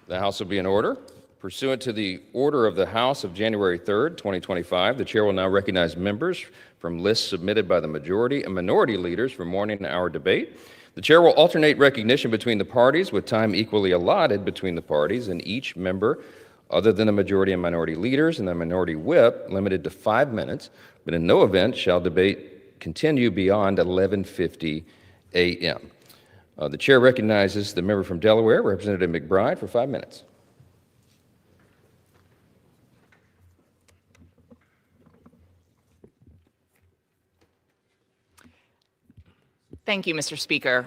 The House will be in order. Pursuant to the order of the House of January 3rd, 2025, the chair will now recognize members from lists submitted by the majority and minority leaders for morning hour debate. The chair will alternate recognition between the parties with time equally allotted between the parties, and each member other than the majority and minority leaders and the minority whip limited to 5 minutes, but in no event shall debate continue beyond 11:50 a.m. The chair recognizes the member from Delaware, Representative McBride, for 5 minutes. Thank you, Mr. Speaker.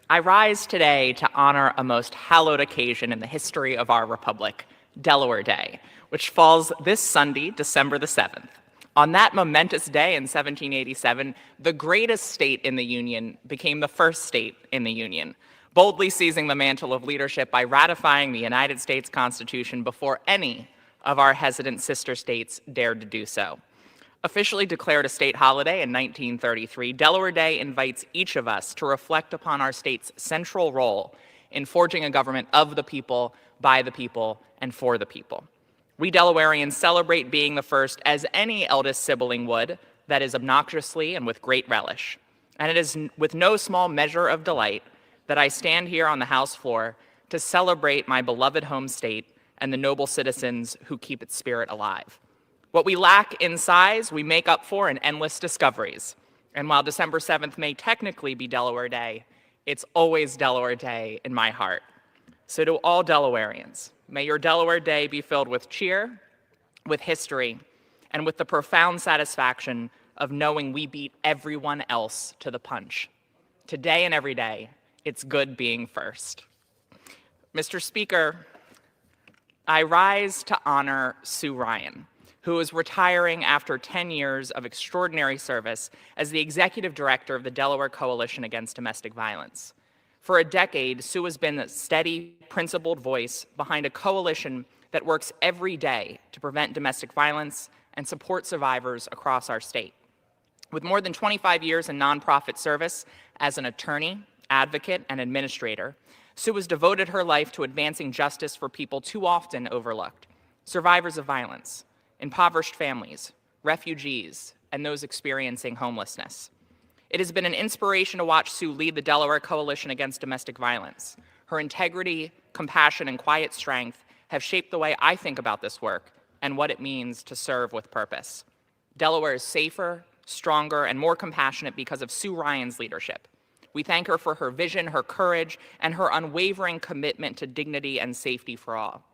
I rise today to honor a most hallowed occasion in the history of our republic, Delaware Day, which falls this Sunday, December the 7th. On that momentous day in 1787, the greatest state in the Union became the first state in the Union, boldly seizing the mantle of leadership by ratifying the United States Constitution before any of our hesitant sister states dared to do so. Officially declared a state holiday in 1933, Delaware Day invites each of us to reflect upon our state's central role in forging a government of the people, by the people, and for the people. We Delawareans celebrate being the first, as any eldest sibling would, that is obnoxiously and with great relish. And it is with no small measure of delight that I stand here on the House floor to celebrate my beloved home state and the noble citizens who keep its spirit alive. What we lack in size, we make up for in endless discoveries. And while December 7th may technically be Delaware Day, it's always Delaware Day in my heart. So to all Delawareans, may your Delaware Day be filled with cheer, with history, and with the profound satisfaction of knowing we beat everyone else to the punch. Today and every day, it's good being first. Mr. Speaker, I rise to honor Sue Ryan, who is retiring after 10 years of extraordinary service as the executive director of the Delaware Coalition Against Domestic Violence. For a decade, Sue has been a steady, principled voice behind a coalition that works every day to prevent domestic violence and support survivors across our state. With more than 25 years in nonprofit service as an attorney, advocate, and administrator, Sue has devoted her life to advancing justice for people too often overlooked: survivors of violence, impoverished families, refugees, and those experiencing homelessness. It has been an inspiration to watch Sue lead the Delaware Coalition Against Domestic Violence. Her integrity, compassion, and quiet strength have shaped the way I think about this work and what it means to serve with purpose. Delaware is safer, stronger, and more compassionate because of Sue Ryan's leadership. We thank her for her vision, her courage, and her unwavering commitment to dignity and safety for all.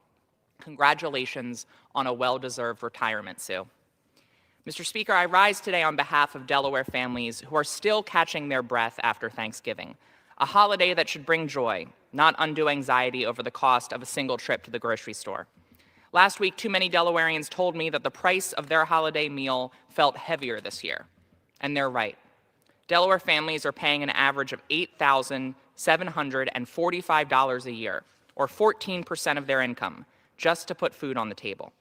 Congratulations on a well-deserved retirement, Sue. Mr. Speaker, I rise today on behalf of Delaware families who are still catching their breath after Thanksgiving, a holiday that should bring joy, not undue anxiety over the cost of a single trip to the grocery store. Last week, too many Delawareans told me that the price of their holiday meal felt heavier this year, and they're right. Delaware families are paying an average of $8,745 a year, or 14% of their income, just to put food on the table.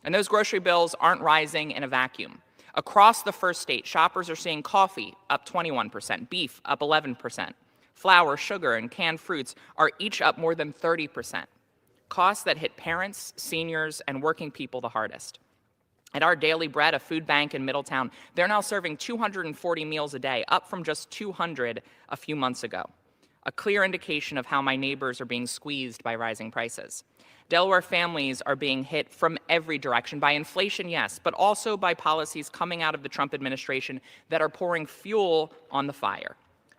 And those grocery bills aren't rising in a vacuum. Across the first state, shoppers are seeing coffee up 21%, beef up 11%, flour, sugar, and canned fruits are each up more than 30%, costs that hit parents, seniors, and working people the hardest. At our Daily Bread, a food bank in Middletown, they're now serving 240 meals a day, up from just 200 a few months ago. A clear indication of how my neighbors are being squeezed by rising prices. Delaware families are being hit from every direction, by inflation, yes, but also by policies coming out of the Trump administration that are pouring fuel on the fire.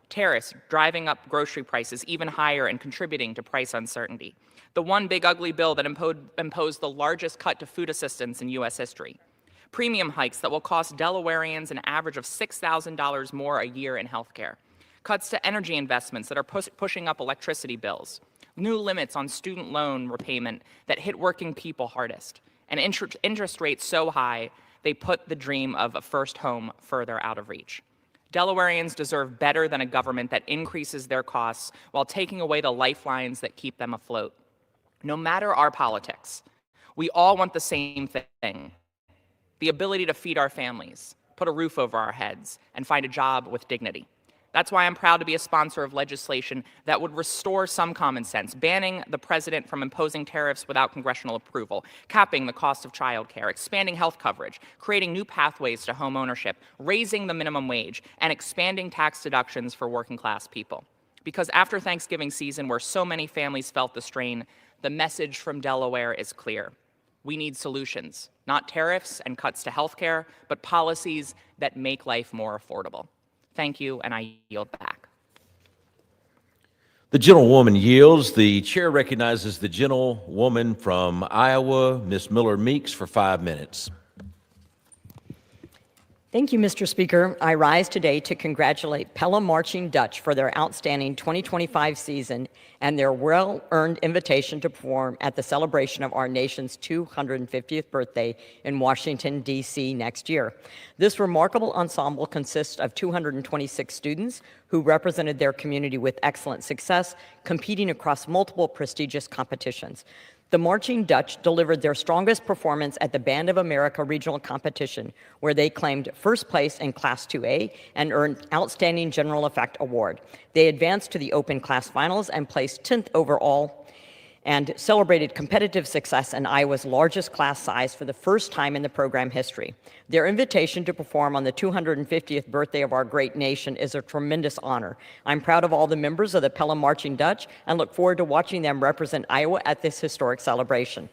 Tariffs driving up grocery prices even higher and contributing to price uncertainty. The one big ugly bill that imposed the largest cut to food assistance in U.S. history. Premium hikes that will cost Delawareans an average of $6,000 more a year in health care. Cuts to energy investments that are pushing up electricity bills. New limits on student loan repayment that hit working people hardest. And interest rates so high they put the dream of a first home further out of reach. Delawareans deserve better than a government that increases their costs while taking away the lifelines that keep them afloat. No matter our politics, we all want the same thing: the ability to feed our families, put a roof over our heads, and find a job with dignity. That's why I'm proud to be a sponsor of legislation that would restore some common sense, banning the president from imposing tariffs without congressional approval, capping the cost of childcare, expanding health coverage, creating new pathways to home ownership, raising the minimum wage, and expanding tax deductions for working-class people. Because after Thanksgiving season, where so many families felt the strain, the message from Delaware is clear. We need solutions, not tariffs and cuts to healthcare, but policies that make life more affordable. Thank you, and I yield back. The gentlewoman yields. The chair recognizes the gentlewoman from Iowa, Ms. Miller Meeks, for 5 minutes. Thank you, Mr. Speaker. I rise today to congratulate Pelham Marching Dutch for their outstanding 2025 season and their well-earned invitation to perform at the celebration of our nation's 250th birthday in Washington, D.C. next year. This remarkable ensemble consists of 226 students who represented their community with excellent success, competing across multiple prestigious competitions. The Marching Dutch delivered their strongest performance at the Band of America regional competition, where they claimed first place in Class 2A and earned Outstanding General Effect Award. They advanced to the Open Class Finals and placed 10th overall and celebrated competitive success in Iowa's largest class size for the first time in the program history. Their invitation to perform on the 250th birthday of our great nation is a tremendous honor. I'm proud of all the members of the Pelham Marching Dutch and look forward to watching them represent Iowa at this historic celebration.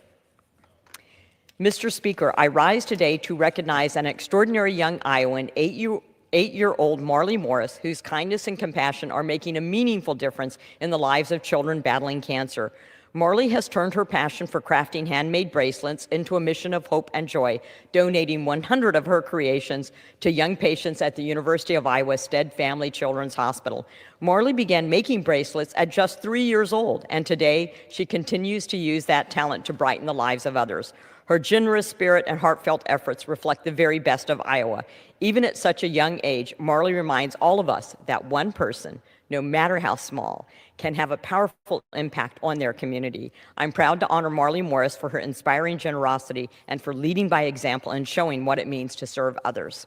Mr. Speaker, I rise today to recognize an extraordinary young Iowan, eight-year-old Marley Morris, whose kindness and compassion are making a meaningful difference in the lives of children battling cancer. Marley has turned her passion for crafting handmade bracelets into a mission of hope and joy, donating 100 of her creations to young patients at the University of Iowa Stead Family Children's Hospital. Marley began making bracelets at just 3 years old, and today she continues to use that talent to brighten the lives of others. Her generous spirit and heartfelt efforts reflect the very best of Iowa. Even at such a young age, Marley reminds all of us that one person, no matter how small, can have a powerful impact on their community. I'm proud to honor Marley Morris for her inspiring generosity and for leading by example and showing what it means to serve others.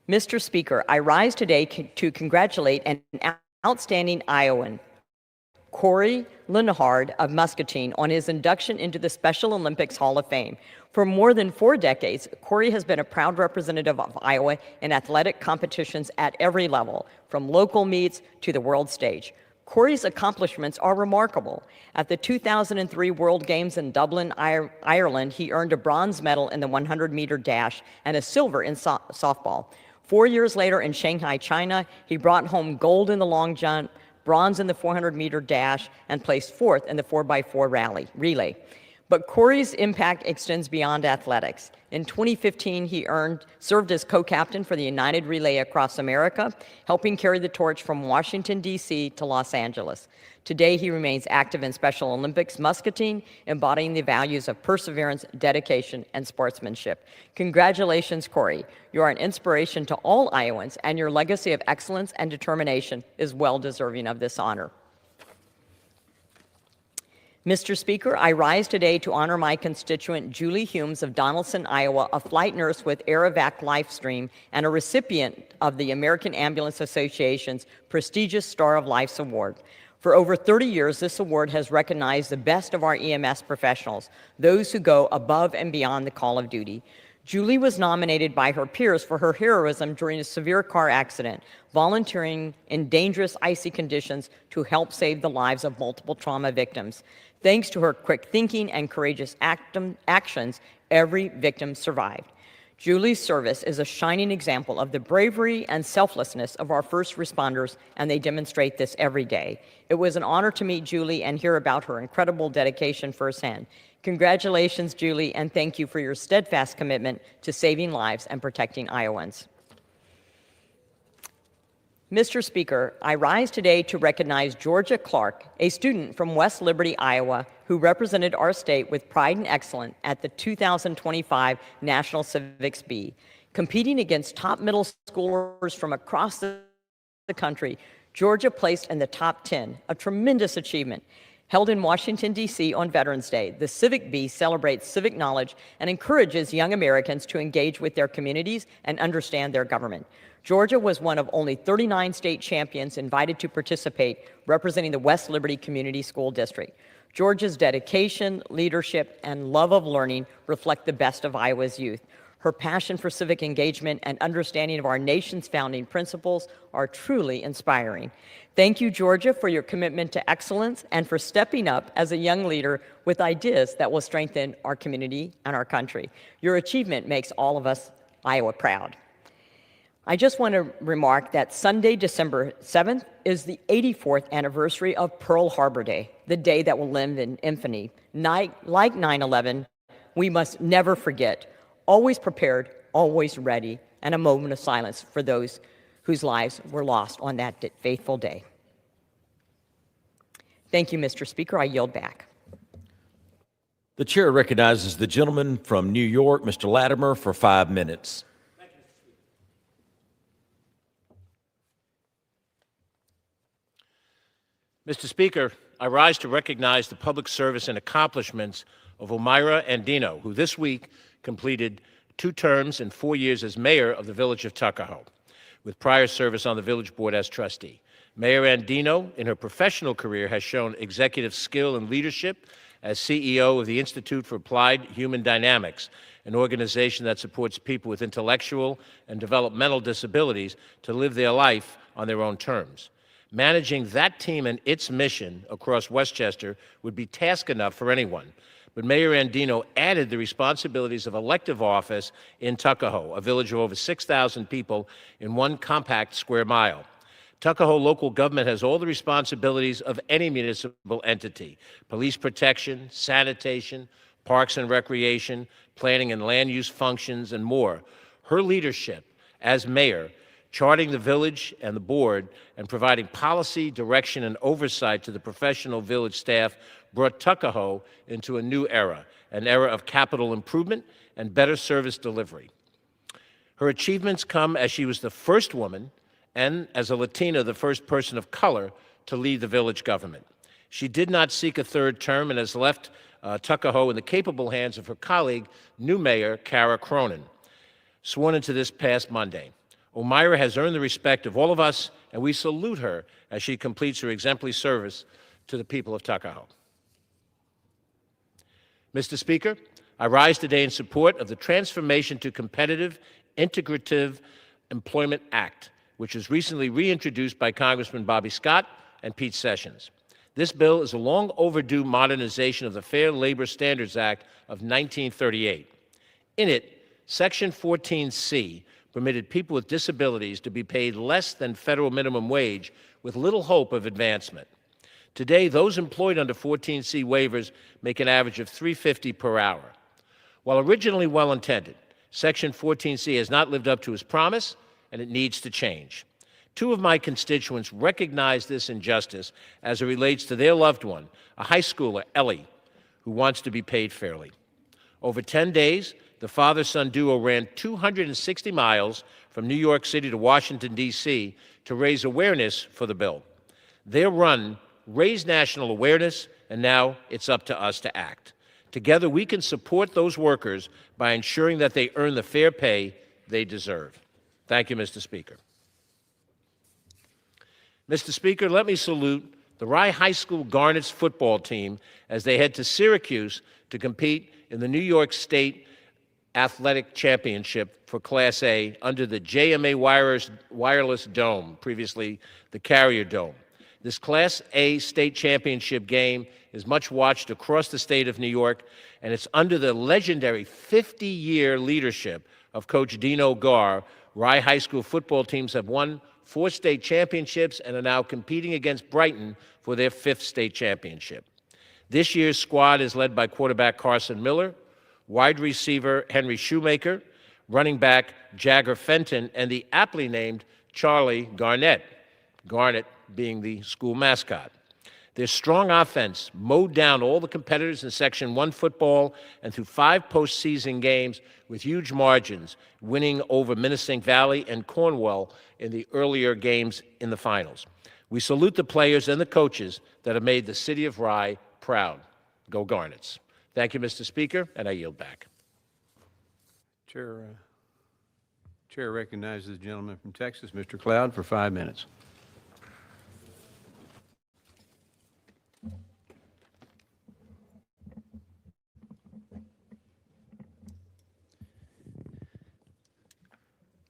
Mr. Speaker, I rise today to congratulate an outstanding Iowan, Corey Linhard of Muscatine, on his induction into the Special Olympics Hall of Fame. For more than 4 decades, Corey has been a proud representative of Iowa in athletic competitions at every level, from local meets to the world stage. Corey's accomplishments are remarkable. At the 2003 World Games in Dublin, Ireland, he earned a bronze medal in the 100-meter dash and a silver in softball. 4 years later in Shanghai, China, he brought home gold in the long jump, bronze in the 400-meter dash, and placed 4th in the 4x4 relay. But Corey's impact extends beyond athletics. In 2015, he served as co-captain for the United Relay Across America, helping carry the torch from Washington, D.C. to Los Angeles. Today, he remains active in Special Olympics Muscatine, embodying the values of perseverance, dedication, and sportsmanship. Congratulations, Corey. You are an inspiration to all Iowans, and your legacy of excellence and determination is well deserving of this honor. Mr. Speaker, I rise today to honor my constituent Julie Humes of Donaldson, Iowa, a flight nurse with AirEvac Lifestream and a recipient of the American Ambulance Association's prestigious Star of Life's Award. For over 30 years, this award has recognized the best of our EMS professionals, those who go above and beyond the call of duty. Julie was nominated by her peers for her heroism during a severe car accident, volunteering in dangerous, icy conditions to help save the lives of multiple trauma victims. Thanks to her quick thinking and courageous actions, every victim survived. Julie's service is a shining example of the bravery and selflessness of our first responders, and they demonstrate this every day. It was an honor to meet Julie and hear about her incredible dedication firsthand. Congratulations, Julie, and thank you for your steadfast commitment to saving lives and protecting Iowans. Mr. Speaker, I rise today to recognize Georgia Clark, a student from West Liberty, Iowa, who represented our state with pride and excellence at the 2025 National Civics Bee. Competing against top middle schoolers from across the country, Georgia placed in the top 10, a tremendous achievement. Held in Washington, D.C. on Veterans Day, the Civic Bee celebrates civic knowledge and encourages young Americans to engage with their communities and understand their government. Georgia was one of only 39 state champions invited to participate, representing the West Liberty Community School District. Georgia's dedication, leadership, and love of learning reflect the best of Iowa's youth. Her passion for civic engagement and understanding of our nation's founding principles are truly inspiring. Thank you, Georgia, for your commitment to excellence and for stepping up as a young leader with ideas that will strengthen our community and our country. Your achievement makes all of us Iowa proud. I just want to remark that Sunday, December 7th, is the 84th anniversary of Pearl Harbor Day, the day that will live in infamy. Like 9/11, we must never forget, always prepared, always ready, and a moment of silence for those whose lives were lost on that fateful day. Thank you, Mr. Speaker. I yield back. The chair recognizes the gentleman from New York, Mr. Latimer, for 5 minutes. Mr. Speaker, I rise to recognize the public service and accomplishments of Omaira Andino, who this week completed 2 terms and 4 years as mayor of the village of Tuckahoe, with prior service on the village board as trustee. Mayor Andino, in her professional career, has shown executive skill and leadership as CEO of the Institute for Applied Human Dynamics, an organization that supports people with intellectual and developmental disabilities to live their life on their own terms. Managing that team and its mission across Westchester would be task enough for anyone, but Mayor Andino added the responsibilities of elective office in Tuckahoe, a village of over 6,000 people in 1 compact square mile. Tuckahoe local government has all the responsibilities of any municipal entity: police protection, sanitation, parks and recreation, planning and land use functions, and more. Her leadership as mayor, charting the village and the board, and providing policy, direction, and oversight to the professional village staff brought Tuckahoe into a new era, an era of capital improvement and better service delivery. Her achievements come as she was the first woman and, as a Latina, the first person of color to lead the village government. She did not seek a 3rd term and has left Tuckahoe in the capable hands of her colleague, new mayor Kara Cronin, sworn into this past Monday. Omaira has earned the respect of all of us, and we salute her as she completes her exemplary service to the people of Tuckahoe. Mr. Speaker, I rise today in support of the Transformation to Competitive, Integrative Employment Act, which was recently reintroduced by Congressman Bobby Scott and Pete Sessions. This bill is a long overdue modernization of the Fair Labor Standards Act of 1938. In it, Section 14C permitted people with disabilities to be paid less than federal minimum wage with little hope of advancement. Today, those employed under 14C waivers make an average of $3.50 per hour. While originally well-intended, Section 14C has not lived up to its promise, and it needs to change. 2 of my constituents recognize this injustice as it relates to their loved one, a high schooler, Ellie, who wants to be paid fairly. Over 10 days, the father-son duo ran 260 miles from New York City to Washington, D.C. to raise awareness for the bill. Their run raised national awareness, and now it's up to us to act. Together, we can support those workers by ensuring that they earn the fair pay they deserve. Thank you, Mr. Speaker. Mr. Speaker, let me salute the Rye High School Garnets football team as they head to Syracuse to compete in the New York State Athletic Championship for Class A under the JMA Wireless Dome, previously the Carrier Dome. This Class A state championship game is much watched across the state of New York, and it's under the legendary 50-year leadership of Coach Dino Garr. Rye High School football teams have won 4 state championships and are now competing against Brighton for their 5th state championship. This year's squad is led by quarterback Carson Miller, wide receiver Henry Shoemaker, running back Jagger Fenton, and the aptly named Charlie Garnett. Garnet being the school mascot. Their strong offense mowed down all the competitors in Section 1 football and through 5 postseason games with huge margins, winning over Minnesink Valley and Cornwall in the earlier games in the finals. We salute the players and the coaches that have made the city of Rye proud. Go Garnets. Thank you, Mr. Speaker, and I yield back. Chair recognizes the gentleman from Texas, Mr. Cloud, for 5 minutes.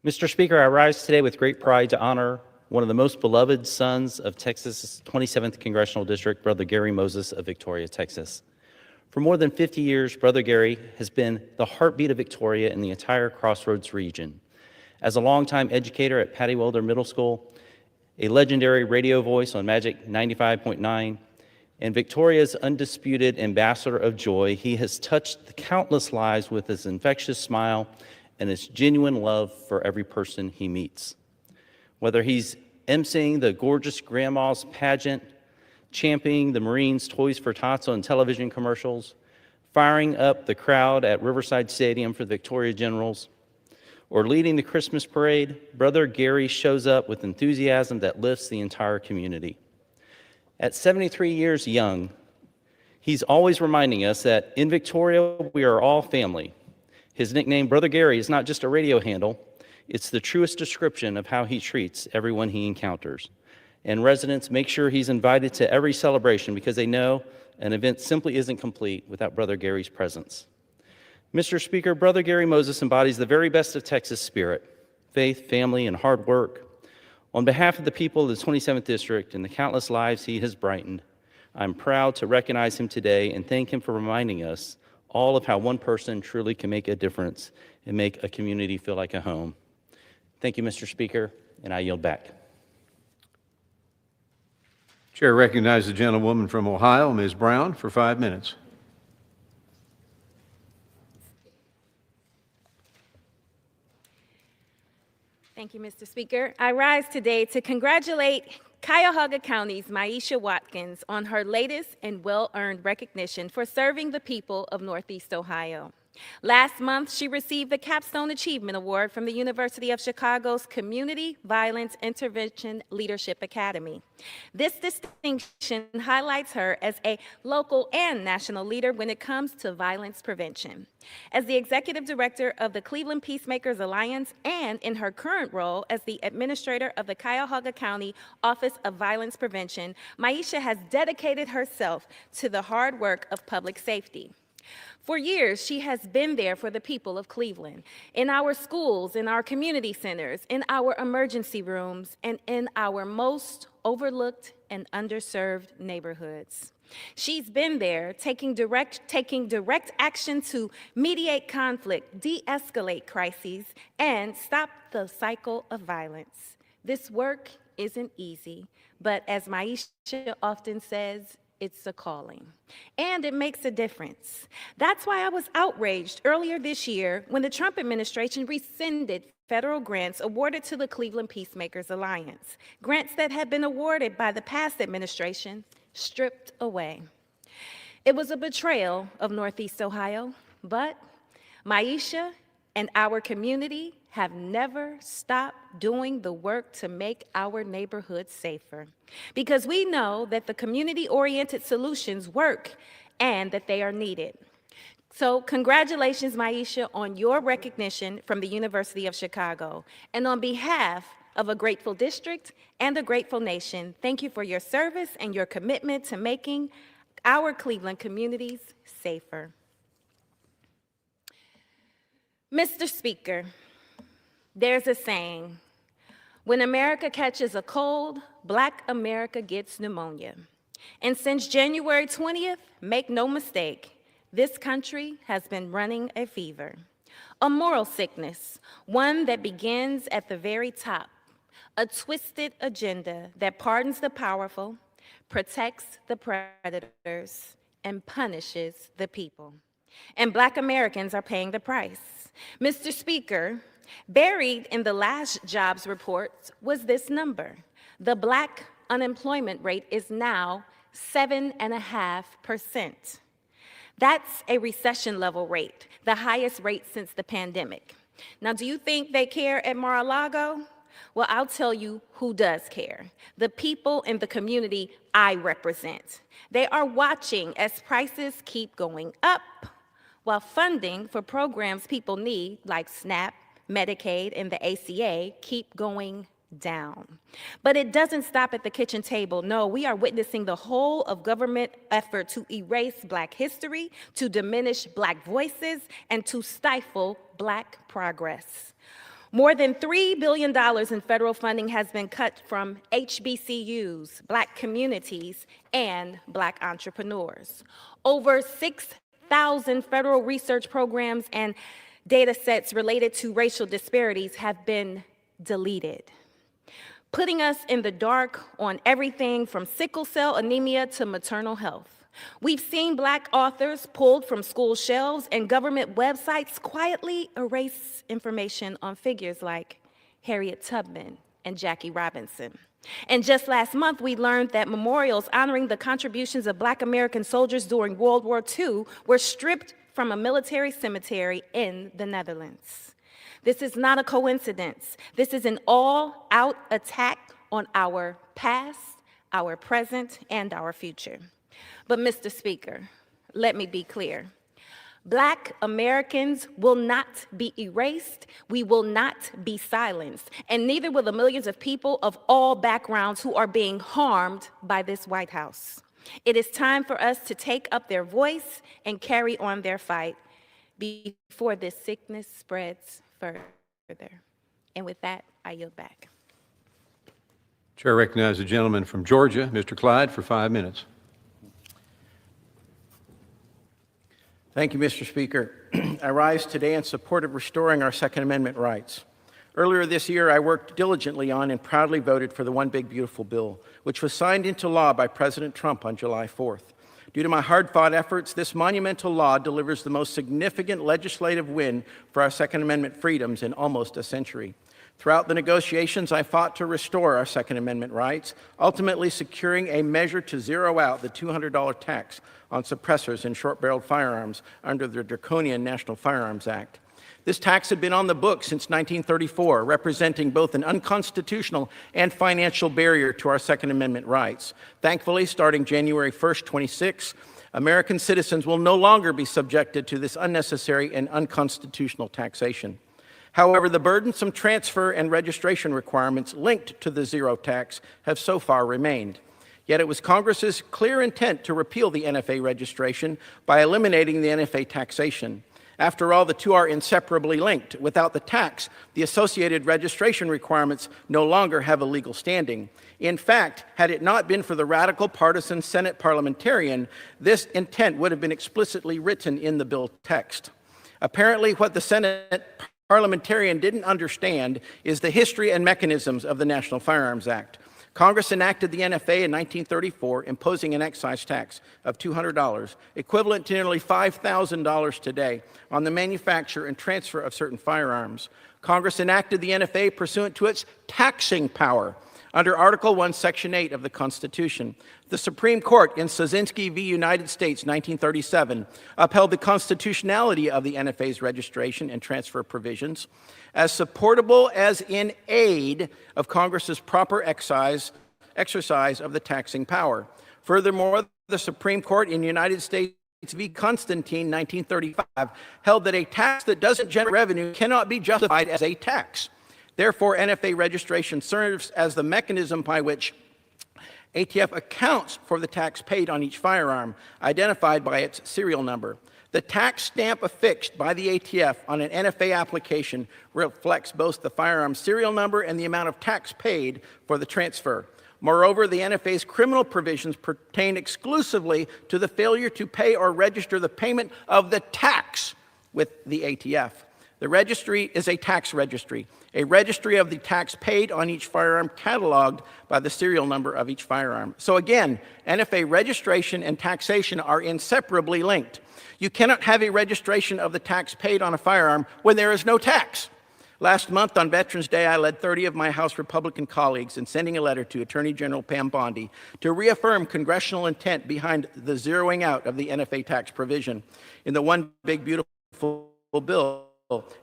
Mr. Speaker, I rise today with great pride to honor one of the most beloved sons of Texas' 27th Congressional District, Brother Gary Moses of Victoria, Texas. For more than 50 years, Brother Gary has been the heartbeat of Victoria and the entire Crossroads region. As a longtime educator at Patty Welder Middle School, a legendary radio voice on Magic 95.9, and Victoria's undisputed ambassador of joy, he has touched countless lives with his infectious smile and his genuine love for every person he meets. Whether he's emceeing the gorgeous grandma's pageant, championing the Marines' Toys for Tots on television commercials, firing up the crowd at Riverside Stadium for the Victoria Generals, or leading the Christmas parade, Brother Gary shows up with enthusiasm that lifts the entire community. At 73 years young, he's always reminding us that in Victoria, we are all family. His nickname, Brother Gary, is not just a radio handle. It's the truest description of how he treats everyone he encounters. And residents make sure he's invited to every celebration because they know an event simply isn't complete without Brother Gary's presence. Mr. Speaker, Brother Gary Moses embodies the very best of Texas spirit, faith, family, and hard work. On behalf of the people of the 27th District and the countless lives he has brightened, I'm proud to recognize him today and thank him for reminding us all of how one person truly can make a difference and make a community feel like a home. Thank you, Mr. Speaker, and I yield back. Chair recognizes the gentlewoman from Ohio, Ms. Brown, for 5 minutes. Thank you, Mr. Speaker. I rise today to congratulate Cuyahoga County's Maisha Watkins on her latest and well-earned recognition for serving the people of Northeast Ohio. Last month, she received the Capstone Achievement Award from the University of Chicago's Community Violence Intervention Leadership Academy. This distinction highlights her as a local and national leader when it comes to violence prevention. As the executive director of the Cleveland Peacemakers Alliance and in her current role as the administrator of the Cuyahoga County Office of Violence Prevention, Maisha has dedicated herself to the hard work of public safety. For years, she has been there for the people of Cleveland, in our schools, in our community centers, in our emergency rooms, and in our most overlooked and underserved neighborhoods. She's been there taking direct action to mediate conflict, de-escalate crises, and stop the cycle of violence. This work isn't easy, but as Maisha often says, it's a calling, and it makes a difference. That's why I was outraged earlier this year when the Trump administration rescinded federal grants awarded to the Cleveland Peacemakers Alliance, grants that had been awarded by the past administration, stripped away. It was a betrayal of Northeast Ohio, but Maisha and our community have never stopped doing the work to make our neighborhoods safer, because we know that the community-oriented solutions work and that they are needed. So congratulations, Maisha, on your recognition from the University of Chicago. And on behalf of a grateful district and a grateful nation, thank you for your service and your commitment to making our Cleveland communities safer. Mr. Speaker, there's a saying, when America catches a cold, Black America gets pneumonia. And since January 20th, make no mistake, this country has been running a fever, a moral sickness, one that begins at the very top, a twisted agenda that pardons the powerful, protects the predators, and punishes the people. And Black Americans are paying the price. Mr. Speaker, buried in the last jobs report was this number. The Black unemployment rate is now 7.5%. That's a recession level rate, the highest rate since the pandemic. Now, do you think they care at Mar-a-Lago? Well, I'll tell you who does care. The people in the community I represent. They are watching as prices keep going up, while funding for programs people need, like SNAP, Medicaid, and the ACA, keep going down. But it doesn't stop at the kitchen table. No, we are witnessing the whole of government effort to erase Black history, to diminish Black voices, and to stifle Black progress. More than $3 billion in federal funding has been cut from HBCUs, Black communities, and Black entrepreneurs. Over 6,000 federal research programs and data sets related to racial disparities have been deleted, putting us in the dark on everything from sickle cell anemia to maternal health. We've seen Black authors pulled from school shelves and government websites quietly erase information on figures like Harriet Tubman and Jackie Robinson. And just last month, we learned that memorials honoring the contributions of Black American soldiers during World War II were stripped from a military cemetery in the Netherlands. This is not a coincidence. This is an all-out attack on our past, our present, and our future. But Mr. Speaker, let me be clear. Black Americans will not be erased. We will not be silenced. And neither will the millions of people of all backgrounds who are being harmed by this White House. It is time for us to take up their voice and carry on their fight before this sickness spreads further. And with that, I yield back. Chair recognizes the gentleman from Georgia, Mr. Clyde, for 5 minutes. Thank you, Mr. Speaker. I rise today in support of restoring our Second Amendment rights. Earlier this year, I worked diligently on and proudly voted for the One Big Beautiful Bill, which was signed into law by President Trump on July 4th. Due to my hard-fought efforts, this monumental law delivers the most significant legislative win for our Second Amendment freedoms in almost a century. Throughout the negotiations, I fought to restore our Second Amendment rights, ultimately securing a measure to zero out the $200 tax on suppressors and short-barreled firearms under the draconian National Firearms Act. This tax had been on the books since 1934, representing both an unconstitutional and financial barrier to our Second Amendment rights. Thankfully, starting January 1st, 26, American citizens will no longer be subjected to this unnecessary and unconstitutional taxation. However, the burdensome transfer and registration requirements linked to the zero tax have so far remained. Yet it was Congress's clear intent to repeal the NFA registration by eliminating the NFA taxation. After all, the two are inseparably linked. Without the tax, the associated registration requirements no longer have a legal standing. In fact, had it not been for the radical partisan Senate parliamentarian, this intent would have been explicitly written in the bill text. Apparently, what the Senate parliamentarian didn't understand is the history and mechanisms of the National Firearms Act. Congress enacted the NFA in 1934, imposing an excise tax of $200, equivalent to nearly $5,000 today, on the manufacture and transfer of certain firearms. Congress enacted the NFA pursuant to its taxing power under Article 1, Section 8 of the Constitution. The Supreme Court in Sosinski v. United States, 1937, upheld the constitutionality of the NFA's registration and transfer provisions as supportable as in aid of Congress's proper exercise of the taxing power. Furthermore, the Supreme Court in United States v. Constantine, 1935, held that a tax that doesn't generate revenue cannot be justified as a tax. Therefore, NFA registration serves as the mechanism by which ATF accounts for the tax paid on each firearm, identified by its serial number. The tax stamp affixed by the ATF on an NFA application reflects both the firearm serial number and the amount of tax paid for the transfer. Moreover, the NFA's criminal provisions pertain exclusively to the failure to pay or register the payment of the tax with the ATF. The registry is a tax registry, a registry of the tax paid on each firearm cataloged by the serial number of each firearm. So again, NFA registration and taxation are inseparably linked. You cannot have a registration of the tax paid on a firearm when there is no tax. Last month on Veterans Day, I led 30 of my House Republican colleagues in sending a letter to Attorney General Pam Bondi to reaffirm congressional intent behind the zeroing out of the NFA tax provision in the One Big Beautiful Bill,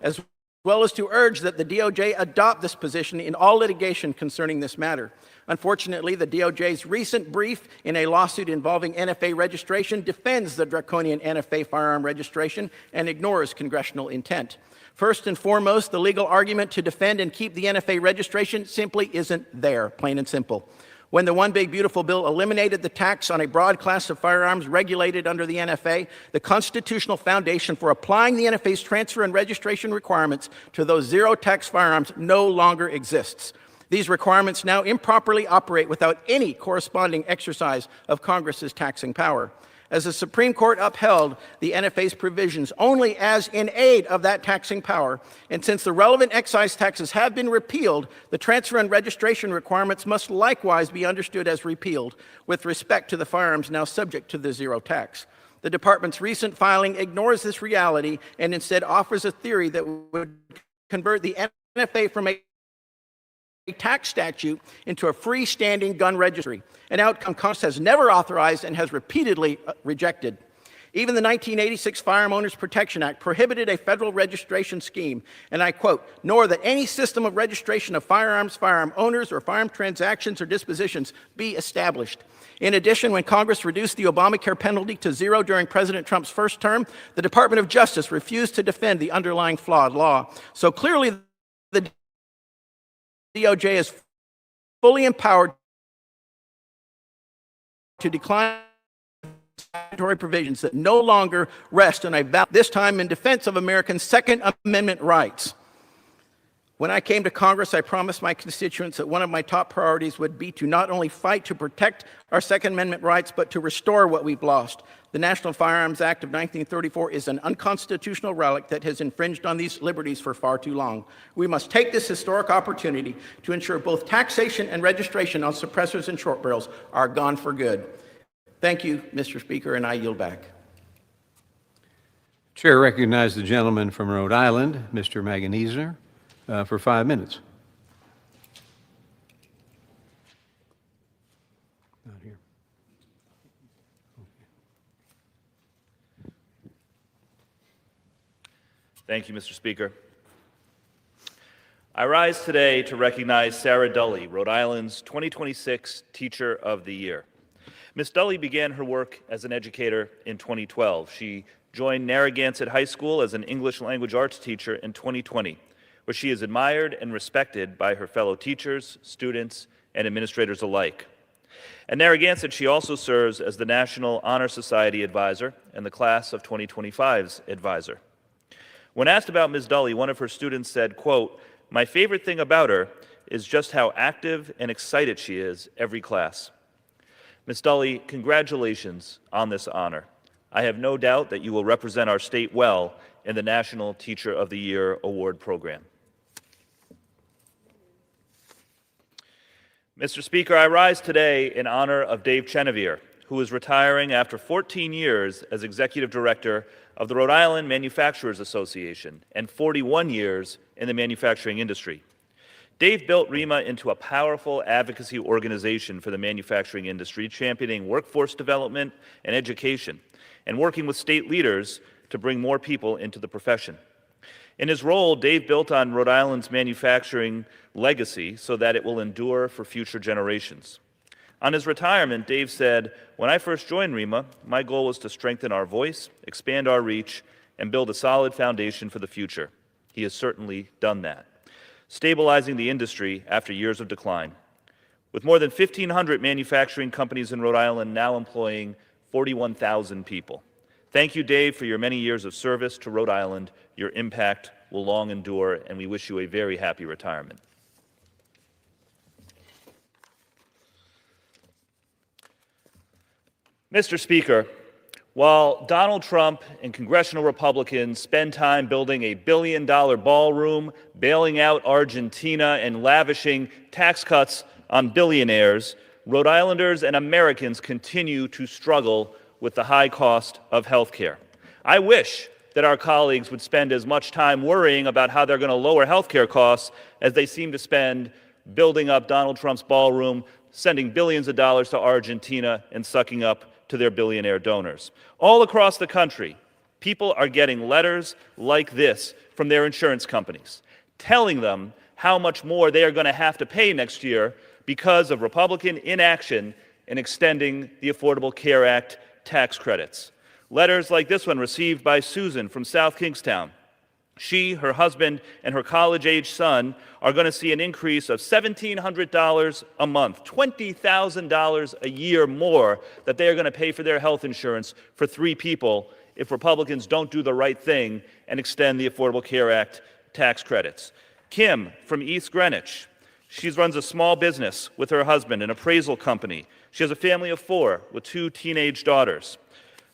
as well as to urge that the DOJ adopt this position in all litigation concerning this matter. Unfortunately, the DOJ's recent brief in a lawsuit involving NFA registration defends the draconian NFA firearm registration and ignores congressional intent. First and foremost, the legal argument to defend and keep the NFA registration simply isn't there, plain and simple. When the One Big Beautiful Bill eliminated the tax on a broad class of firearms regulated under the NFA, the constitutional foundation for applying the NFA's transfer and registration requirements to those zero-tax firearms no longer exists. These requirements now improperly operate without any corresponding exercise of Congress's taxing power. As the Supreme Court upheld the NFA's provisions only as in aid of that taxing power, and since the relevant excise taxes have been repealed, the transfer and registration requirements must likewise be understood as repealed with respect to the firearms now subject to the zero tax. The department's recent filing ignores this reality and instead offers a theory that would convert the NFA from a tax statute into a freestanding gun registry, an outcome Congress has never authorized and has repeatedly rejected. Even the 1986 Firearm Owners Protection Act prohibited a federal registration scheme, and I quote, nor that any system of registration of firearms, firearm owners, or firearm transactions or dispositions be established. In addition, when Congress reduced the Obamacare penalty to zero during President Trump's first term, the Department of Justice refused to defend the underlying flawed law. So clearly, the DOJ is fully empowered to decline statutory provisions that no longer rest on a valid, this time in defense of Americans' Second Amendment rights. When I came to Congress, I promised my constituents that one of my top priorities would be to not only fight to protect our Second Amendment rights, but to restore what we've lost. The National Firearms Act of 1934 is an unconstitutional relic that has infringed on these liberties for far too long. We must take this historic opportunity to ensure both taxation and registration on suppressors and short barrels are gone for good. Thank you, Mr. Speaker, and I yield back. Chair recognizes the gentleman from Rhode Island, Mr. Maganizner, for 5 minutes. Not here. Thank you, Mr. Speaker. I rise today to recognize Sarah Dully, Rhode Island's 2026 Teacher of the Year. Ms. Dully began her work as an educator in 2012. She joined Narragansett High School as an English language arts teacher in 2020, where she is admired and respected by her fellow teachers, students, and administrators alike. At Narragansett, she also serves as the National Honor Society Advisor and the Class of 2025's Advisor. When asked about Ms. Dully, one of her students said, quote, "My favorite thing about her is just how active and excited she is every class." Ms. Dully, congratulations on this honor. I have no doubt that you will represent our state well in the National Teacher of the Year Award program. Mr. Speaker, I rise today in honor of Dave Chenevier, who is retiring after 14 years as Executive Director of the Rhode Island Manufacturers Association and 41 years in the manufacturing industry. Dave built REMA into a powerful advocacy organization for the manufacturing industry, championing workforce development and education, and working with state leaders to bring more people into the profession. In his role, Dave built on Rhode Island's manufacturing legacy so that it will endure for future generations. On his retirement, Dave said, "When I first joined REMA, my goal was to strengthen our voice, expand our reach, and build a solid foundation for the future." He has certainly done that, stabilizing the industry after years of decline. With more than 1,500 manufacturing companies in Rhode Island now employing 41,000 people. Thank you, Dave, for your many years of service to Rhode Island. Your impact will long endure, and we wish you a very happy retirement. Mr. Speaker, while Donald Trump and congressional Republicans spend time building a billion-dollar ballroom, bailing out Argentina, and lavishing tax cuts on billionaires, Rhode Islanders and Americans continue to struggle with the high cost of health care. I wish that our colleagues would spend as much time worrying about how they're going to lower health care costs as they seem to spend building up Donald Trump's ballroom, sending billions of dollars to Argentina, and sucking up to their billionaire donors. All across the country, people are getting letters like this from their insurance companies, telling them how much more they are going to have to pay next year because of Republican inaction in extending the Affordable Care Act tax credits. Letters like this one received by Susan from South Kingstown. She, her husband, and her college-age son are going to see an increase of $1,700 a month, $20,000 a year more that they are going to pay for their health insurance for 3 people if Republicans don't do the right thing and extend the Affordable Care Act tax credits. Kim from East Greenwich, she runs a small business with her husband, an appraisal company. She has a family of 4 with 2 teenage daughters.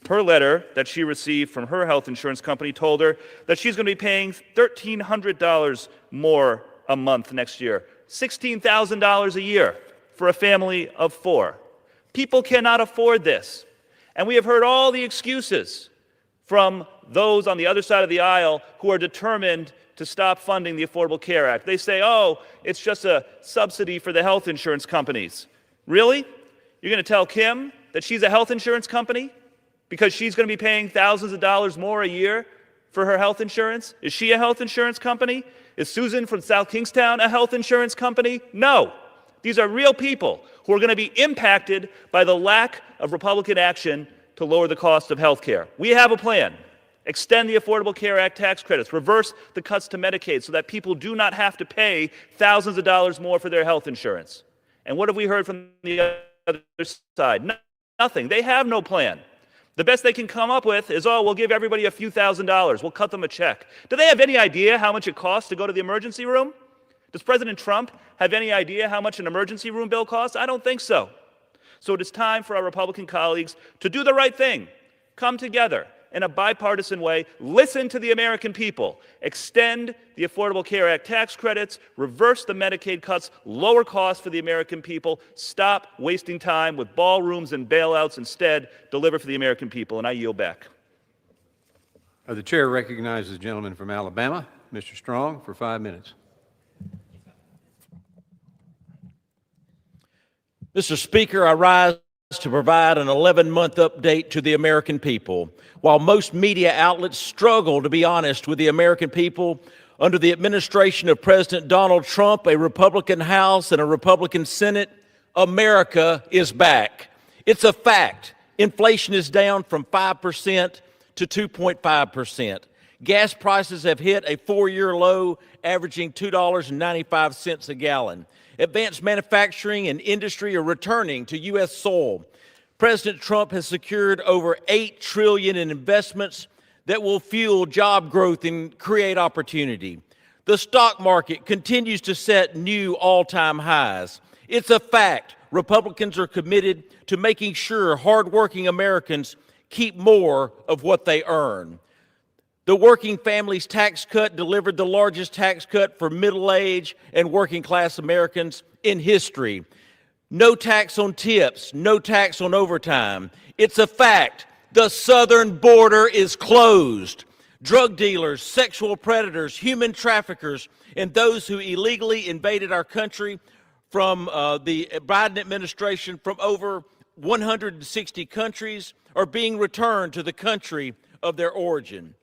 Her letter that she received from her health insurance company told her that she's going to be paying $1,300 more a month next year, $16,000 a year for a family of 4. People cannot afford this. And we have heard all the excuses from those on the other side of the aisle who are determined to stop funding the Affordable Care Act. They say, oh, it's just a subsidy for the health insurance companies. Really? You're going to tell Kim that she's a health insurance company because she's going to be paying thousands of dollars more a year for her health insurance? Is she a health insurance company? Is Susan from South Kingstown a health insurance company? No. These are real people who are going to be impacted by the lack of Republican action to lower the cost of health care. We have a plan. Extend the Affordable Care Act tax credits, reverse the cuts to Medicaid so that people do not have to pay thousands of dollars more for their health insurance. And what have we heard from the other side? Nothing. They have no plan. The best they can come up with is, oh, we'll give everybody a few $1,000s. We'll cut them a check. Do they have any idea how much it costs to go to the emergency room? Does President Trump have any idea how much an emergency room bill costs? I don't think so. So it is time for our Republican colleagues to do the right thing, come together in a bipartisan way, listen to the American people, extend the Affordable Care Act tax credits, reverse the Medicaid cuts, lower costs for the American people, stop wasting time with ballrooms and bailouts, instead deliver for the American people. And I yield back. The chair recognizes the gentleman from Alabama, Mr. Strong, for 5 minutes. Mr. Speaker, I rise to provide an 11-month update to the American people. While most media outlets struggle to be honest with the American people, under the administration of President Donald Trump, a Republican House and a Republican Senate, America is back. It's a fact. Inflation is down from 5% to 2.5%. Gas prices have hit a 4-year low, averaging $2.95 a gallon. Advanced manufacturing and industry are returning to U.S. soil. President Trump has secured over $8 trillion in investments that will fuel job growth and create opportunity. The stock market continues to set new all-time highs. It's a fact. Republicans are committed to making sure hardworking Americans keep more of what they earn. The Working Families Tax Cut delivered the largest tax cut for middle-aged and working-class Americans in history. No tax on tips, no tax on overtime. It's a fact. The southern border is closed. Drug dealers, sexual predators, human traffickers, and those who illegally invaded our country from the Biden administration from over 160 countries are being returned to the country of their origin.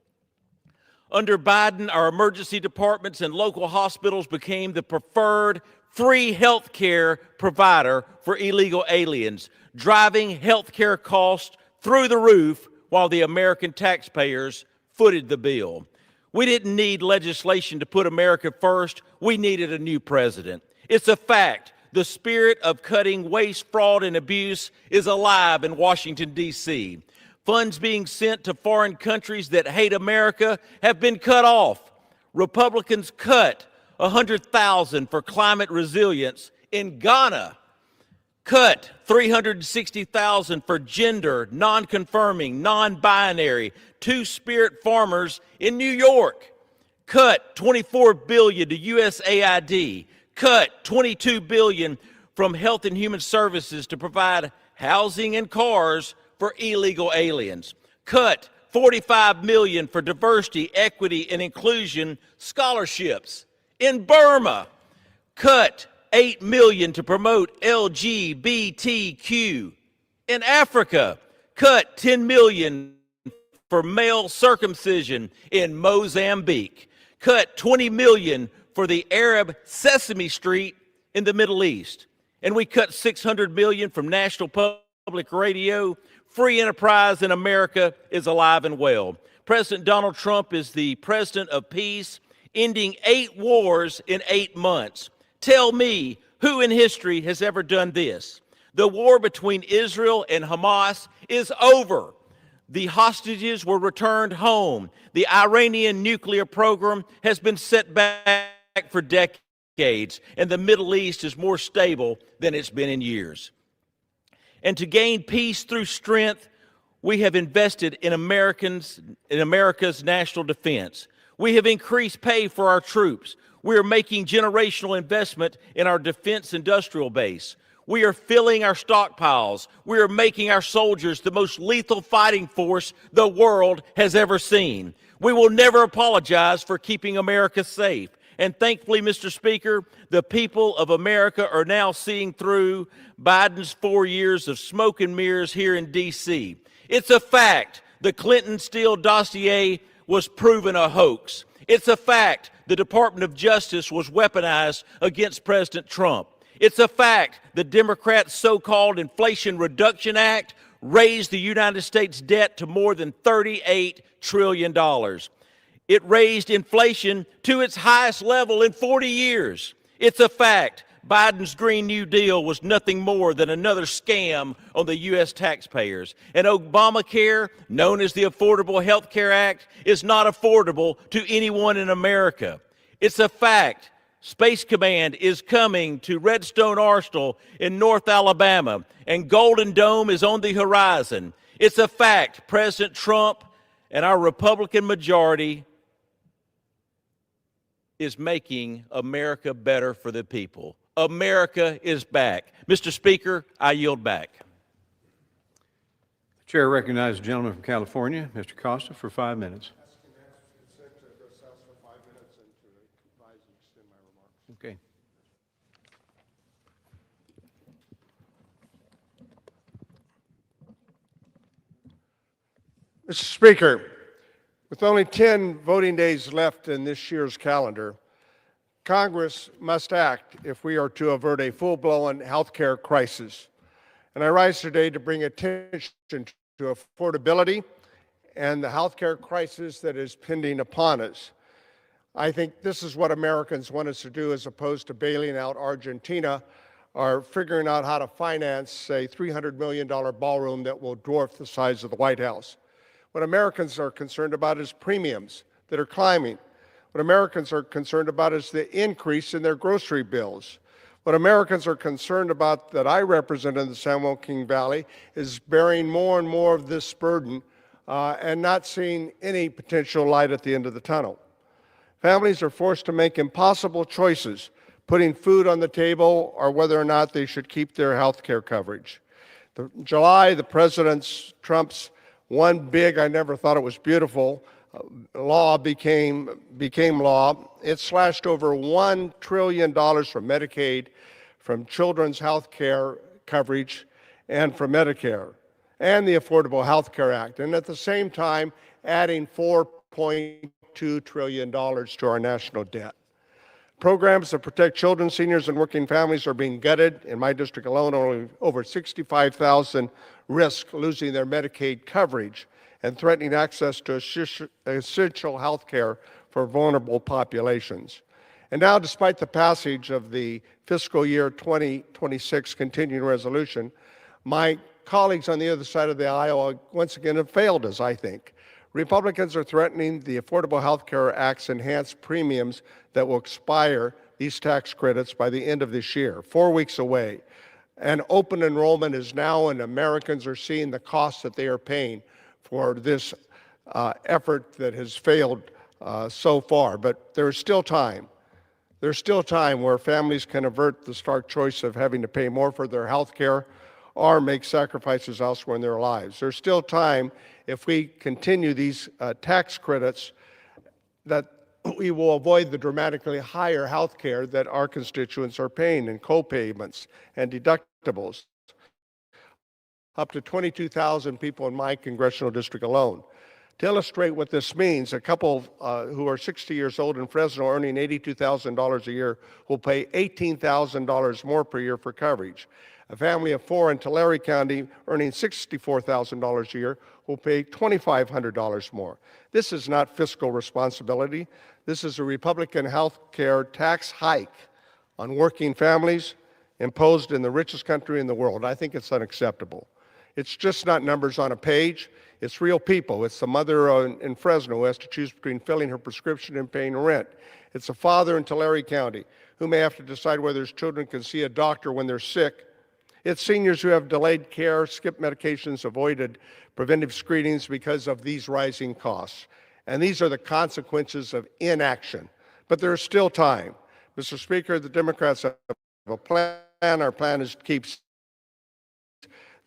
Under Biden, our emergency departments and local hospitals became the preferred free health care provider for illegal aliens, driving health care costs through the roof while the American taxpayers footed the bill. We didn't need legislation to put America first. We needed a new president. It's a fact. The spirit of cutting waste, fraud, and abuse is alive in Washington, D.C. Funds being sent to foreign countries that hate America have been cut off. Republicans cut $100,000 for climate resilience in Ghana, cut $360,000 for gender, non-confirming, non-binary, two-spirit farmers in New York, cut $24 billion to USAID, cut $22 billion from Health and Human Services to provide housing and cars for illegal aliens, cut $45 million for diversity, equity, and inclusion scholarships. In Burma, cut $8 million to promote LGBTQ. In Africa, cut $10 million for male circumcision. In Mozambique, cut $20 million for the Arab Sesame Street in the Middle East. And we cut $600 million from National Public Radio. Free enterprise in America is alive and well. President Donald Trump is the president of peace, ending 8 wars in 8 months. Tell me, who in history has ever done this? The war between Israel and Hamas is over. The hostages were returned home. The Iranian nuclear program has been set back for decades, and the Middle East is more stable than it's been in years. And to gain peace through strength, we have invested in America's national defense. We have increased pay for our troops. We are making generational investment in our defense industrial base. We are filling our stockpiles. We are making our soldiers the most lethal fighting force the world has ever seen. We will never apologize for keeping America safe. And thankfully, Mr. Speaker, the people of America are now seeing through Biden's 4 years of smoke and mirrors here in D.C. It's a fact the Clinton Steele dossier was proven a hoax. It's a fact the Department of Justice was weaponized against President Trump. It's a fact the Democrats' so-called Inflation Reduction Act raised the United States debt to more than $38 trillion. It raised inflation to its highest level in 40 years. It's a fact Biden's Green New Deal was nothing more than another scam on the U.S. taxpayers. And Obamacare, known as the Affordable Health Care Act, is not affordable to anyone in America. It's a fact Space Command is coming to Redstone Arsenal in North Alabama, and Golden Dome is on the horizon. It's a fact President Trump and our Republican majority is making America better for the people. America is back. Mr. Speaker, I yield back. The chair recognizes the gentleman from California, Mr. Costa, for 5 minutes. Okay. Mr. Speaker, with only 10 voting days left in this year's calendar, Congress must act if we are to avert a full-blown health care crisis. And I rise today to bring attention to affordability and the health care crisis that is pending upon us. I think this is what Americans want us to do, as opposed to bailing out Argentina or figuring out how to finance a $300 million ballroom that will dwarf the size of the White House. What Americans are concerned about is premiums that are climbing. What Americans are concerned about is the increase in their grocery bills. What Americans are concerned about, that I represent in the San Joaquin Valley, is bearing more and more of this burden and not seeing any potential light at the end of the tunnel. Families are forced to make impossible choices, putting food on the table or whether or not they should keep their health care coverage. In July, the President Trump's one big, I never thought it was beautiful, law became law. It slashed over $1 trillion from Medicaid, from children's health care coverage, and from Medicare, and the Affordable Health Care Act, and at the same time adding $4.2 trillion to our national debt. Programs that protect children, seniors, and working families are being gutted. In my district alone, only over 65,000 risk losing their Medicaid coverage and threatening access to essential health care for vulnerable populations. And now, despite the passage of the fiscal year 2026 continuing resolution, my colleagues on the other side of the aisle once again have failed us, I think. Republicans are threatening the Affordable Health Care Act's enhanced premiums that will expire these tax credits by the end of this year, 4 weeks away. And open enrollment is now, and Americans are seeing the costs that they are paying for this effort that has failed so far. But there's still time. There's still time where families can avert the stark choice of having to pay more for their health care or make sacrifices elsewhere in their lives. There's still time if we continue these tax credits, that we will avoid the dramatically higher health care that our constituents are paying in co-payments and deductibles. Up to 22,000 people in my congressional district alone. To illustrate what this means, a couple who are 60 years old in Fresno earning $82,000 a year will pay $18,000 more per year for coverage. A family of 4 in Tulare County earning $64,000 a year will pay $2,500 more. This is not fiscal responsibility. This is a Republican health care tax hike on working families imposed in the richest country in the world. I think it's unacceptable. It's just not numbers on a page. It's real people. It's the mother in Fresno who has to choose between filling her prescription and paying rent. It's a father in Tulare County who may have to decide whether his children can see a doctor when they're sick. It's seniors who have delayed care, skipped medications, avoided preventive screenings because of these rising costs. And these are the consequences of inaction. But there is still time. Mr. Speaker, the Democrats have a plan. Our plan is to keep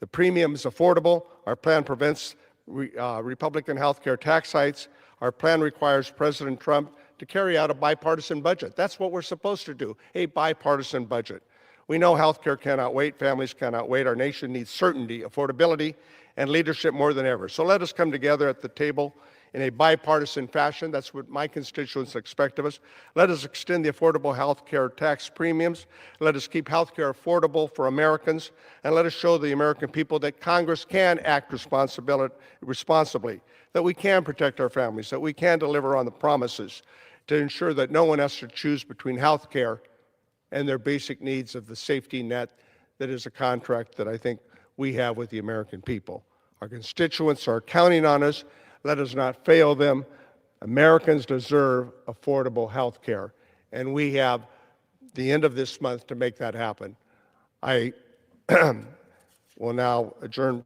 the premiums affordable. Our plan prevents Republican health care tax hikes. Our plan requires President Trump to carry out a bipartisan budget. That's what we're supposed to do, a bipartisan budget. We know health care cannot wait, families cannot wait. Our nation needs certainty, affordability, and leadership more than ever. So let us come together at the table in a bipartisan fashion. That's what my constituents expect of us. Let us extend the affordable health care tax premiums. Let us keep health care affordable for Americans. And let us show the American people that Congress can act responsibly, that we can protect our families, that we can deliver on the promises to ensure that no one has to choose between health care and their basic needs of the safety net that is a contract that I think we have with the American people. Our constituents are counting on us. Let us not fail them. Americans deserve affordable health care, and we have the end of this month to make that happen. I will now adjourn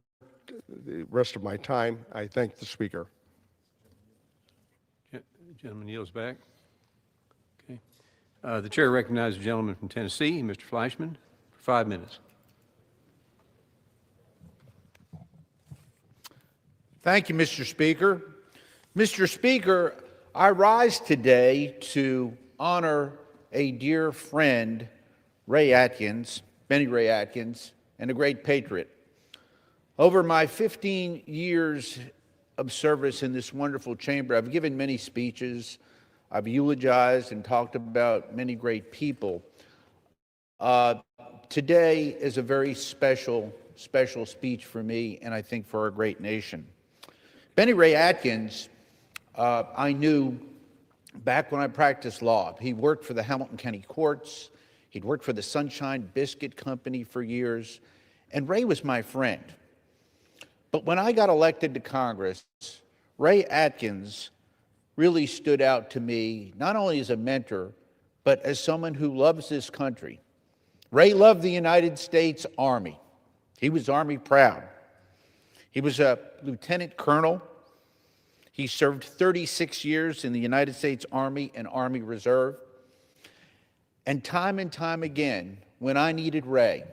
the rest of my time. I thank the Speaker. Gentleman yields back. Okay. The chair recognizes the gentleman from Tennessee, Mr. Fleischman, for 5 minutes. Thank you, Mr. Speaker. Mr. Speaker, I rise today to honor a dear friend, Ray Atkins, Benny Ray Atkins, and a great patriot. Over my 15 years of service in this wonderful chamber, I've given many speeches. I've eulogized and talked about many great people. Today is a very special speech for me, and I think for our great nation. Benny Ray Atkins, I knew back when I practiced law. He worked for the Hamilton County Courts. He'd worked for the Sunshine Biscuit Company for years. And Ray was my friend. But when I got elected to Congress, Ray Atkins really stood out to me, not only as a mentor, but as someone who loves this country. Ray loved the United States Army. He was Army proud. He was a lieutenant colonel. He served 36 years in the United States Army and Army Reserve. And time again, when I needed Ray,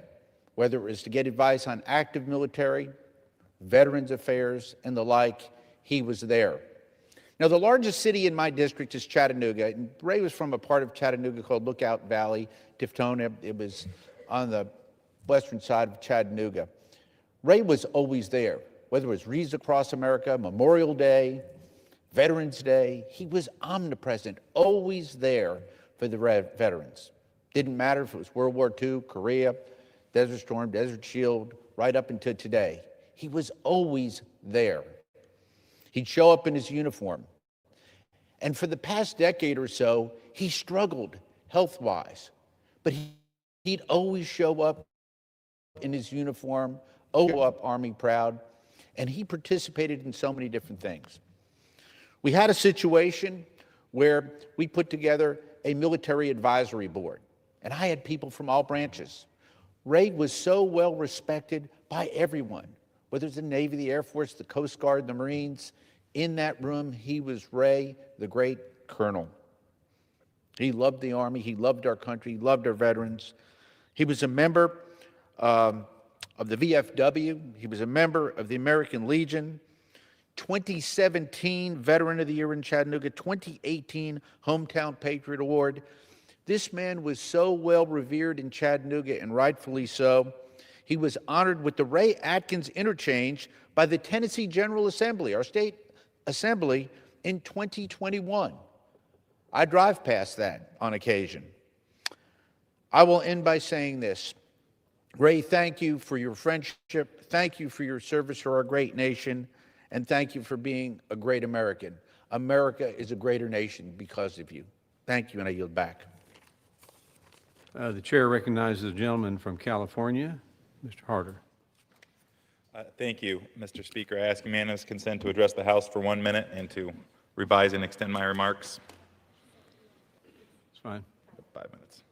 whether it was to get advice on active military, Veterans Affairs, and the like, he was there. Now, the largest city in my district is Chattanooga, and Ray was from a part of Chattanooga called Lookout Valley, Tifton. It was on the western side of Chattanooga. Ray was always there, whether it was Wreaths Across America, Memorial Day, Veterans Day. He was omnipresent, always there for the veterans. Didn't matter if it was World War II, Korea, Desert Storm, Desert Shield, right up until today. He was always there. He'd show up in his uniform. And for the past decade or so, he struggled health-wise. But he'd always show up in his uniform, show up Army proud, and he participated in so many different things. We had a situation where we put together a military advisory board, and I had people from all branches. Ray was so well respected by everyone, whether it's the Navy, the Air Force, the Coast Guard, the Marines. In that room, he was Ray, the great colonel. He loved the Army, he loved our country, he loved our veterans. He was a member of the VFW, he was a member of the American Legion. 2017 Veteran of the Year in Chattanooga, 2018 Hometown Patriot Award. This man was so well revered in Chattanooga, and rightfully so. He was honored with the Ray Atkins Interchange by the Tennessee General Assembly, our state assembly, in 2021. I drive past that on occasion. I will end by saying this. Ray, thank you for your friendship. Thank you for your service to our great nation. And thank you for being a great American. America is a greater nation because of you. Thank you, and I yield back. The chair recognizes the gentleman from California, Mr. Harder. Thank you, Mr. Speaker. I ask unanimous consent to address the House for 1 minute and to revise and extend my remarks. It's fine. 5 minutes.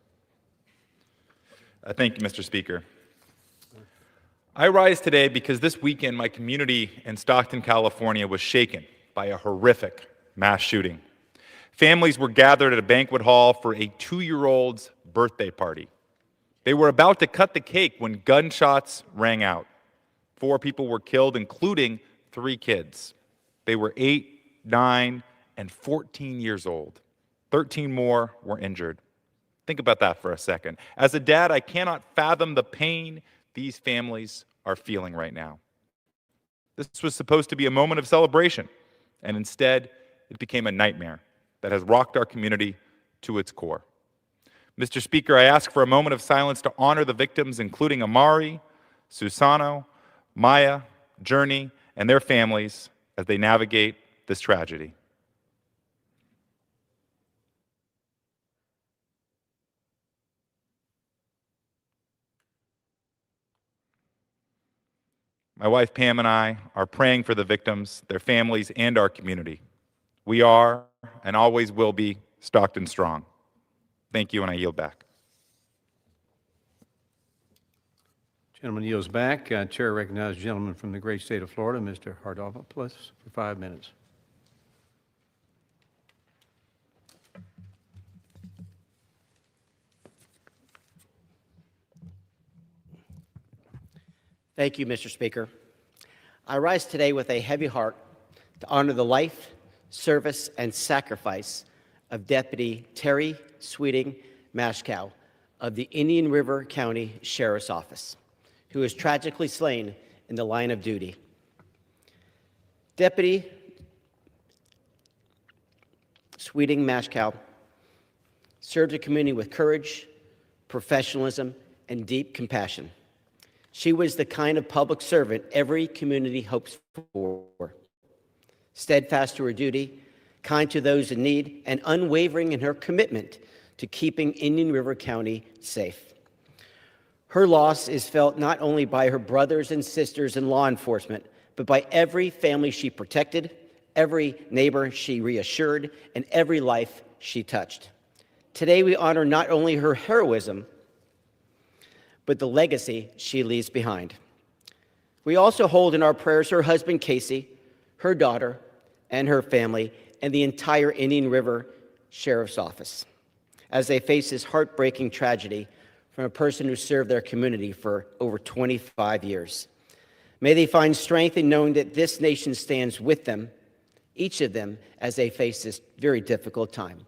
Thank you, Mr. Speaker. I rise today because this weekend my community in Stockton, California was shaken by a horrific mass shooting. Families were gathered at a banquet hall for a 2-year-old's birthday party. They were about to cut the cake when gunshots rang out. 4 people were killed, including 3 kids. They were 8, 9, and 14 years old. 13 more were injured. Think about that for a second. As a dad, I cannot fathom the pain these families are feeling right now. This was supposed to be a moment of celebration, and instead, it became a nightmare that has rocked our community to its core. Mr. Speaker, I ask for a moment of silence to honor the victims, including Amari, Susano, Maya, Journey, and their families as they navigate this tragedy. My wife Pam and I are praying for the victims, their families, and our community. We are, and always will be, Stockton strong. Thank you, and I yield back. Gentleman yields back. Chair recognizes the gentleman from the great state of Florida, Mr. Hardopoulos, for 5 minutes. Thank you, Mr. Speaker. I rise today with a heavy heart to honor the life, service, and sacrifice of Deputy Terry Sweeting Mashkow of the Indian River County Sheriff's Office, who was tragically slain in the line of duty. Deputy Sweeting Mashkow served the community with courage, professionalism, and deep compassion. She was the kind of public servant every community hopes for. Steadfast to her duty, kind to those in need, and unwavering in her commitment to keeping Indian River County safe. Her loss is felt not only by her brothers and sisters in law enforcement, but by every family she protected, every neighbor she reassured, and every life she touched. Today we honor not only her heroism, but the legacy she leaves behind. We also hold in our prayers her husband, Casey, her daughter, and her family, and the entire Indian River Sheriff's Office as they face this heartbreaking tragedy from a person who served their community for over 25 years. May they find strength in knowing that this nation stands with them, each of them, as they face this very difficult time.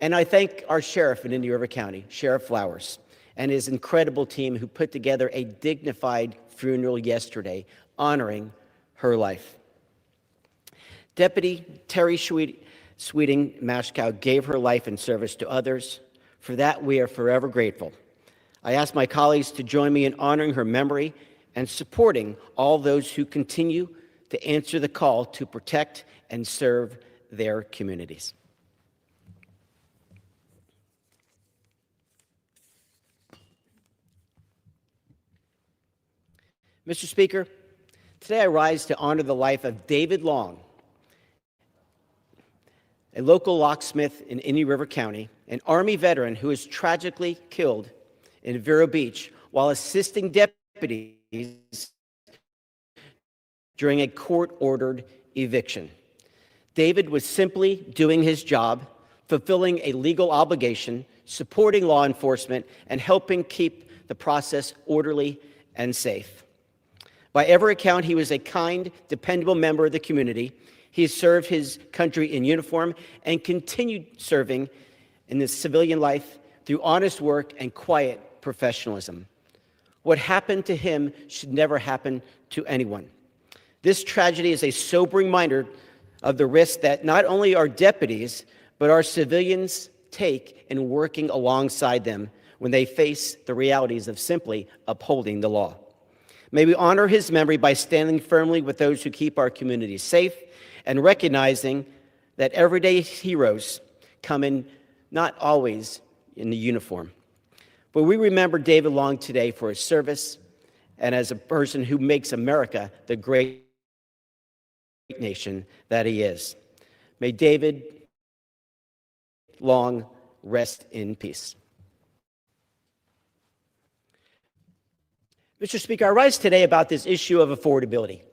And I thank our sheriff in Indian River County, Sheriff Flowers, and his incredible team who put together a dignified funeral yesterday, honoring her life. Deputy Terry Sweeting Mashkow gave her life in service to others. For that, we are forever grateful. I ask my colleagues to join me in honoring her memory and supporting all those who continue to answer the call to protect and serve their communities. Mr. Speaker, today I rise to honor the life of David Long, a local locksmith in Indian River County, an Army veteran who was tragically killed in Vero Beach while assisting deputies during a court-ordered eviction. David was simply doing his job, fulfilling a legal obligation, supporting law enforcement, and helping keep the process orderly and safe. By every account, he was a kind, dependable member of the community. He has served his country in uniform and continued serving in his civilian life through honest work and quiet professionalism. What happened to him should never happen to anyone. This tragedy is a sobering reminder of the risk that not only our deputies, but our civilians take in working alongside them when they face the realities of simply upholding the law. May we honor his memory by standing firmly with those who keep our communities safe and recognizing that everyday heroes come in not always in the uniform. But we remember David Long today for his service and as a person who makes America the great nation that he is. May David Long rest in peace. Mr. Speaker, I rise today about this issue of affordability.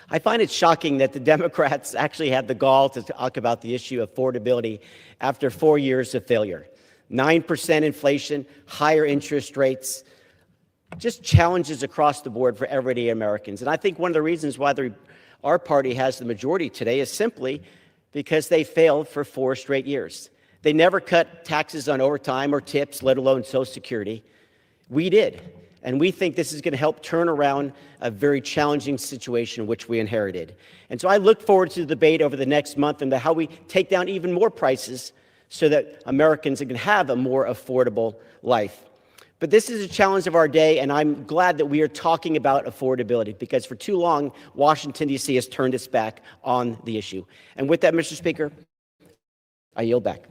I find it shocking that the Democrats actually had the gall to talk about the issue of affordability after 4 years of failure. 9% inflation, higher interest rates, just challenges across the board for everyday Americans. And I think one of the reasons why our party has the majority today is simply because they failed for 4 straight years. They never cut taxes on overtime or tips, let alone Social Security. We did. And we think this is going to help turn around a very challenging situation which we inherited. And so I look forward to the debate over the next month and how we take down even more prices so that Americans can have a more affordable life. But this is a challenge of our day, and I'm glad that we are talking about affordability because for too long, Washington, D.C. has turned its back on the issue. And with that, Mr. Speaker, I yield back.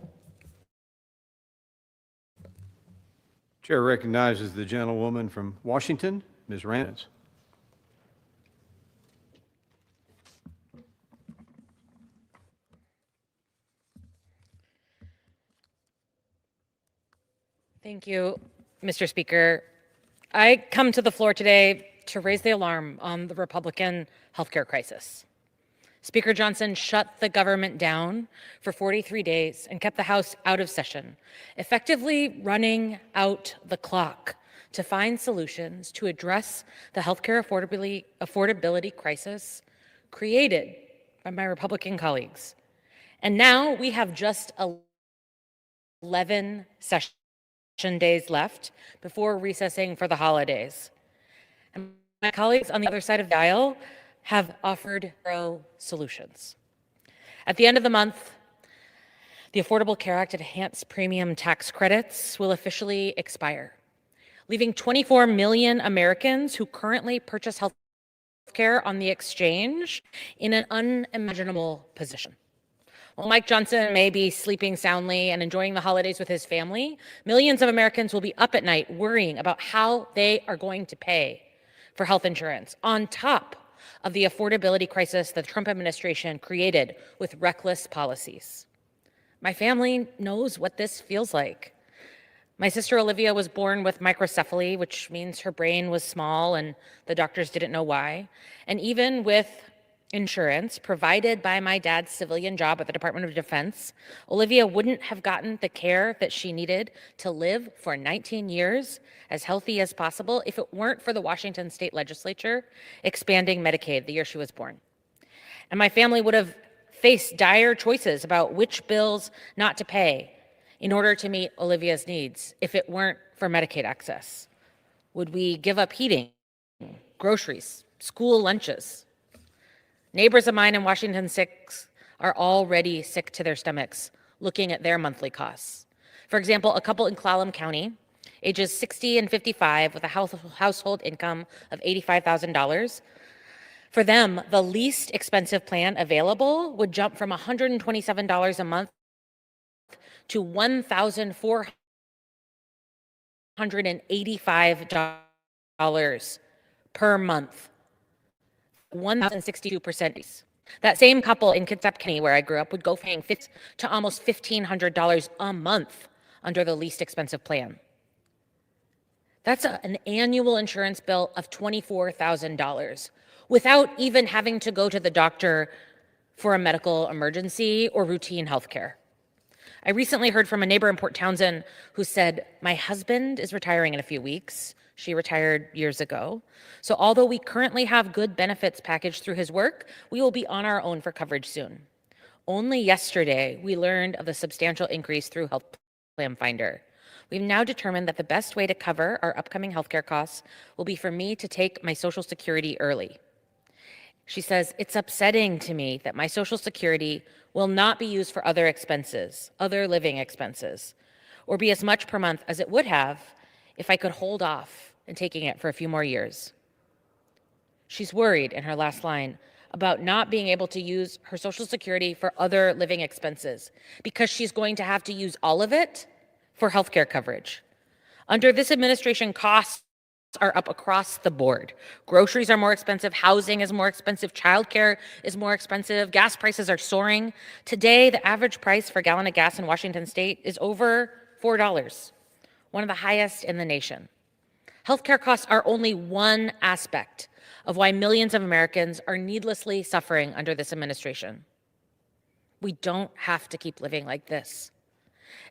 Chair recognizes the gentlewoman from Washington, Ms. Rance. Thank you, Mr. Speaker. I come to the floor today to raise the alarm on the Republican healthcare crisis. Speaker Johnson shut the government down for 43 days and kept the House out of session, effectively running out the clock to find solutions to address the healthcare affordability crisis created by my Republican colleagues. And now we have just 11 session days left before recessing for the holidays. And my colleagues on the other side of the aisle have offered no solutions. At the end of the month, the Affordable Care Act enhanced premium tax credits will officially expire, leaving 24 million Americans who currently purchase health care on the exchange in an unimaginable position. While Mike Johnson may be sleeping soundly and enjoying the holidays with his family, millions of Americans will be up at night worrying about how they are going to pay for health insurance on top of the affordability crisis the Trump administration created with reckless policies. My family knows what this feels like. My sister Olivia was born with microcephaly, which means her brain was small and the doctors didn't know why. And even with insurance provided by my dad's civilian job at the Department of Defense, Olivia wouldn't have gotten the care that she needed to live for 19 years as healthy as possible if it weren't for the Washington State Legislature expanding Medicaid the year she was born. And my family would have faced dire choices about which bills not to pay in order to meet Olivia's needs if it weren't for Medicaid access. Would we give up heating, groceries, school lunches? Neighbors of mine in Washington 6 are already sick to their stomachs looking at their monthly costs. For example, a couple in Clallam County, ages 60 and 55 with a household income of $85,000. For them, the least expensive plan available would jump from $127 a month to $1,485 per month. 1,062%. That same couple in Kitsap County, where I grew up, would go paying to almost $1,500 a month under the least expensive plan. That's an annual insurance bill of $24,000 without even having to go to the doctor for a medical emergency or routine health care. I recently heard from a neighbor in Port Townsend who said, "My husband is retiring in a few weeks. She retired years ago. So although we currently have good benefits packaged through his work, we will be on our own for coverage soon." Only yesterday, we learned of the substantial increase through Health Plan Finder. We've now determined that the best way to cover our upcoming healthcare costs will be for me to take my Social Security early. She says, "It's upsetting to me that my Social Security will not be used for other expenses, other living expenses, or be as much per month as it would have if I could hold off and taking it for a few more years." She's worried in her last line about not being able to use her Social Security for other living expenses because she's going to have to use all of it for healthcare coverage. Under this administration, costs are up across the board. Groceries are more expensive, housing is more expensive, childcare is more expensive, gas prices are soaring. Today, the average price for a gallon of gas in Washington state is over $4, one of the highest in the nation. Healthcare costs are only one aspect of why millions of Americans are needlessly suffering under this administration. We don't have to keep living like this.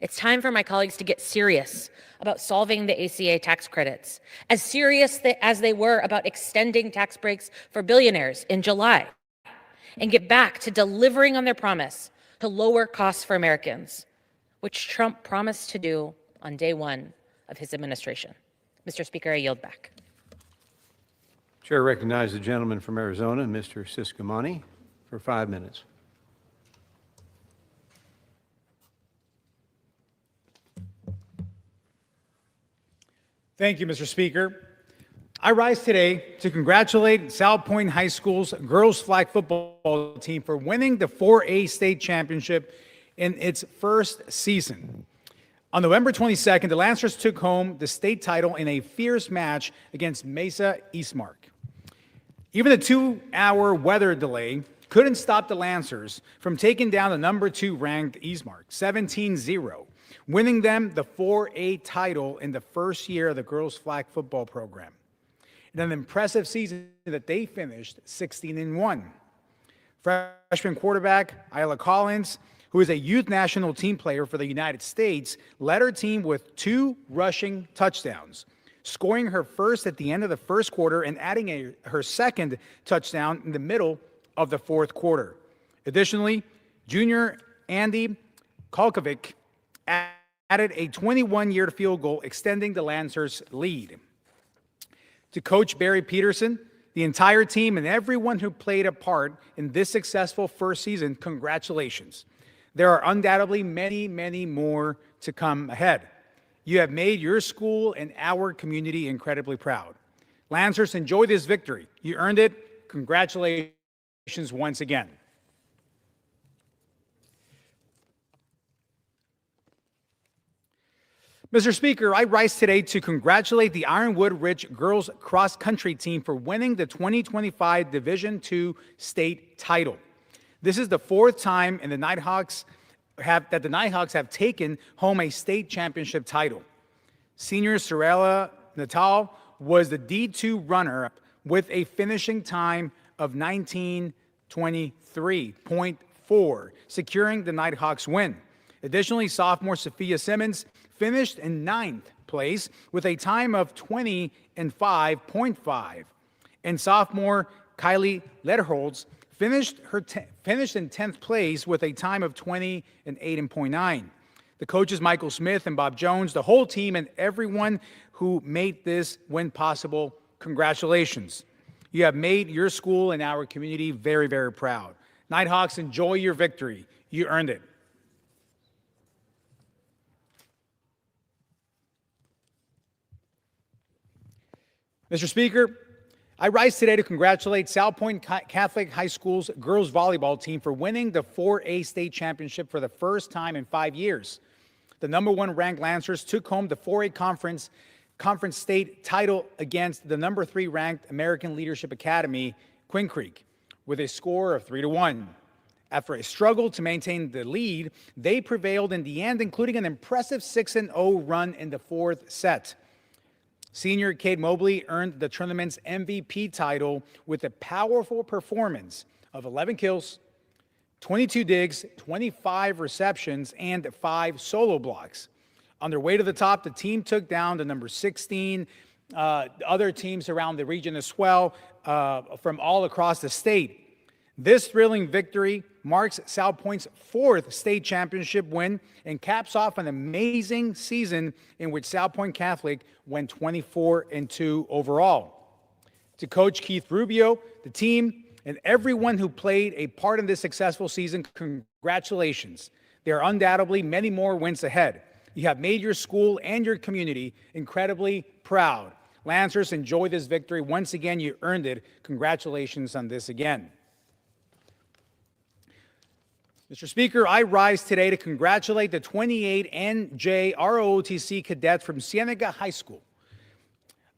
It's time for my colleagues to get serious about solving the ACA tax credits, as serious as they were about extending tax breaks for billionaires in July, and get back to delivering on their promise to lower costs for Americans, which Trump promised to do on day one of his administration. Mr. Speaker, I yield back. Chair recognizes the gentleman from Arizona, Mr. Siscomani, for 5 minutes. Thank you, Mr. Speaker. I rise today to congratulate South Point High School's girls flag football team for winning the 4A state championship in its first season. On November 22nd, the Lancers took home the state title in a fierce match against Mesa Eastmark. Even the 2-hour weather delay couldn't stop the Lancers from taking down the number 2 ranked Eastmark, 17-0. Winning them the 4A title in the first year of the girls flag football program. In an impressive season that they finished 16-1. Freshman quarterback Isla Collins, who is a youth national team player for the United States, led her team with 2 rushing touchdowns, scoring her first at the end of the first quarter and adding her second touchdown in the middle of the fourth quarter. Additionally, junior Andy Kalkovic added a 21-yard field goal, extending the Lancers' lead. To Coach Barry Peterson, the entire team, and everyone who played a part in this successful first season, congratulations. There are undoubtedly many, many more to come ahead. You have made your school and our community incredibly proud. Lancers, enjoy this victory. You earned it. Congratulations once again. Mr. Speaker, I rise today to congratulate the Ironwood Ridge girls cross country team for winning the 2025 Division II state title. This is the 4th time the Nighthawks have taken home a state championship title. Senior Sorella Natal was the D2 runner with a finishing time of 19:23.4, securing the Nighthawks win. Additionally, sophomore Sophia Simmons finished in 9th place with a time of 20:05.5. And sophomore Kylie Lederholz finished in 10th place with a time of 20:08.9. The coaches Michael Smith and Bob Jones, the whole team, and everyone who made this win possible, congratulations. You have made your school and our community very, very proud. Nighthawks, enjoy your victory. You earned it. Mr. Speaker, I rise today to congratulate South Point Catholic High School's girls volleyball team for winning the 4A state championship for the first time in 5 years. The number 1 ranked Lancers took home the 4A conference state title against the number 3 ranked American Leadership Academy, Quinn Creek, with a score of 3-1. After a struggle to maintain the lead, they prevailed in the end, including an impressive 6-0 run in the 4th set. Senior Kate Mobley earned the tournament's MVP title with a powerful performance of 11 kills, 22 digs, 25 receptions, and 5 solo blocks. On their way to the top, the team took down the number 16 other teams around the region as well from all across the state. This thrilling victory marks South Point's 4th state championship win and caps off an amazing season in which South Point Catholic went 24-2 overall. To Coach Keith Rubio, the team, and everyone who played a part in this successful season, congratulations. There are undoubtedly many more wins ahead. You have made your school and your community incredibly proud. Lancers, enjoy this victory. Once again, you earned it. Congratulations on this again. Mr. Speaker, I rise today to congratulate the 28 NJ ROTC cadets from Cienega High School,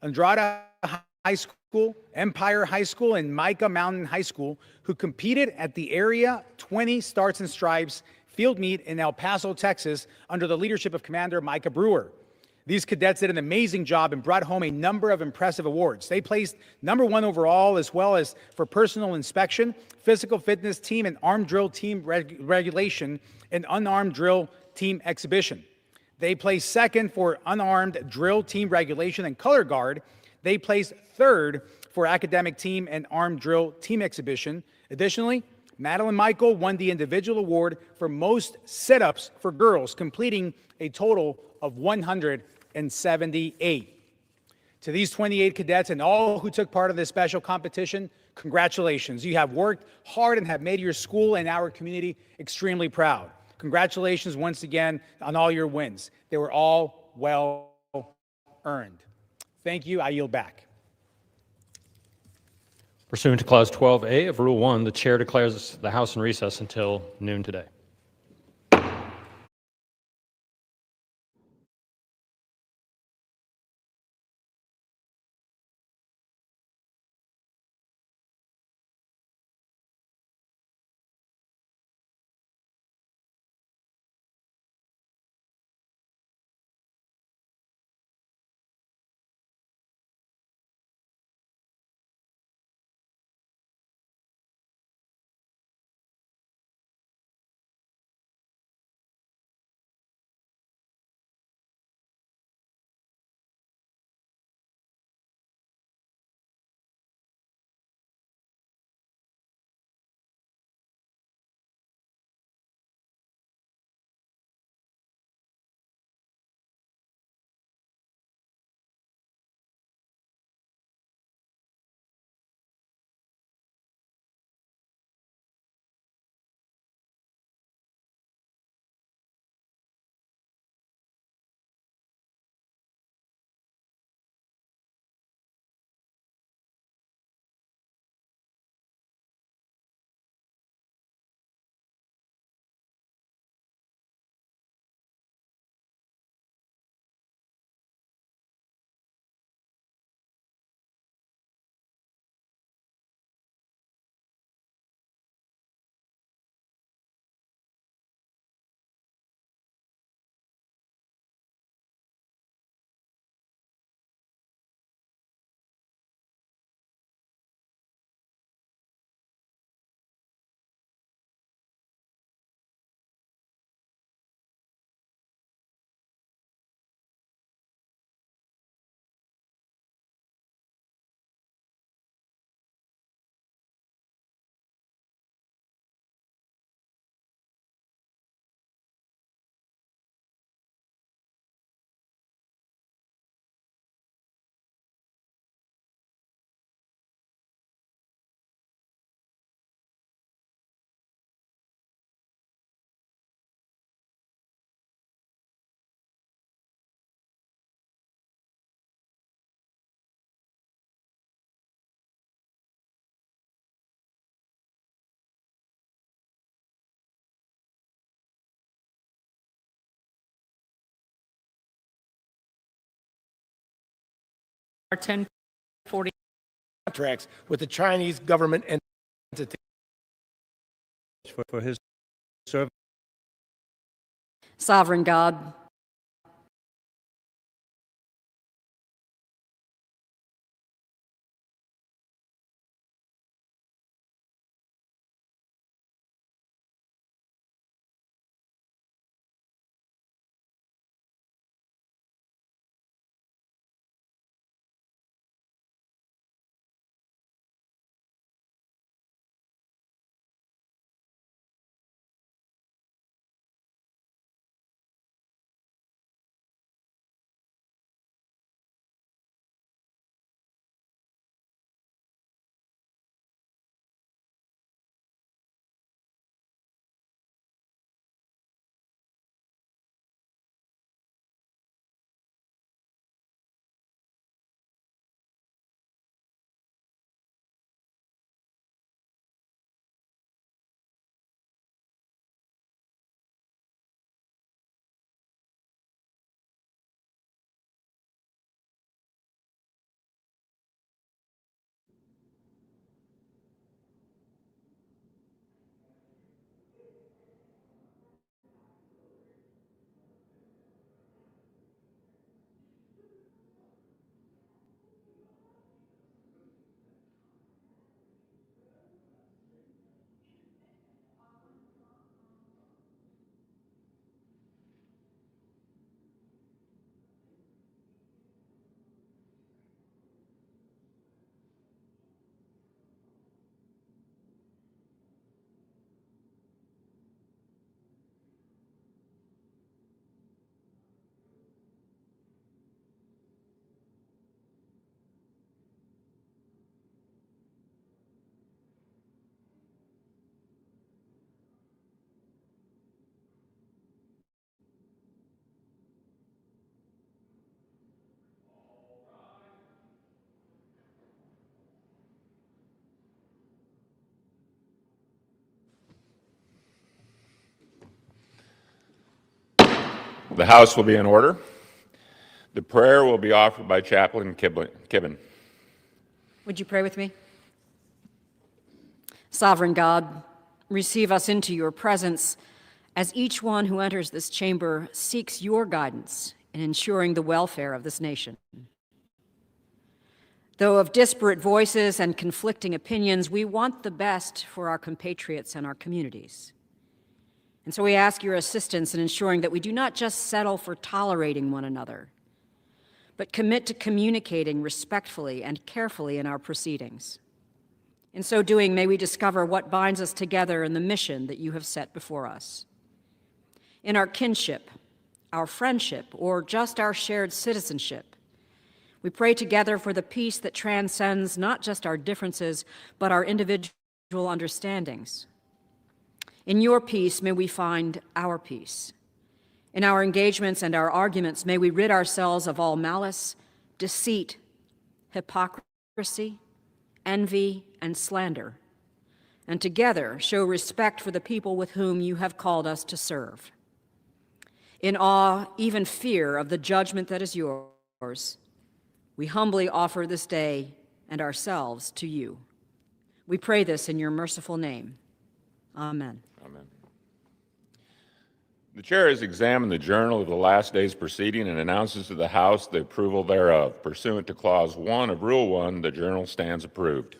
Andrada High School, Empire High School, and Micah Mountain High School, who competed at the Area 20 Stars and Stripes field meet in El Paso, Texas, under the leadership of Commander Micah Brewer. These cadets did an amazing job and brought home a number of impressive awards. They placed #1 overall, as well as for personal inspection, physical fitness team, and armed drill team regulation, and unarmed drill team exhibition. They placed 2nd for unarmed drill team regulation and color guard. They placed 3rd for academic team and armed drill team exhibition. Additionally, Madeline Michael won the individual award for most sit-ups for girls, completing a total of 178. To these 28 cadets and all who took part of this special competition, congratulations. You have worked hard and have made your school and our community extremely proud. Congratulations once again on all your wins. They were all well earned. Thank you. I yield back. Pursuant to Clause 12A of Rule 1, the Chair declares the House in recess until noon today. Our 1040 contracts with the Chinese government entity for his service. Sovereign God, The House will be in order. The prayer will be offered by Chaplain Kibben. Would you pray with me? Sovereign God, receive us into your presence as each one who enters this chamber seeks your guidance in ensuring the welfare of this nation. Though of disparate voices and conflicting opinions, we want the best for our compatriots and our communities. And so we ask your assistance in ensuring that we do not just settle for tolerating one another, but commit to communicating respectfully and carefully in our proceedings. In so doing, may we discover what binds us together in the mission that you have set before us. In our kinship, our friendship, or just our shared citizenship, we pray together for the peace that transcends not just our differences, but our individual understandings. In your peace, may we find our peace. In our engagements and our arguments, may we rid ourselves of all malice, deceit, hypocrisy, envy, and slander, and together show respect for the people with whom you have called us to serve. In awe, even fear of the judgment that is yours, we humbly offer this day and ourselves to you. We pray this in your merciful name. Amen. Amen. The chair has examined the journal of the last day's proceeding and announces to the House the approval thereof. Pursuant to Clause 1 of Rule 1, the journal stands approved.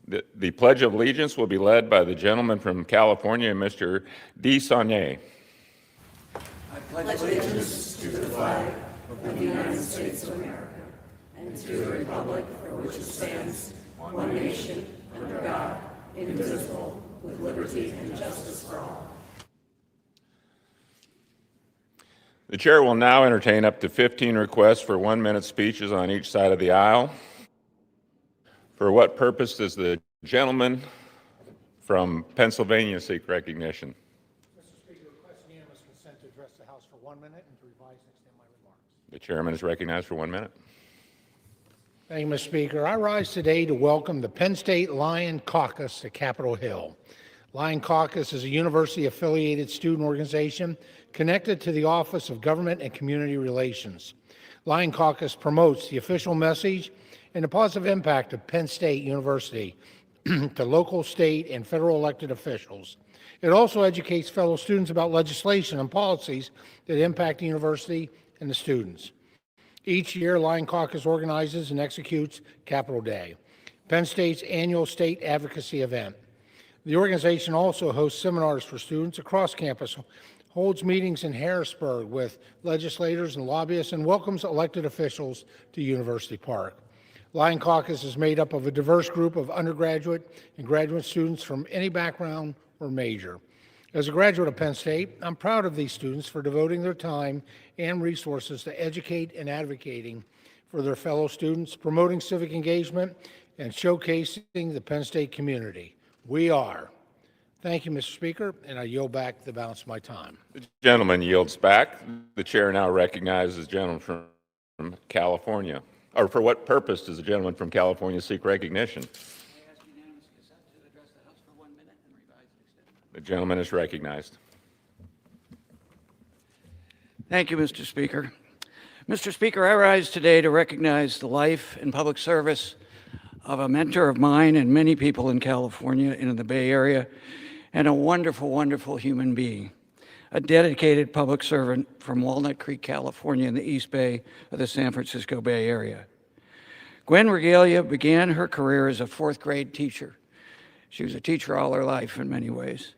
The Pledge of Allegiance will be led by the gentleman from California, Mr. D. Saunier. I pledge allegiance to the flag of the United States of America and to the republic for which it stands, one nation, under God, indivisible, with liberty and justice for all. The chair will now entertain up to 15 requests for 1-minute speeches on each side of the aisle. For what purpose does the gentleman from Pennsylvania seek recognition? Mr. Speaker, request unanimous consent to address the House for 1 minute and to revise and extend my remarks. The chairman is recognized for 1 minute. Thank you, Mr. Speaker. I rise today to welcome the Penn State Lion Caucus to Capitol Hill. Lion Caucus is a university-affiliated student organization connected to the Office of Government and Community Relations. Lion Caucus promotes the official message and the positive impact of Penn State University to local, state, and federal elected officials. It also educates fellow students about legislation and policies that impact the university and the students. Each year, Lion Caucus organizes and executes Capitol Day, Penn State's annual state advocacy event. The organization also hosts seminars for students across campus, holds meetings in Harrisburg with legislators and lobbyists, and welcomes elected officials to University Park. Lion Caucus is made up of a diverse group of undergraduate and graduate students from any background or major. As a graduate of Penn State, I'm proud of these students for devoting their time and resources to educate and advocating for their fellow students, promoting civic engagement, and showcasing the Penn State community. We are. Thank you, Mr. Speaker, and I yield back the balance of my time. The gentleman yields back. The chair now recognizes the gentleman from California. Or for what purpose does the gentleman from California seek recognition? The gentleman is recognized. Thank you, Mr. Speaker. Mr. Speaker, I rise today to recognize the life and public service of a mentor of mine and many people in California and in the Bay Area, and a wonderful, wonderful human being, a dedicated public servant from Walnut Creek, California in the East Bay of the San Francisco Bay Area. Gwen Regalia began her career as a fourth grade teacher. She was a teacher all her life in many ways,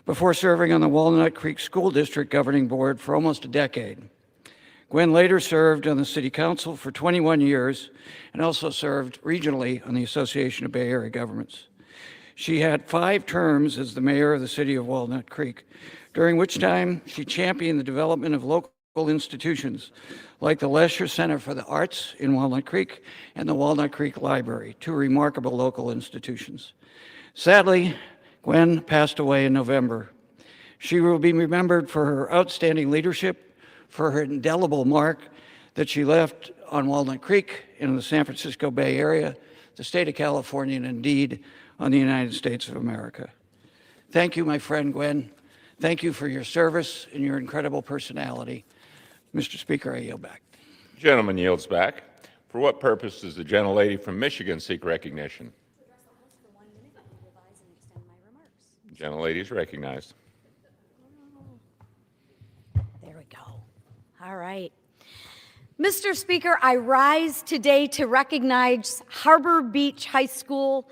before serving on the Walnut Creek School District Governing Board for almost a decade. Gwen later served on the City Council for 21 years and also served regionally on the Association of Bay Area Governments. She had 5 terms as the mayor of the city of Walnut Creek, during which time she championed the development of local institutions like the Lesher Center for the Arts in Walnut Creek and the Walnut Creek Library, 2 remarkable local institutions. Sadly, Gwen passed away in November. She will be remembered for her outstanding leadership, for her indelible mark that she left on Walnut Creek in the San Francisco Bay Area, the state of California, and indeed on the United States of America. Thank you, my friend Gwen. Thank you for your service and your incredible personality. Mr. Speaker, I yield back. Gentleman yields back. For what purpose does the gentlelady from Michigan seek recognition? Gentlelady is recognized. There we go. All right. Mr. Speaker, I rise today to recognize Harbor Beach High School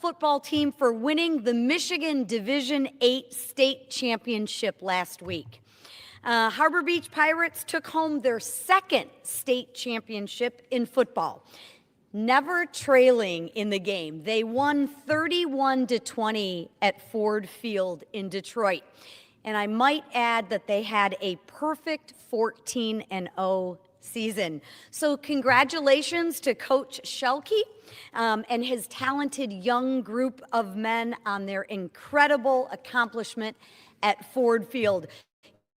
football team for winning the Michigan Division VIII state championship last week. Harbor Beach Pirates took home their second state championship in football, never trailing in the game. They won 31-20 at Ford Field in Detroit. And I might add that they had a perfect 14-0 season. So congratulations to Coach Schelke and his talented young group of men on their incredible accomplishment at Ford Field.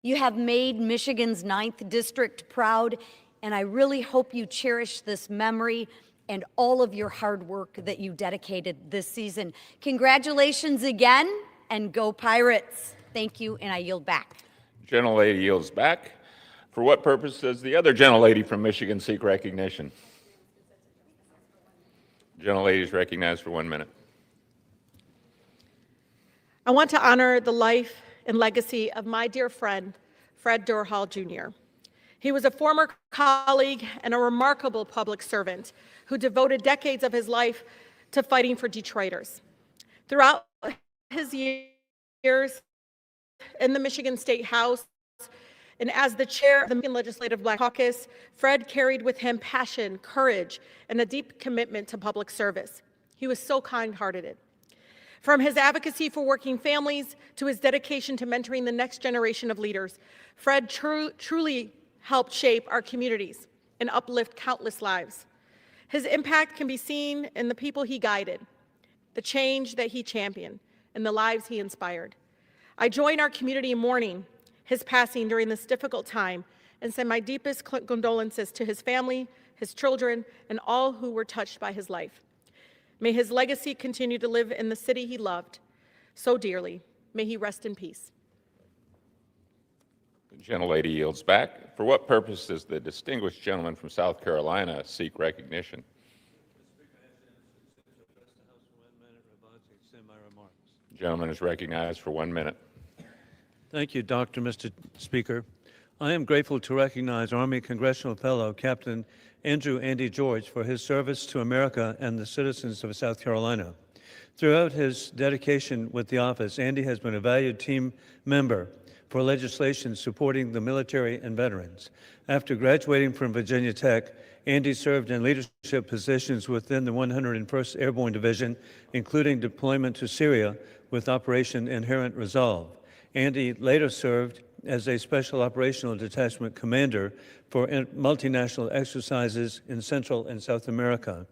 You have made Michigan's 9th District proud, and I really hope you cherish this memory and all of your hard work that you dedicated this season. Congratulations again, and go Pirates. Thank you, and I yield back. Gentlelady yields back. For what purpose does the other gentlelady from Michigan seek recognition? Gentlelady is recognized for 1 minute. I want to honor the life and legacy of my dear friend, Fred Durhal Jr. He was a former colleague and a remarkable public servant who devoted decades of his life to fighting for Detroiters. Throughout his years in the Michigan State House and as the chair of the Michigan Legislative Black Caucus, Fred carried with him passion, courage, and a deep commitment to public service. He was so kind-hearted. From his advocacy for working families to his dedication to mentoring the next generation of leaders, Fred truly helped shape our communities and uplift countless lives. His impact can be seen in the people he guided, the change that he championed, and the lives he inspired. I join our community in mourning his passing during this difficult time and send my deepest condolences to his family, his children, and all who were touched by his life. May his legacy continue to live in the city he loved so dearly. May he rest in peace. The gentlelady yields back. For what purpose does the distinguished gentleman from South Carolina seek recognition? The gentleman is recognized for 1 minute. Thank you, Mr. Speaker. I am grateful to recognize Army Congressional Fellow Captain Andrew Andy George for his service to America and the citizens of South Carolina. Throughout his dedication with the office, Andy has been a valued team member for legislation supporting the military and veterans. After graduating from Virginia Tech, Andy served in leadership positions within the 101st Airborne Division, including deployment to Syria with Operation Inherent Resolve. Andy later served as a Special Operational Detachment Commander for multinational exercises in Central and South America.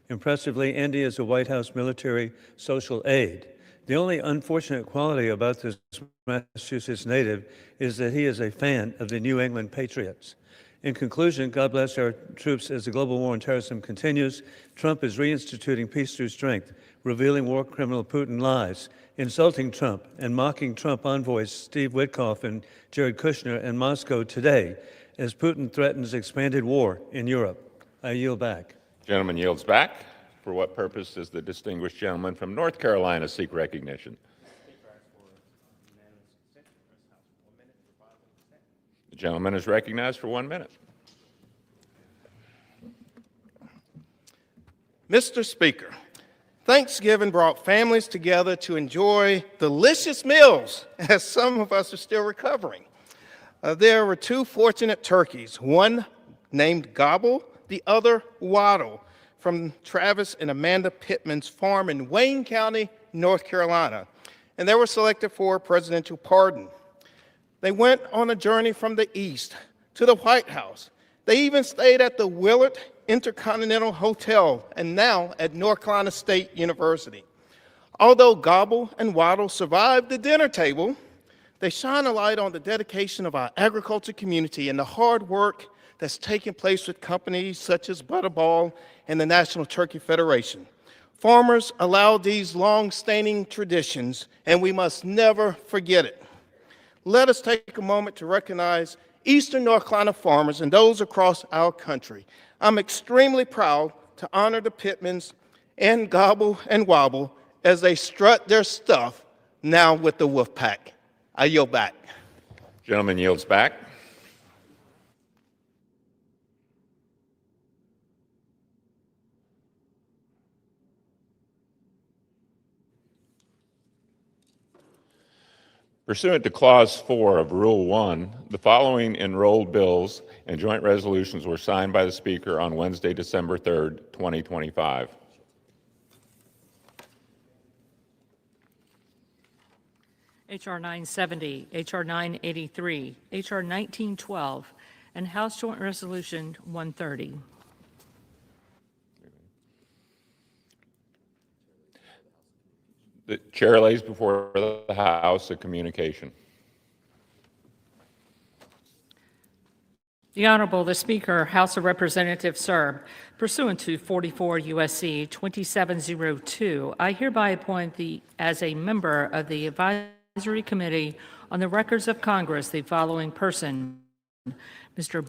Impressively, Andy is a White House military social aide. The only unfortunate quality about this Massachusetts native is that he is a fan of the New England Patriots. In conclusion, God bless our troops as the global war on terrorism continues. Trump is reinstituting peace through strength, revealing war criminal Putin lies, insulting Trump, and mocking Trump envoys Steve Witkoff and Jared Kushner in Moscow today as Putin threatens expanded war in Europe. I yield back. Gentleman yields back. For what purpose does the distinguished gentleman from North Carolina seek recognition? The gentleman is recognized for 1 minute. Mr. Speaker, Thanksgiving brought families together to enjoy delicious meals, as some of us are still recovering. There were two fortunate turkeys, one named Gobble, the other Waddle, from Travis and Amanda Pittman's farm in Wayne County, North Carolina, and they were selected for a presidential pardon. They went on a journey from the East to the White House. They even stayed at the Willard Intercontinental Hotel and now at North Carolina State University. Although Gobble and Waddle survived the dinner table, they shine a light on the dedication of our agriculture community and the hard work that's taking place with companies such as Butterball and the National Turkey Federation. Farmers allow these long-standing traditions, and we must never forget it. let us take a moment to recognize Eastern North Carolina farmers and those across our country. I'm extremely proud to honor the Pittmans and Gobble and Wobble as they strut their stuff now with the Wolf Pack. I yield back. Gentleman yields back. Pursuant to Clause 4 of Rule 1, the following enrolled bills and joint resolutions were signed by the Speaker on Wednesday, December 3rd, 2025. H.R. 970, H.R. 983, H.R. 1912, and House Joint Resolution 130. The Chair lays before the House a communication. The Honorable the Speaker, House of Representatives, sir, pursuant to 44 U.S.C. 2702, I hereby appoint as a member of the Advisory Committee on the Records of Congress the following person: Mr.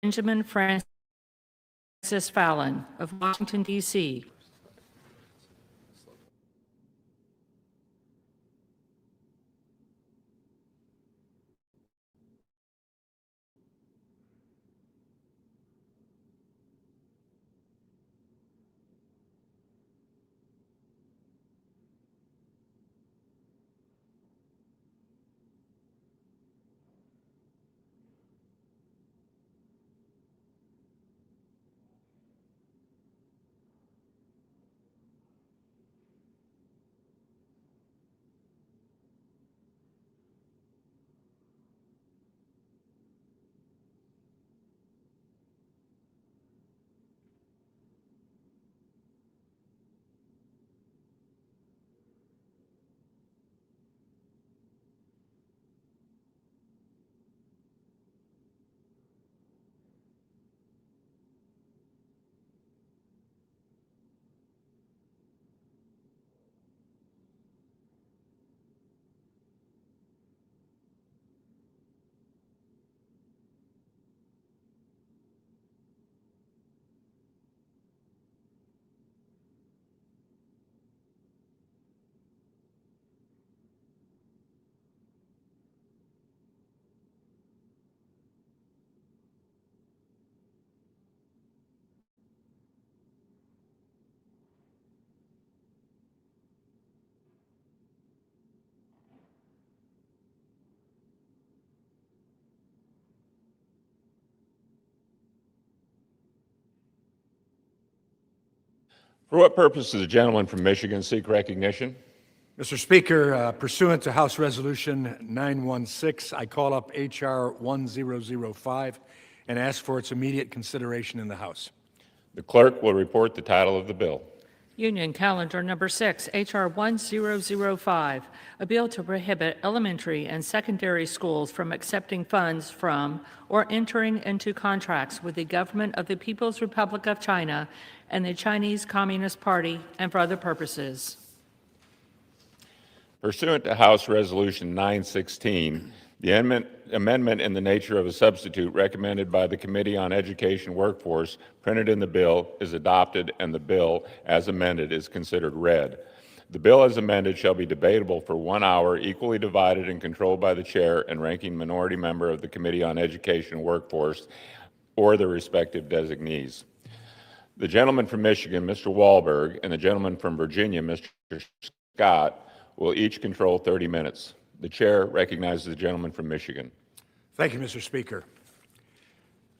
Benjamin Francis Fallon of Washington, D.C., For what purpose does the gentleman from Michigan seek recognition? Mr. Speaker, pursuant to House Resolution 916, I call up H.R. 1005 and ask for its immediate consideration in the House. The clerk will report the title of the bill. Union Calendar Number 6, H.R. 1005, a bill to prohibit elementary and secondary schools from accepting funds from or entering into contracts with the government of the People's Republic of China and the Chinese Communist Party and for other purposes. Pursuant to House Resolution 916, the amendment in the nature of a substitute recommended by the Committee on Education Workforce printed in the bill is adopted, and the bill as amended is considered read. The bill as amended shall be debatable for 1 hour, equally divided and controlled by the chair and ranking minority member of the Committee on Education Workforce or their respective designees. The gentleman from Michigan, Mr. Wahlberg, and the gentleman from Virginia, Mr. Scott, will each control 30 minutes. The chair recognizes the gentleman from Michigan. Thank you, Mr. Speaker.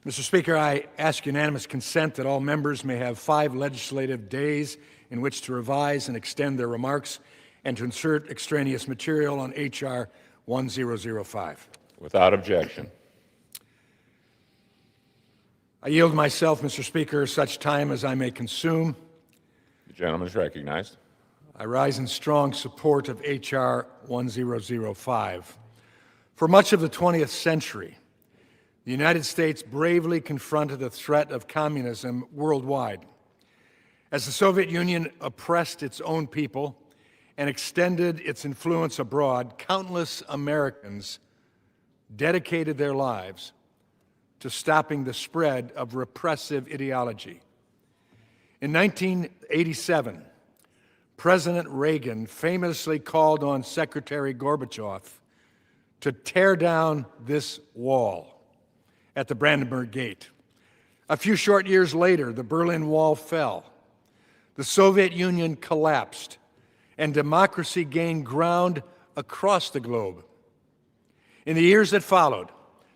Mr. Speaker, I ask unanimous consent that all members may have 5 legislative days in which to revise and extend their remarks and to insert extraneous material on H.R. 1005. Without objection. I yield myself, Mr. Speaker, such time as I may consume. The gentleman is recognized. I rise in strong support of H.R. 1005. For much of the 20th century, the United States bravely confronted the threat of communism worldwide. As the Soviet Union oppressed its own people and extended its influence abroad, countless Americans dedicated their lives to stopping the spread of repressive ideology. In 1987, President Reagan famously called on Secretary Gorbachev to tear down this wall at the Brandenburg Gate. A few short years later, the Berlin Wall fell. The Soviet Union collapsed, and democracy gained ground across the globe. In the years that followed,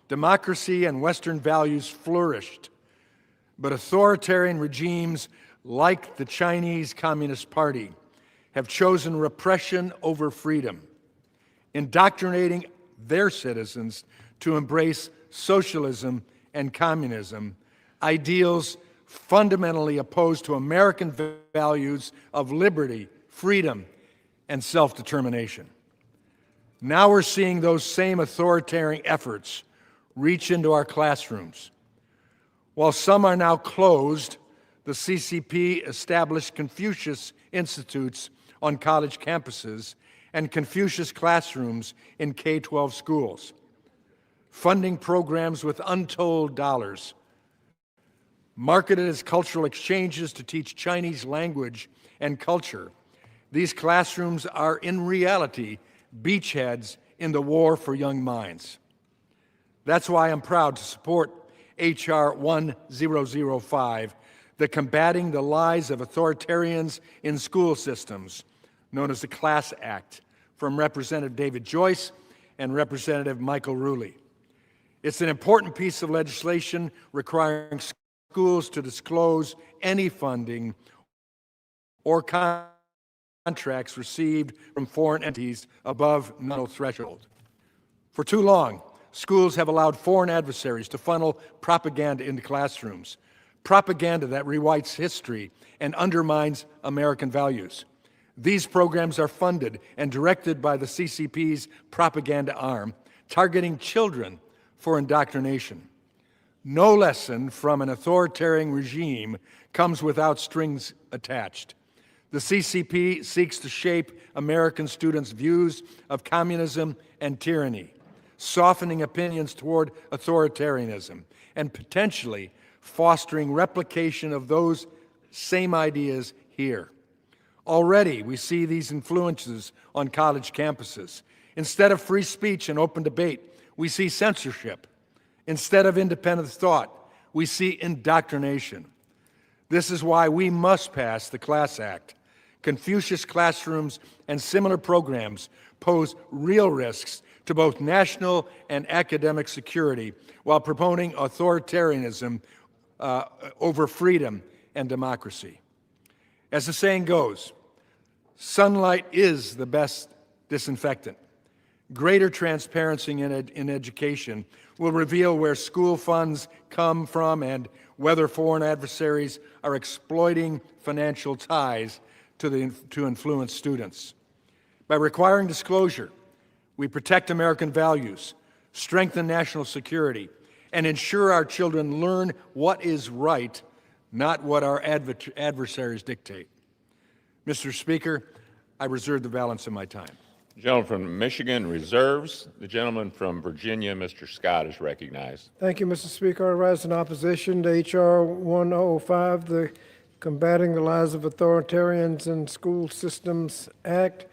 democracy and Western values flourished, but authoritarian regimes like the Chinese Communist Party have chosen repression over freedom, indoctrinating their citizens to embrace socialism and communism, ideals fundamentally opposed to American values of liberty, freedom, and self-determination. Now we're seeing those same authoritarian efforts reach into our classrooms. While some are now closed, the CCP established Confucius Institutes on college campuses and Confucius classrooms in K-12 schools, funding programs with untold dollars, marketed as cultural exchanges to teach Chinese language and culture. These classrooms are in reality beachheads in the war for young minds. That's why I'm proud to support H.R. 1005, the Combating the Lies of Authoritarians in School Systems, known as the CLASS Act, from Representative David Joyce and Representative Michael Rulli. It's an important piece of legislation requiring schools to disclose any funding or contracts received from foreign entities above nominal threshold. For too long, schools have allowed foreign adversaries to funnel propaganda into classrooms, propaganda that rewrites history and undermines American values. These programs are funded and directed by the CCP's propaganda arm, targeting children for indoctrination. No lesson from an authoritarian regime comes without strings attached. The CCP seeks to shape American students' views of communism and tyranny, softening opinions toward authoritarianism, and potentially fostering replication of those same ideas here. Already, we see these influences on college campuses. Instead of free speech and open debate, we see censorship. Instead of independent thought, we see indoctrination. This is why we must pass the CLASS Act. Confucius classrooms and similar programs pose real risks to both national and academic security while promoting authoritarianism over freedom and democracy. As the saying goes, sunlight is the best disinfectant. Greater transparency in education will reveal where school funds come from and whether foreign adversaries are exploiting financial ties to influence students. By requiring disclosure, we protect American values, strengthen national security, and ensure our children learn what is right, not what our adversaries dictate. Mr. Speaker, I reserve the balance of my time. The gentleman from Michigan reserves. The gentleman from Virginia, Mr. Scott, is recognized. Thank you, Mr. Speaker. I rise in opposition to H.R. 1005, the Combating the Lies of Authoritarians in School Systems Act.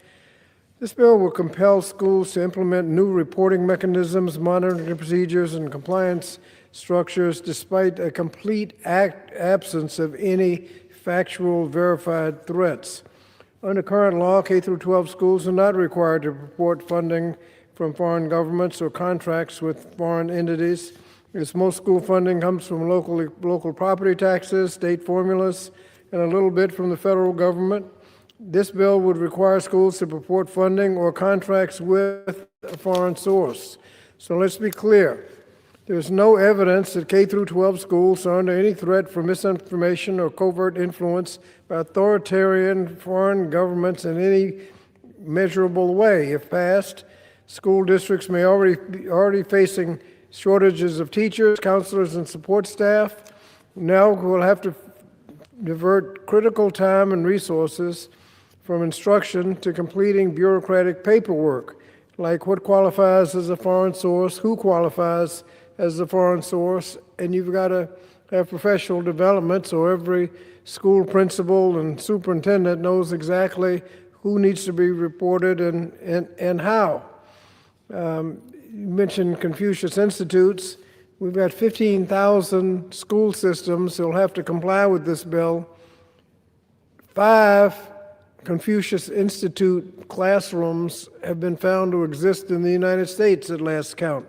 This bill will compel schools to implement new reporting mechanisms, monitoring procedures, and compliance structures despite a complete absence of any factual verified threats. Under current law, K-12 schools are not required to report funding from foreign governments or contracts with foreign entities, as most school funding comes from local property taxes, state formulas, and a little bit from the federal government. This bill would require schools to report funding or contracts with a foreign source. So let's be clear. There's no evidence that K-12 schools are under any threat from misinformation or covert influence by authoritarian foreign governments in any measurable way. If passed, school districts may already facing shortages of teachers, counselors, and support staff. Now we'll have to divert critical time and resources from instruction to completing bureaucratic paperwork, like what qualifies as a foreign source, who qualifies as a foreign source, and you've got to have professional development so every school principal and superintendent knows exactly who needs to be reported and how. You mentioned Confucius Institutes. We've got 15,000 school systems that will have to comply with this bill. 5 Confucius Institute classrooms have been found to exist in the United States at last count.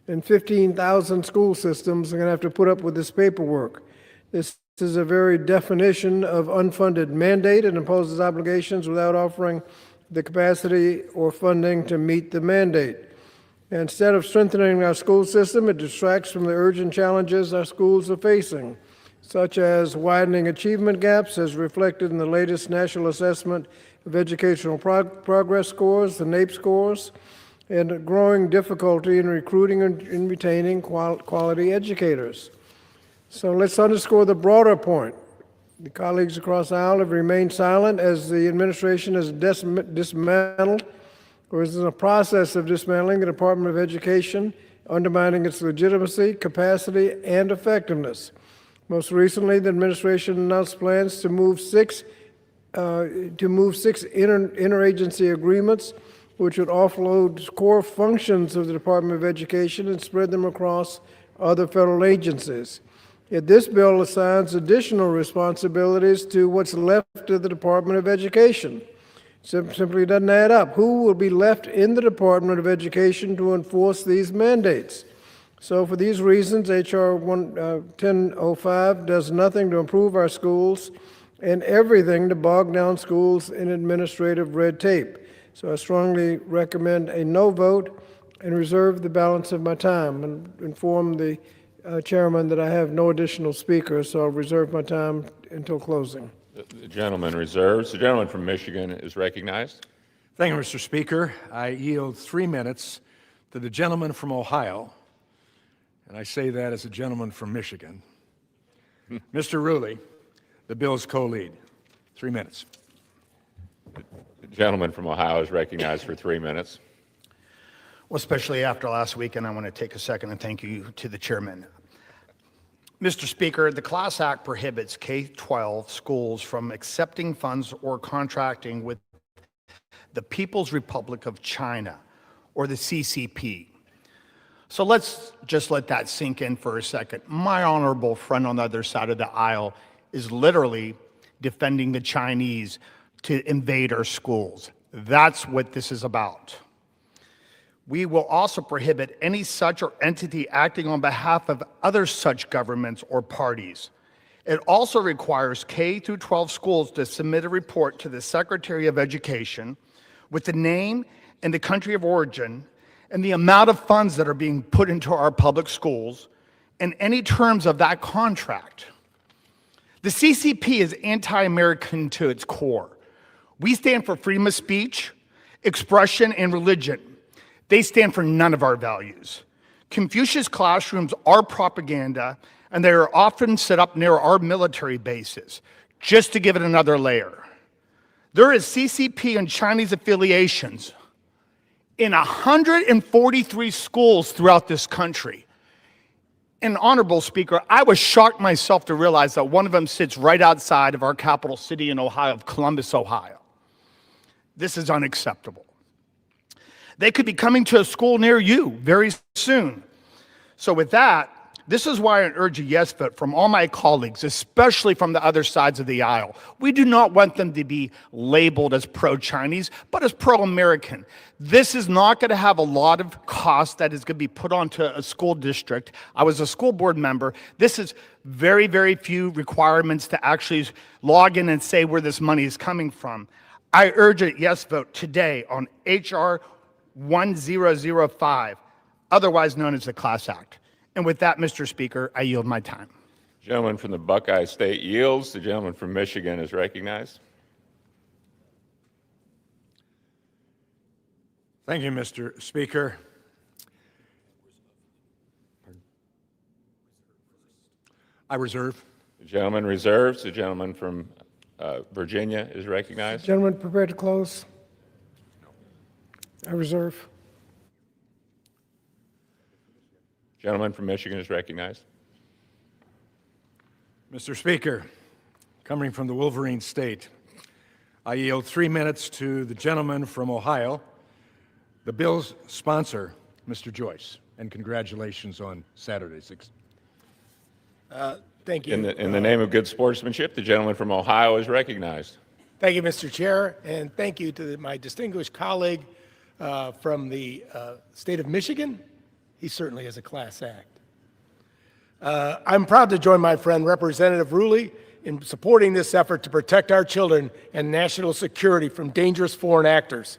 And 15,000 school systems are going to have to put up with this paperwork. This is a very definition of unfunded mandate and imposes obligations without offering the capacity or funding to meet the mandate. Instead of strengthening our school system, it distracts from the urgent challenges our schools are facing, such as widening achievement gaps as reflected in the latest National Assessment of Educational Progress scores, the NAEP scores, and a growing difficulty in recruiting and retaining quality educators. So let's underscore the broader point. The colleagues across the aisle have remained silent as the administration has dismantled or is in the process of dismantling the Department of Education, undermining its legitimacy, capacity, and effectiveness. Most recently, the administration announced plans to move six interagency agreements, which would offload core functions of the Department of Education and spread them across other federal agencies. Yet this bill assigns additional responsibilities to what's left of the Department of Education. Simply doesn't add up. Who will be left in the Department of Education to enforce these mandates? So for these reasons, H.R. 1005 does nothing to improve our schools and everything to bog down schools in administrative red tape. So I strongly recommend a no vote and reserve the balance of my time and inform the chairman that I have no additional speakers, so I'll reserve my time until closing. The gentleman reserves. The gentleman from Michigan is recognized. Thank you, Mr. Speaker. I yield 3 minutes to the gentleman from Ohio, and I say that as a gentleman from Michigan. Mr. Rulli, the bill's co-lead. 3 minutes. The gentleman from Ohio is recognized for 3 minutes. Well, especially after last weekend, I want to take a second and thank you to the chairman. Mr. Speaker, the CLASS Act prohibits K-12 schools from accepting funds or contracting with the People's Republic of China, or the CCP. So let's just let that sink in for a second. My honorable friend on the other side of the aisle is literally defending the Chinese to invade our schools. That's what this is about. We will also prohibit any such or entity acting on behalf of other such governments or parties. It also requires K through 12 schools to submit a report to the Secretary of Education with the name and the country of origin and the amount of funds that are being put into our public schools and any terms of that contract. The CCP is anti-American to its core. We stand for freedom of speech, expression, and religion. They stand for none of our values. Confucius classrooms are propaganda, and they are often set up near our military bases, just to give it another layer. There is CCP and Chinese affiliations in 143 schools throughout this country. And Honorable Speaker, I was shocked myself to realize that one of them sits right outside of our capital city in Ohio, of Columbus, Ohio. This is unacceptable. They could be coming to a school near you very soon. So with that, this is why I urge a yes vote from all my colleagues, especially from the other sides of the aisle. We do not want them to be labeled as pro-Chinese, but as pro-American. This is not going to have a lot of cost that is going to be put onto a school district. I was a school board member. This is very, very few requirements to actually log in and say where this money is coming from. I urge a yes vote today on H.R. 1005, otherwise known as the CLASS Act. And with that, Mr. Speaker, I yield my time. Gentleman from the Buckeye State yields. The gentleman from Michigan is recognized. Thank you, Mr. Speaker. I reserve. The gentleman reserves. The gentleman from Virginia is recognized. Gentleman prepared to close? I reserve. Gentleman from Michigan is recognized. Mr. Speaker, coming from the Wolverine State, I yield 3 minutes to the gentleman from Ohio, the bill's sponsor, Mr. Joyce, and congratulations on Saturday's. Thank you. In the name of good sportsmanship, the gentleman from Ohio is recognized. Thank you, Mr. Chair, and thank you to my distinguished colleague from the state of Michigan. He certainly is a class act. I'm proud to join my friend, Representative Rulli, in supporting this effort to protect our children and national security from dangerous foreign actors.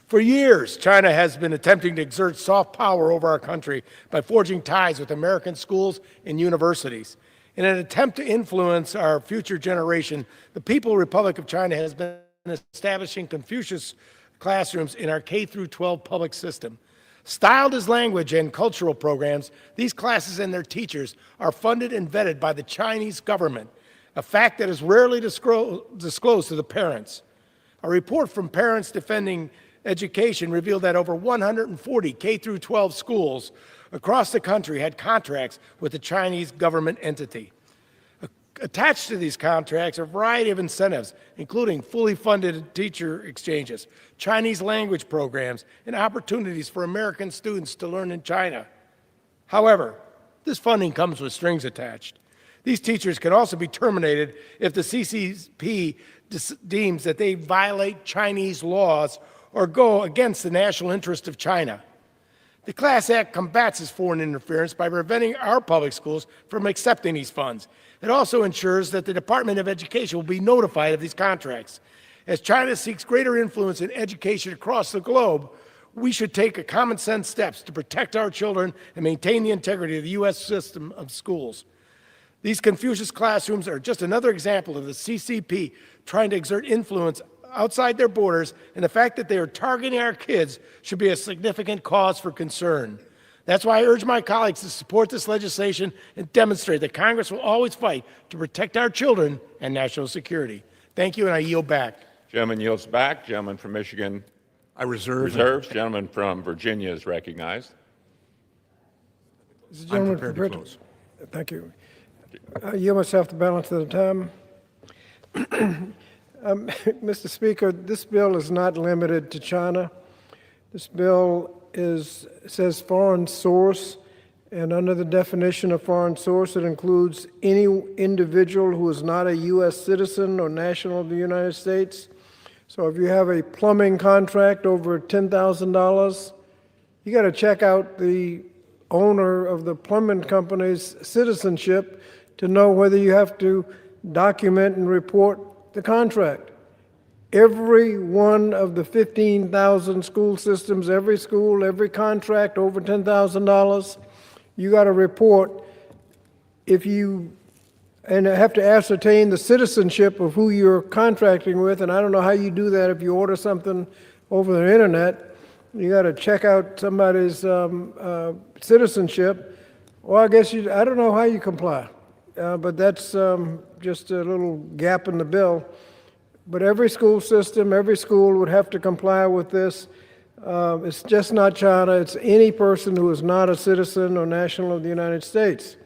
For years, China has been attempting to exert soft power over our country by forging ties with American schools and universities. In an attempt to influence our future generation, the People's Republic of China has been establishing Confucius classrooms in our K-12 public system. Styled as language and cultural programs, these classes and their teachers are funded and vetted by the Chinese government, a fact that is rarely disclosed to the parents. A report from Parents Defending Education revealed that over 140 K-12 schools across the country had contracts with the Chinese government entity. Attached to these contracts are a variety of incentives, including fully funded teacher exchanges, Chinese language programs, and opportunities for American students to learn in China. However, this funding comes with strings attached. These teachers can also be terminated if the CCP deems that they violate Chinese laws or go against the national interest of China. The Class Act combats this foreign interference by preventing our public schools from accepting these funds. It also ensures that the Department of Education will be notified of these contracts. As China seeks greater influence in education across the globe, we should take common sense steps to protect our children and maintain the integrity of the U.S. system of schools. These Confucius classrooms are just another example of the CCP trying to exert influence outside their borders, and the fact that they are targeting our kids should be a significant cause for concern. That's why I urge my colleagues to support this legislation and demonstrate that Congress will always fight to protect our children and national security. Thank you, and I yield back. Gentleman yields back. Gentleman from Michigan I reserve. reserves. Gentleman from Virginia is recognized. Is the gentleman prepared to close. Thank you. I yield myself the balance of the time. Mr. Speaker, this bill is not limited to China. This bill says foreign source, and under the definition of foreign source, it includes any individual who is not a U.S. citizen or national of the United States. So if you have a plumbing contract over $10,000, you got to check out the owner of the plumbing company's citizenship to know whether you have to document and report the contract. Every one of the 15,000 school systems, every school, every contract over $10,000, you got to report and have to ascertain the citizenship of who you're contracting with, and I don't know how you do that if you order something over the internet. You got to check out somebody's citizenship. Well, I guess I don't know how you comply, but that's just a little gap in the bill. But every school system, every school would have to comply with this. It's just not China. It's any person who is not a citizen or national of the United States.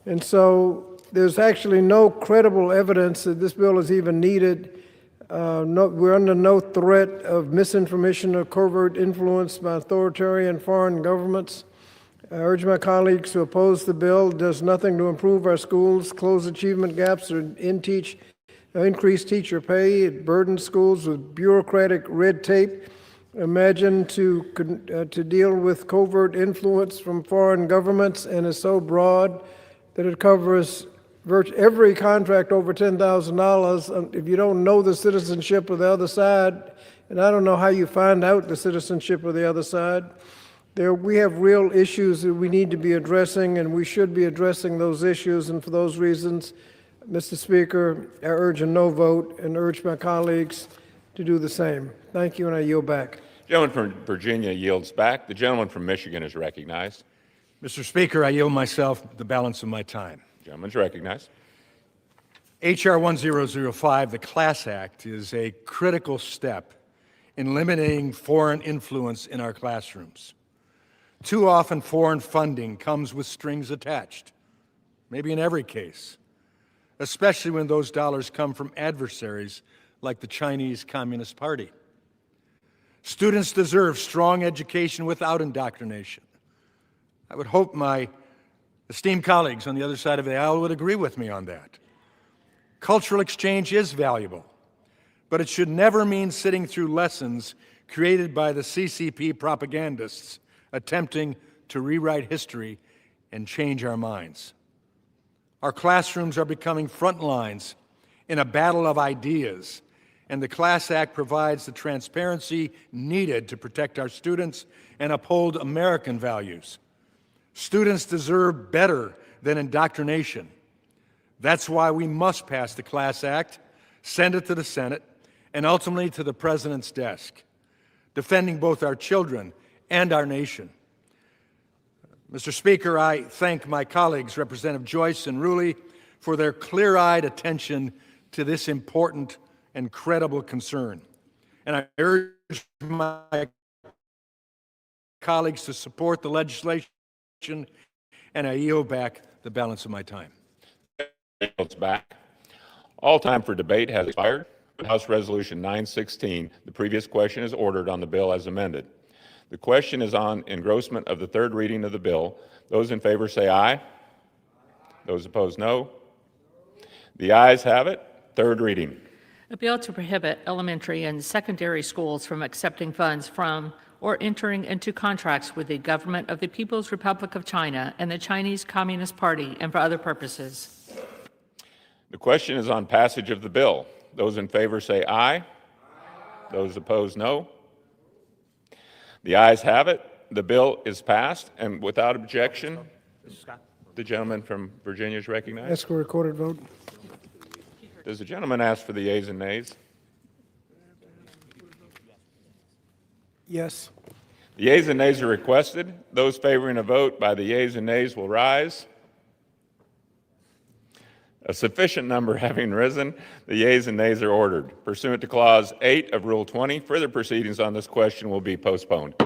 And so there's actually no credible evidence that this bill is even needed. We're under no threat of misinformation or covert influence by authoritarian foreign governments. I urge my colleagues to oppose the bill. It does nothing to improve our schools, close achievement gaps, or increase teacher pay. It burdens schools with bureaucratic red tape. Imagine to deal with covert influence from foreign governments, and is so broad that it covers every contract over $10,000. If you don't know the citizenship of the other side, and I don't know how you find out the citizenship of the other side, we have real issues that we need to be addressing, and we should be addressing those issues. And for those reasons, Mr. Speaker, I urge a no vote and urge my colleagues to do the same. Thank you, and I yield back. Gentleman from Virginia yields back. The gentleman from Michigan is recognized. Mr. Speaker, I yield myself the balance of my time. Gentleman's recognized. H.R. 1005, the Class Act, is a critical step in limiting foreign influence in our classrooms. Too often, foreign funding comes with strings attached, maybe in every case, especially when those dollars come from adversaries like the Chinese Communist Party. Students deserve strong education without indoctrination. I would hope my esteemed colleagues on the other side of the aisle would agree with me on that. Cultural exchange is valuable, but it should never mean sitting through lessons created by the CCP propagandists attempting to rewrite history and change our minds. Our classrooms are becoming front lines in a battle of ideas, and the Class Act provides the transparency needed to protect our students and uphold American values. Students deserve better than indoctrination. That's why we must pass the Class Act, send it to the Senate, and ultimately to the President's desk, defending both our children and our nation. Mr. Speaker, I thank my colleagues, Representative Joyce and Rulli, for their clear-eyed attention to this important and credible concern. And I urge my colleagues to support the legislation, and I yield back the balance of my time. Yields back. All time for debate has expired. House Resolution 916, the previous question is ordered on the bill as amended. The question is on engrossment of the third reading of the bill. Those in favor say aye. Those opposed, no. The ayes have it. Third reading. A bill to prohibit elementary and secondary schools from accepting funds from or entering into contracts with the government of the People's Republic of China and the Chinese Communist Party and for other purposes. The question is on passage of the bill. Those in favor say aye. Those opposed, no. The ayes have it. The bill is passed, and without objection, the gentleman from Virginia is recognized. Ask for a recorded vote. Does the gentleman ask for the yeas and nays? Yes. The yeas and nays are requested. Those favoring a vote by the yeas and nays will rise. A sufficient number having risen, the yeas and nays are ordered. Pursuant to Clause 8 of Rule 20, further proceedings on this question will be postponed.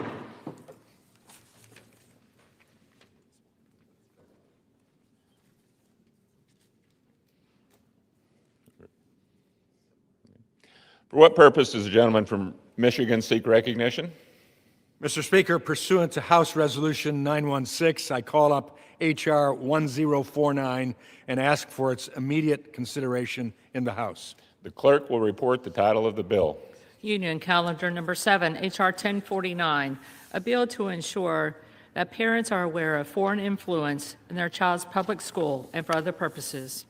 For what purpose does the gentleman from Michigan seek recognition? Mr. Speaker, pursuant to House Resolution 916, I call up H.R. 1049 and ask for its immediate consideration in the House. The clerk will report the title of the bill. Union Calendar Number 7, H.R. 1049, a bill to ensure that parents are aware of foreign influence in their child's public school and for other purposes.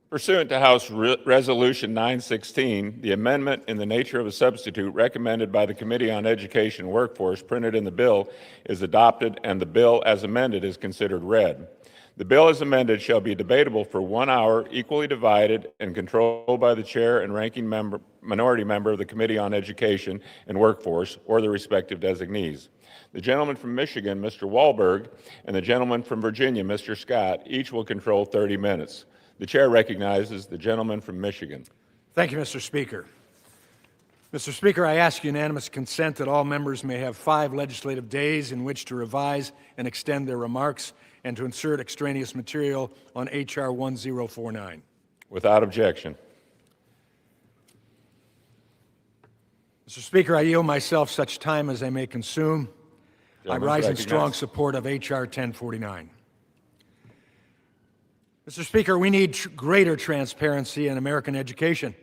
Pursuant to House Resolution 916, the amendment in the nature of a substitute recommended by the Committee on Education and Workforce printed in the bill is adopted, and the bill as amended is considered read. The bill as amended shall be debatable for 1 hour, equally divided and controlled by the chair and ranking minority member of the Committee on Education and Workforce or the respective designees. The gentleman from Michigan, Mr. Wahlberg, and the gentleman from Virginia, Mr. Scott, each will control 30 minutes. The chair recognizes the gentleman from Michigan. Thank you, Mr. Speaker. Mr. Speaker, I ask unanimous consent that all members may have 5 legislative days in which to revise and extend their remarks and to insert extraneous material on H.R. 1049. Without objection. Mr. Speaker, I yield myself such time as I may consume. I rise in strong support of H.R. 1049. Mr. Speaker, we need greater transparency in American education.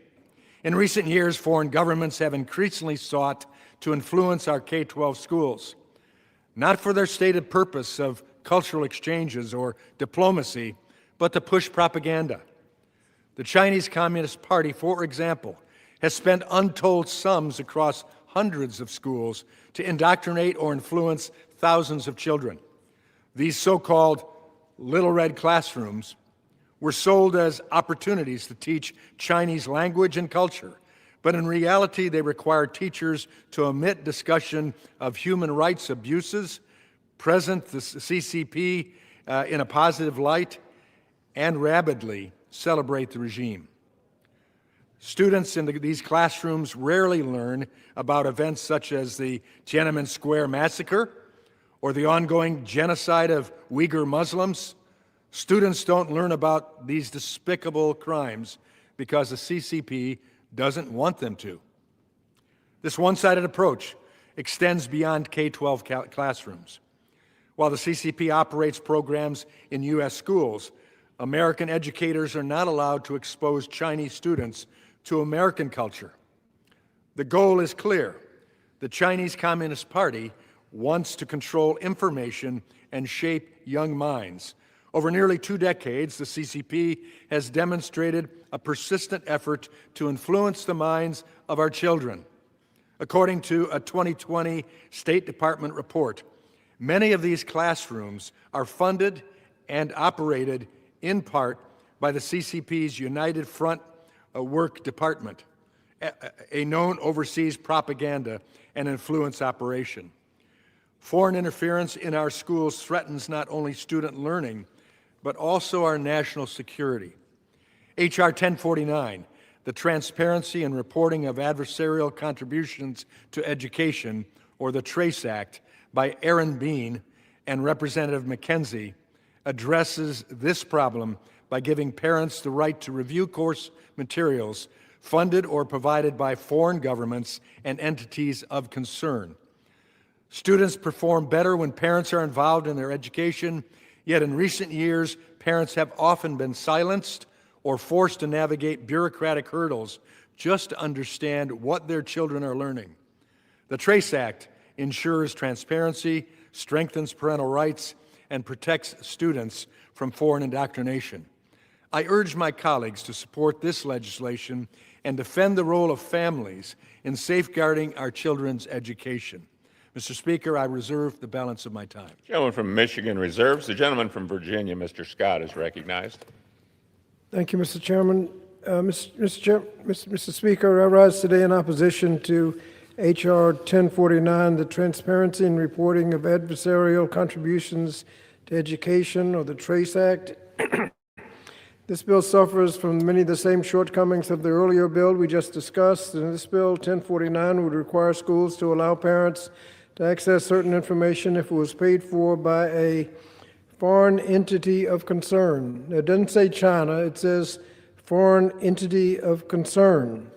In recent years, foreign governments have increasingly sought to influence our K-12 schools, not for their stated purpose of cultural exchanges or diplomacy, but to push propaganda. The Chinese Communist Party, for example, has spent untold sums across hundreds of schools to indoctrinate or influence thousands of children. These so-called Little Red classrooms were sold as opportunities to teach Chinese language and culture, but in reality they require teachers to omit discussion of human rights abuses, present the CCP in a positive light, and rabidly celebrate the regime. Students in these classrooms rarely learn about events such as the Tiananmen Square massacre or the ongoing genocide of Uyghur Muslims. Students don't learn about these despicable crimes because the CCP doesn't want them to. This one-sided approach extends beyond K-12 classrooms. While the CCP operates programs in U.S. schools, American educators are not allowed to expose Chinese students to American culture. The goal is clear. The Chinese Communist Party wants to control information and shape young minds. Over nearly 2 decades, the CCP has demonstrated a persistent effort to influence the minds of our children. According to a 2020 State Department report, many of these classrooms are funded and operated in part by the CCP's United Front Work Department, a known overseas propaganda and influence operation. Foreign interference in our schools threatens not only student learning, but also our national security. H.R. 1049, the Transparency and Reporting of Adversarial Contributions to Education, or the TRACE Act, by Aaron Bean and Representative McKenzie, addresses this problem by giving parents the right to review course materials funded or provided by foreign governments and entities of concern. Students perform better when parents are involved in their education, yet in recent years, parents have often been silenced or forced to navigate bureaucratic hurdles just to understand what their children are learning. The TRACE Act ensures transparency, strengthens parental rights, and protects students from foreign indoctrination. I urge my colleagues to support this legislation and defend the role of families in safeguarding our children's education. Mr. Speaker, I reserve the balance of my time. The gentleman from Michigan reserves. The gentleman from Virginia, Mr. Scott, is recognized. Thank you, Mr. Chairman. Mr. Speaker, I rise today in opposition to H.R. 1049, the Transparency and Reporting of Adversarial Contributions to Education, or the TRACE Act. This bill suffers from many of the same shortcomings of the earlier bill we just discussed. And this bill, 1049, would require schools to allow parents to access certain information if it was paid for by a foreign entity of concern. It doesn't say China, it says foreign entity of concern.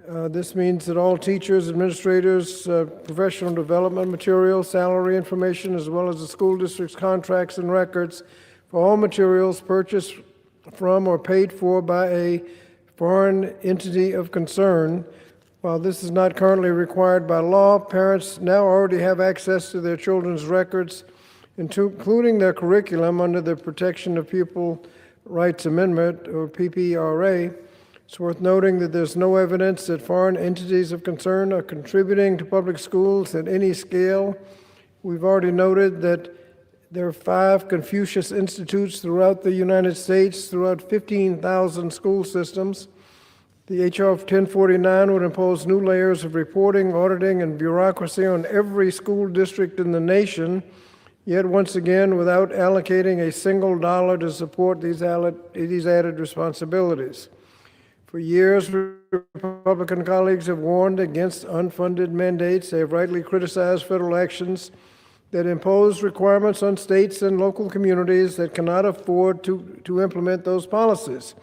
This means that all teachers, administrators, professional development materials, salary information, as well as the school district's contracts and records for all materials purchased from or paid for by a foreign entity of concern. While this is not currently required by law, parents now already have access to their children's records, including their curriculum under the Protection of Pupil Rights Amendment, or PPRA. It's worth noting that there's no evidence that foreign entities of concern are contributing to public schools at any scale. We've already noted that there are 5 Confucius Institutes throughout the United States, throughout 15,000 school systems. The H.R. 1049 would impose new layers of reporting, auditing, and bureaucracy on every school district in the nation, yet once again without allocating a single dollar to support these added responsibilities. For years, Republican colleagues have warned against unfunded mandates. They have rightly criticized federal actions that impose requirements on states and local communities that cannot afford to implement those policies.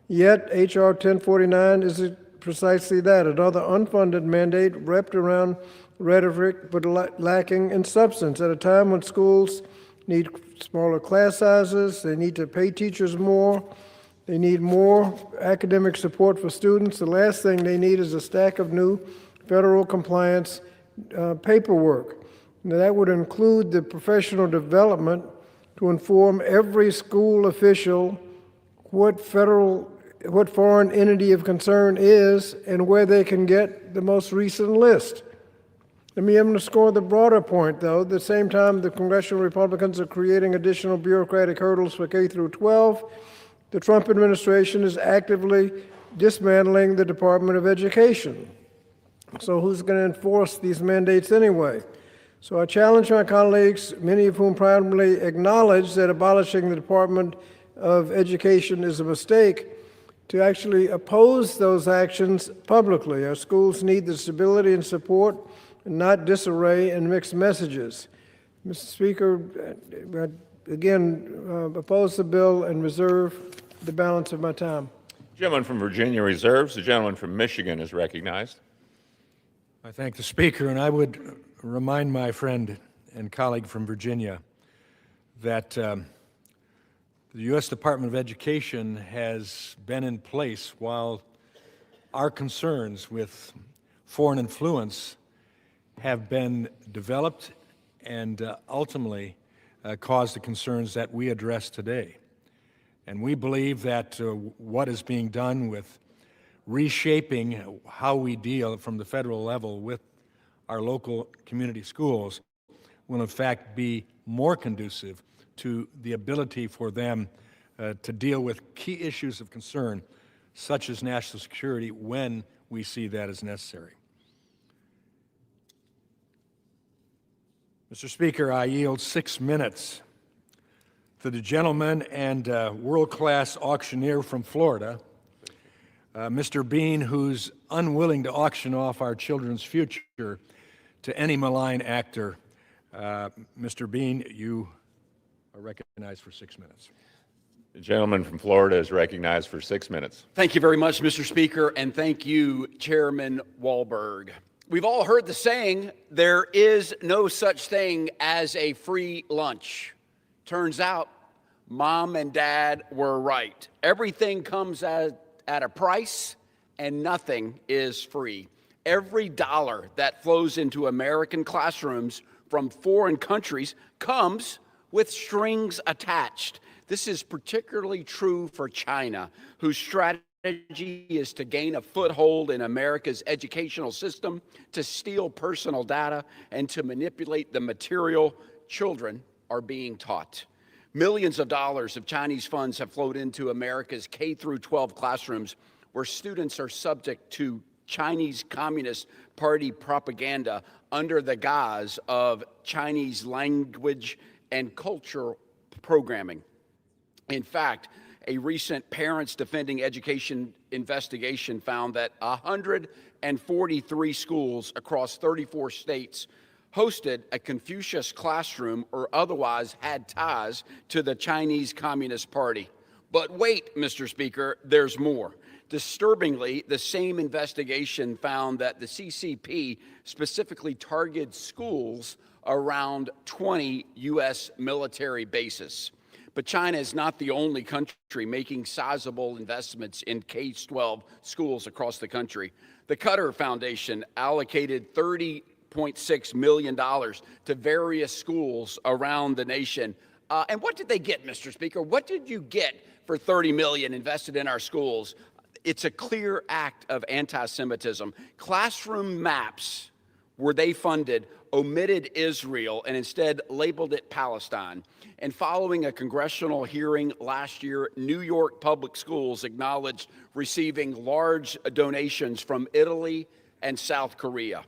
Yet, H.R. 1049 is precisely that, another unfunded mandate wrapped around rhetoric but lacking in substance at a time when schools need smaller class sizes, they need to pay teachers more, they need more academic support for students. The last thing they need is a stack of new federal compliance paperwork. Now, that would include the professional development to inform every school official what foreign entity of concern is and where they can get the most recent list. Let me underscore the broader point, though. At the same time, the congressional Republicans are creating additional bureaucratic hurdles for K through 12. The Trump administration is actively dismantling the Department of Education. So who's going to enforce these mandates anyway? So I challenge my colleagues, many of whom proudly acknowledge that abolishing the department of Education is a mistake, to actually oppose those actions publicly. Our schools need the stability and support, and not disarray and mixed messages. Mr. Speaker, again, oppose the bill and reserve the balance of my time. The gentleman from Virginia reserves. The gentleman from Michigan is recognized. I thank the Speaker, and I would remind my friend and colleague from Virginia that the U.S. Department of Education has been in place while our concerns with foreign influence have been developed and ultimately caused the concerns that we address today. And we believe that what is being done with reshaping how we deal from the federal level with our local community schools will in fact be more conducive to the ability for them to deal with key issues of concern, such as national security, when we see that as necessary. Mr. Speaker, I yield 6 minutes to the gentleman and world-class auctioneer from Florida, Mr. Bean, who's unwilling to auction off our children's future to any malign actor. Mr. Bean, you are recognized for 6 minutes. The gentleman from Florida is recognized for 6 minutes. Thank you very much, Mr. Speaker, and thank you, Chairman Walberg. We've all heard the saying, there is no such thing as a free lunch. Turns out, Mom and Dad were right. Everything comes at a price, and nothing is free. Every dollar that flows into American classrooms from foreign countries comes with strings attached. This is particularly true for China, whose strategy is to gain a foothold in America's educational system, to steal personal data, and to manipulate the material children are being taught. Millions of dollars of Chinese funds have flowed into America's K-12 classrooms, where students are subject to Chinese Communist Party propaganda under the guise of Chinese language and culture programming. In fact, a recent Parents Defending Education investigation found that 143 schools across 34 states hosted a Confucius classroom or otherwise had ties to the Chinese Communist Party. But wait, Mr. Speaker, there's more. Disturbingly, the same investigation found that the CCP specifically targeted schools around 20 U.S. military bases. But China is not the only country making sizable investments in K-12 schools across the country. The Qatar Foundation allocated $30.6 million to various schools around the nation. And what did they get, Mr. Speaker? What did you get for $30 million invested in our schools? It's a clear act of anti-Semitism. Classroom maps, where they funded, omitted Israel and instead labeled it Palestine. And following a congressional hearing last year, New York public schools acknowledged receiving large donations from Italy and South Korea.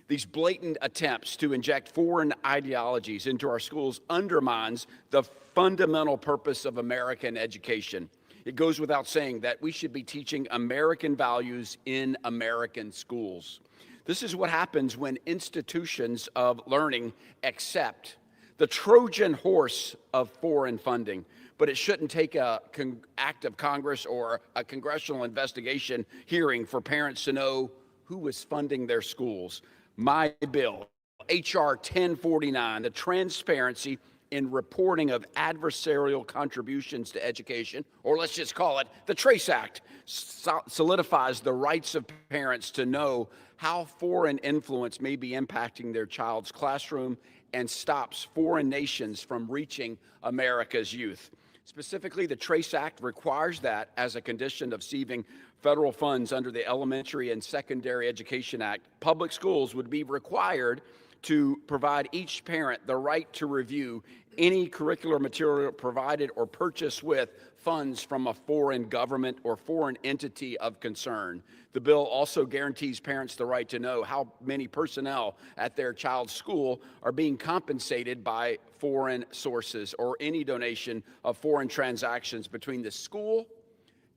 These blatant attempts to inject foreign ideologies into our schools undermines the fundamental purpose of American education. It goes without saying that we should be teaching American values in American schools. This is what happens when institutions of learning accept the Trojan horse of foreign funding. But it shouldn't take an act of Congress or a congressional investigation hearing for parents to know who was funding their schools. My bill, H.R. 1049, the transparency in reporting of adversarial contributions to education, or let's just call it the TRACE Act, solidifies the rights of parents to know how foreign influence may be impacting their child's classroom and stops foreign nations from reaching America's youth. Specifically, the TRACE Act requires that, as a condition of receiving federal funds under the Elementary and Secondary Education Act, public schools would be required to provide each parent the right to review any curricular material provided or purchased with funds from a foreign government or foreign entity of concern. The bill also guarantees parents the right to know how many personnel at their child's school are being compensated by foreign sources or any donation of foreign transactions between the school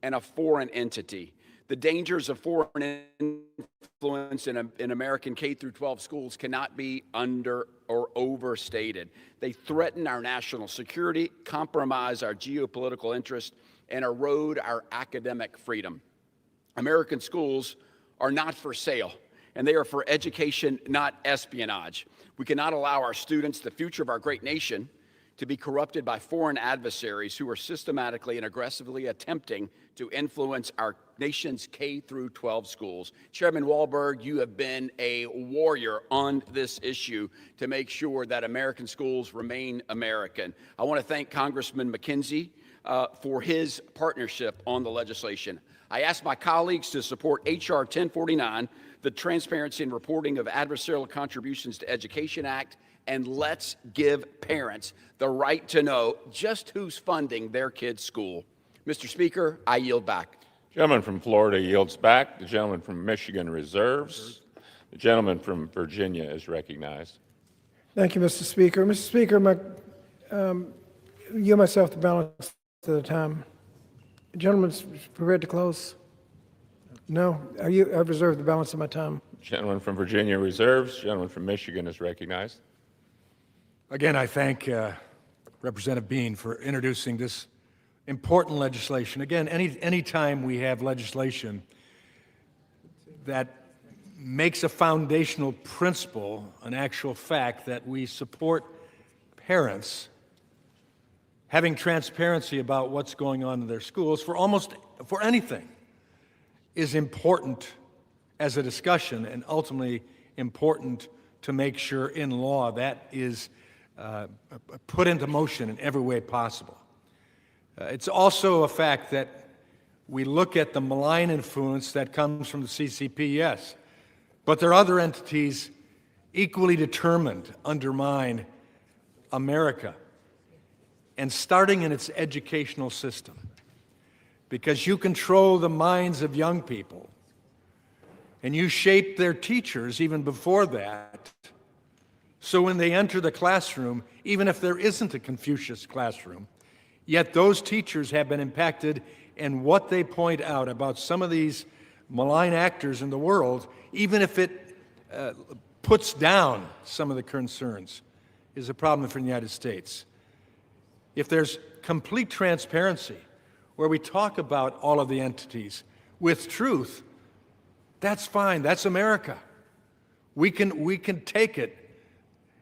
and a foreign entity. The dangers of foreign influence in American K through 12 schools cannot be under or overstated. They threaten our national security, compromise our geopolitical interests, and erode our academic freedom. American schools are not for sale, and they are for education, not espionage. We cannot allow our students, the future of our great nation, to be corrupted by foreign adversaries who are systematically and aggressively attempting to influence our nation's K through 12 schools. Chairman Walberg, you have been a warrior on this issue to make sure that American schools remain American. I want to thank Congressman McKenzie for his partnership on the legislation. I ask my colleagues to support H.R. 1049, the Transparency and Reporting of Adversarial Contributions to Education Act, and let's give parents the right to know just who's funding their kid's school. Mr. Speaker, I yield back. The gentleman from Florida yields back. The gentleman from Michigan reserves. The gentleman from Virginia is recognized. Thank you, Mr. Speaker. Mr. Speaker, you myself the balance of the time. The gentleman's prepared to close? No? I've reserved the balance of my time. The gentleman from Virginia reserves. The gentleman from Michigan is recognized. Again, I thank Representative Bean for introducing this important legislation. Again, any time we have legislation that makes a foundational principle an actual fact that we support parents having transparency about what's going on in their schools for anything is important as a discussion and ultimately important to make sure in law that is put into motion in every way possible. It's also a fact that we look at the malign influence that comes from the CCP, yes, but there are other entities equally determined to undermine America, and starting in its educational system, because you control the minds of young people, and you shape their teachers even before that. So when they enter the classroom, even if there isn't a Confucius classroom, yet those teachers have been impacted, and what they point out about some of these malign actors in the world, even if it puts down some of the concerns, is a problem for the United States. If there's complete transparency, where we talk about all of the entities with truth, that's fine. That's America. We can take it,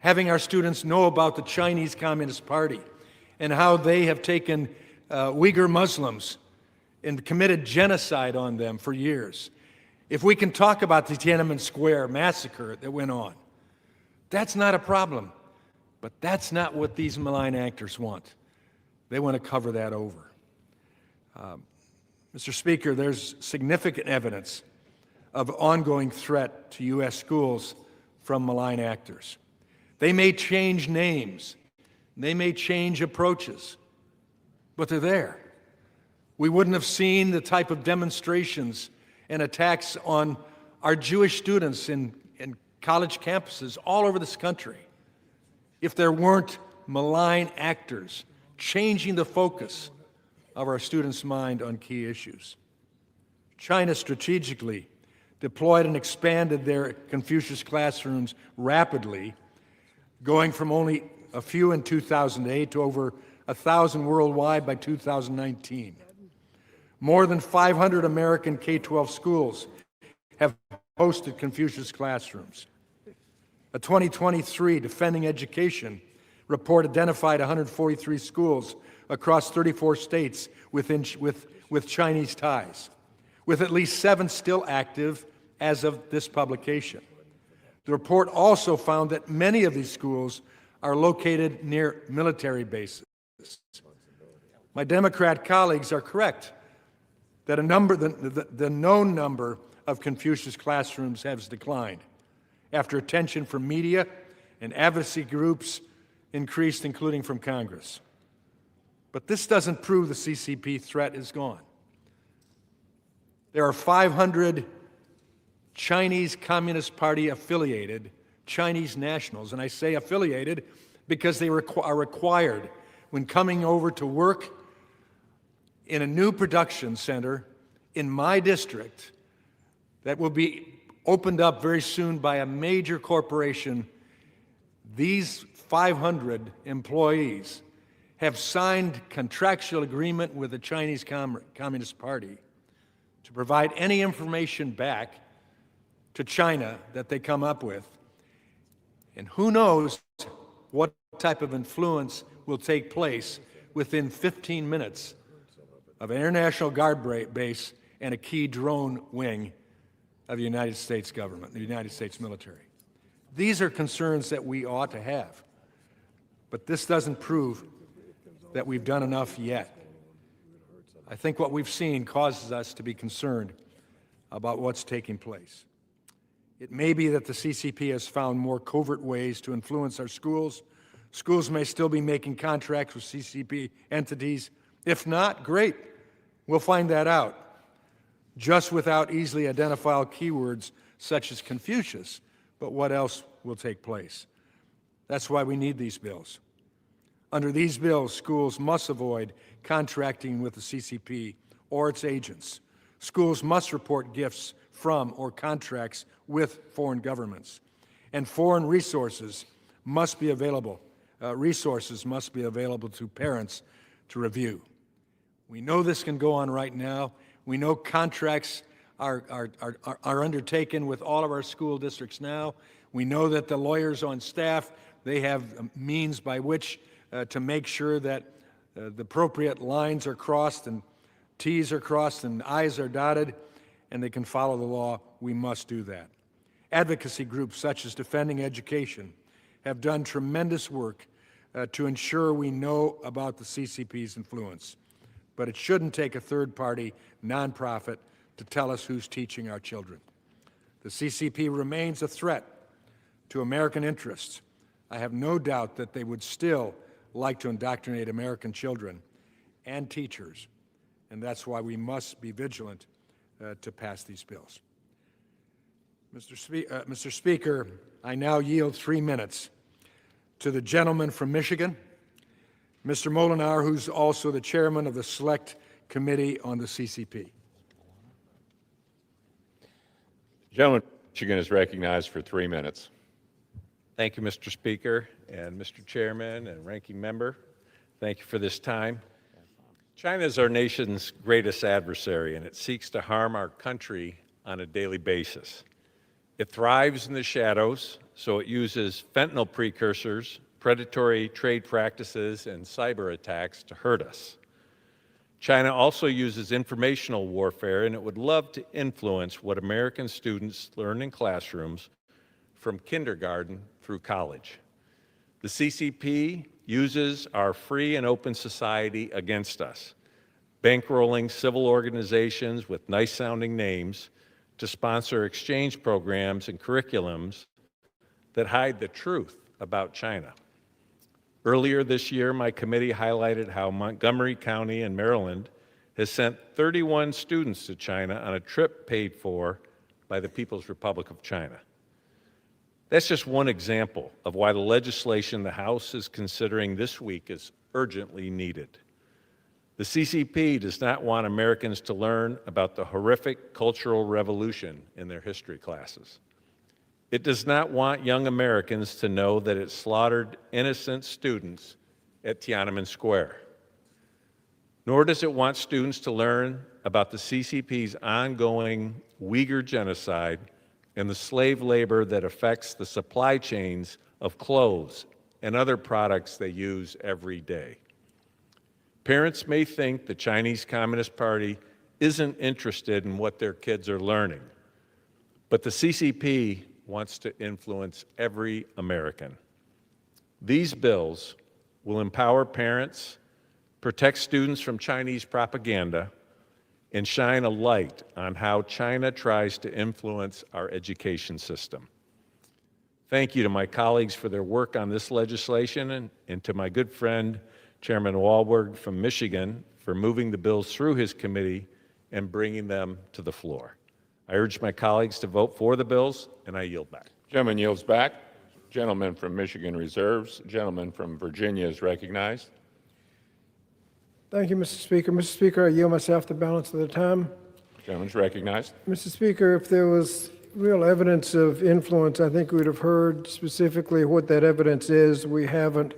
having our students know about the Chinese Communist Party and how they have taken Uyghur Muslims and committed genocide on them for years. If we can talk about the Tiananmen Square massacre that went on, that's not a problem. But that's not what these malign actors want. They want to cover that over. Mr. Speaker, there's significant evidence of ongoing threat to U.S. schools from malign actors. They may change names, they may change approaches, but they're there. We wouldn't have seen the type of demonstrations and attacks on our Jewish students in college campuses all over this country if there weren't malign actors changing the focus of our students' mind on key issues. China strategically deployed and expanded their Confucius classrooms rapidly, going from only a few in 2008 to over 1,000 worldwide by 2019. More than 500 American K-12 schools have hosted Confucius classrooms. A 2023 Defending Education report identified 143 schools across 34 states with Chinese ties, with at least 7 still active as of this publication. The report also found that many of these schools are located near military bases. My Democrat colleagues are correct that the known number of Confucius classrooms has declined after attention from media and advocacy groups increased, including from Congress. But this doesn't prove the CCP threat is gone. There are 500 Chinese Communist Party affiliated Chinese nationals, and I say affiliated because they are required when coming over to work in a new production center in my district that will be opened up very soon by a major corporation. These 500 employees have signed contractual agreement with the Chinese Communist Party to provide any information back to China that they come up with. And who knows what type of influence will take place within 15 minutes of an international guard base and a key drone wing of the United States government, the United States military. These are concerns that we ought to have. But this doesn't prove that we've done enough yet. I think what we've seen causes us to be concerned about what's taking place. It may be that the CCP has found more covert ways to influence our schools. Schools may still be making contracts with CCP entities. If not, great. We'll find that out. Just without easily identifiable keywords such as Confucius. But what else will take place? That's why we need these bills. Under these bills, schools must avoid contracting with the CCP or its agents. Schools must report gifts from or contracts with foreign governments. And foreign resources must be available. To parents to review. We know this can go on right now. We know contracts are undertaken with all of our school districts now. We know that the lawyers on staff, they have means by which to make sure that the appropriate lines are crossed and T's are crossed and I's are dotted, and they can follow the law. We must do that. Advocacy groups such as Defending Education have done tremendous work to ensure we know about the CCP's influence. But it shouldn't take a third-party nonprofit to tell us who's teaching our children. The CCP remains a threat to American interests. I have no doubt that they would still like to indoctrinate American children and teachers, and that's why we must be vigilant to pass these bills. Mr. Speaker, I now yield 3 minutes to the gentleman from Michigan, Mr. Molinar, who's also the chairman of the Select Committee on the CCP. The gentleman from Michigan is recognized for 3 minutes. Thank you, Mr. Speaker, and Mr. Chairman and Ranking Member. Thank you for this time. China is our nation's greatest adversary, and it seeks to harm our country on a daily basis. It thrives in the shadows, so it uses fentanyl precursors, predatory trade practices, and cyber attacks to hurt us. China also uses informational warfare, and it would love to influence what American students learn in classrooms from kindergarten through college. The CCP uses our free and open society against us, bankrolling civil organizations with nice-sounding names to sponsor exchange programs and curriculums that hide the truth about China. Earlier this year, my committee highlighted how Montgomery County in Maryland has sent 31 students to China on a trip paid for by the People's Republic of China. That's just one example of why the legislation the House is considering this week is urgently needed. The CCP does not want Americans to learn about the horrific Cultural Revolution in their history classes. It does not want young Americans to know that it slaughtered innocent students at Tiananmen Square. Nor does it want students to learn about the CCP's ongoing Uyghur genocide and the slave labor that affects the supply chains of clothes and other products they use every day. Parents may think the Chinese Communist Party isn't interested in what their kids are learning, but the CCP wants to influence every American. These bills will empower parents, protect students from Chinese propaganda, and shine a light on how China tries to influence our education system. Thank you to my colleagues for their work on this legislation and to my good friend, Chairman Wahlberg from Michigan, for moving the bills through his committee and bringing them to the floor. I urge my colleagues to vote for the bills, and I yield back. Gentleman yields back. Gentleman from Michigan reserves. Gentleman from Virginia is recognized. Thank you, Mr. Speaker. Mr. Speaker, I yield myself the balance of the time. Gentleman's recognized. Mr. Speaker, if there was real evidence of influence, I think we would have heard specifically what that evidence is. We haven't.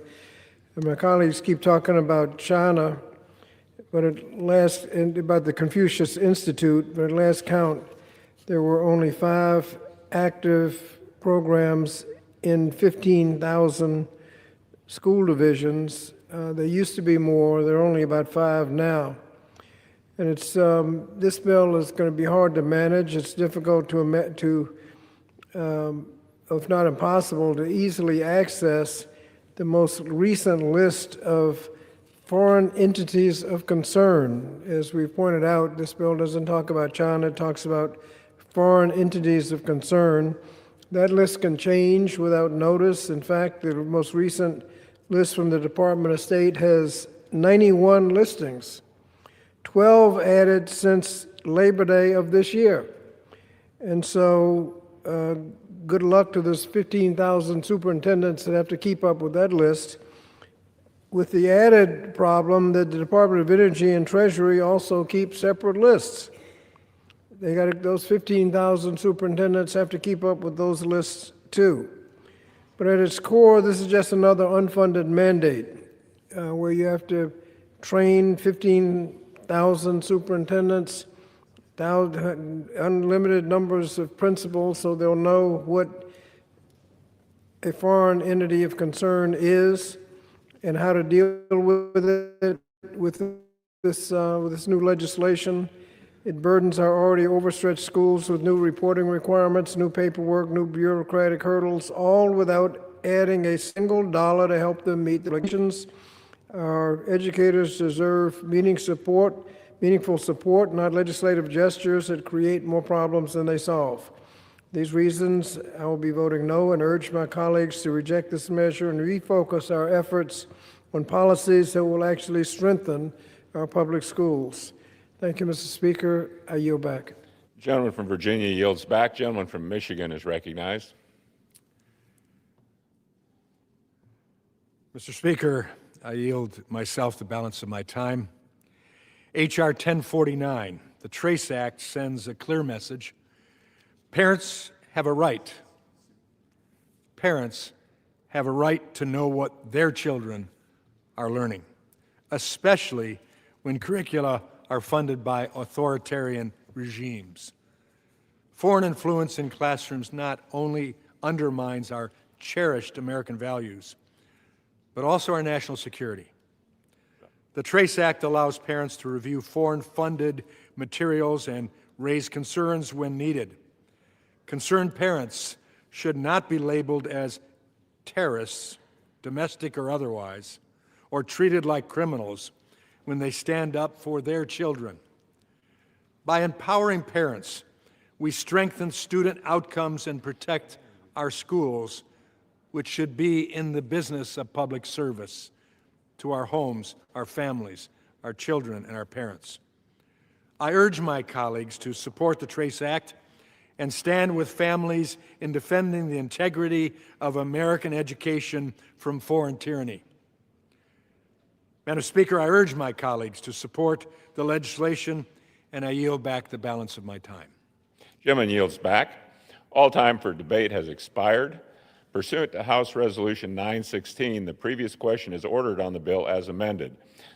And my colleagues keep talking about China, but and about the Confucius Institute, but at last count, there were only 5 active programs in 15,000 school divisions. There used to be more. There are only about 5 now. And it's this bill is going to be hard to manage. It's difficult if not impossible, to easily access the most recent list of foreign entities of concern. As we've pointed out, this bill doesn't talk about China. It talks about foreign entities of concern. That list can change without notice. In fact, the most recent list from the Department of State has 91 listings, 12 added since Labor Day of this year. And so good luck to those 15,000 superintendents that have to keep up with that list, with the added problem that the Department of Energy and Treasury also keep separate lists. Those 15,000 superintendents have to keep up with those lists too. But at its core, this is just another unfunded mandate where you have to train 15,000 superintendents, unlimited numbers of principals, so they'll know what a foreign entity of concern is and how to deal with it with this new legislation. It burdens our already overstretched schools with new reporting requirements, new paperwork, new bureaucratic hurdles, all without adding a single dollar to help them meet the regulations. Our educators deserve meaningful support, not legislative gestures that create more problems than they solve. These reasons, I will be voting no and urge my colleagues to reject this measure and refocus our efforts on policies that will actually strengthen our public schools. Thank you, Mr. Speaker. I yield back. Gentleman from Virginia yields back. Gentleman from Michigan is recognized. Mr. Speaker, I yield myself the balance of my time. H.R. 1049, the TRACE Act, sends a clear message. Parents have a right. Parents have a right to know what their children are learning, especially when curricula are funded by authoritarian regimes. Foreign influence in classrooms not only undermines our cherished American values, but also our national security. The TRACE Act allows parents to review foreign-funded materials and raise concerns when needed. Concerned parents should not be labeled as terrorists, domestic or otherwise, or treated like criminals when they stand up for their children. By empowering parents, we strengthen student outcomes and protect our schools, which should be in the business of public service to our homes, our families, our children, and our parents. I urge my colleagues to support the TRACE Act and stand with families in defending the integrity of American education from foreign tyranny. Madam Speaker, I urge my colleagues to support the legislation, and I yield back the balance of my time. Gentleman yields back. All time for debate has expired. Pursuant to House Resolution 916, the previous question is ordered on the bill as amended.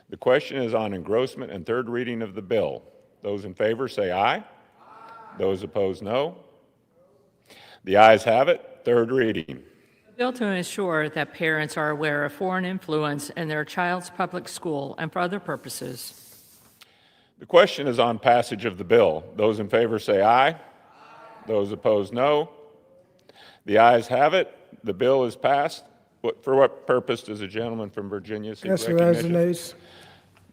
The question is on engrossment and third reading of the bill. Those in favor say aye. Aye. Those opposed, no. The ayes have it. Third reading. A bill to ensure that parents are aware of foreign influence in their child's public school and for other purposes. The question is on passage of the bill. Those in favor say aye. Aye. Those opposed, no. The ayes have it. The bill is passed. For what purpose does the gentleman from Virginia seek recognition? Nays.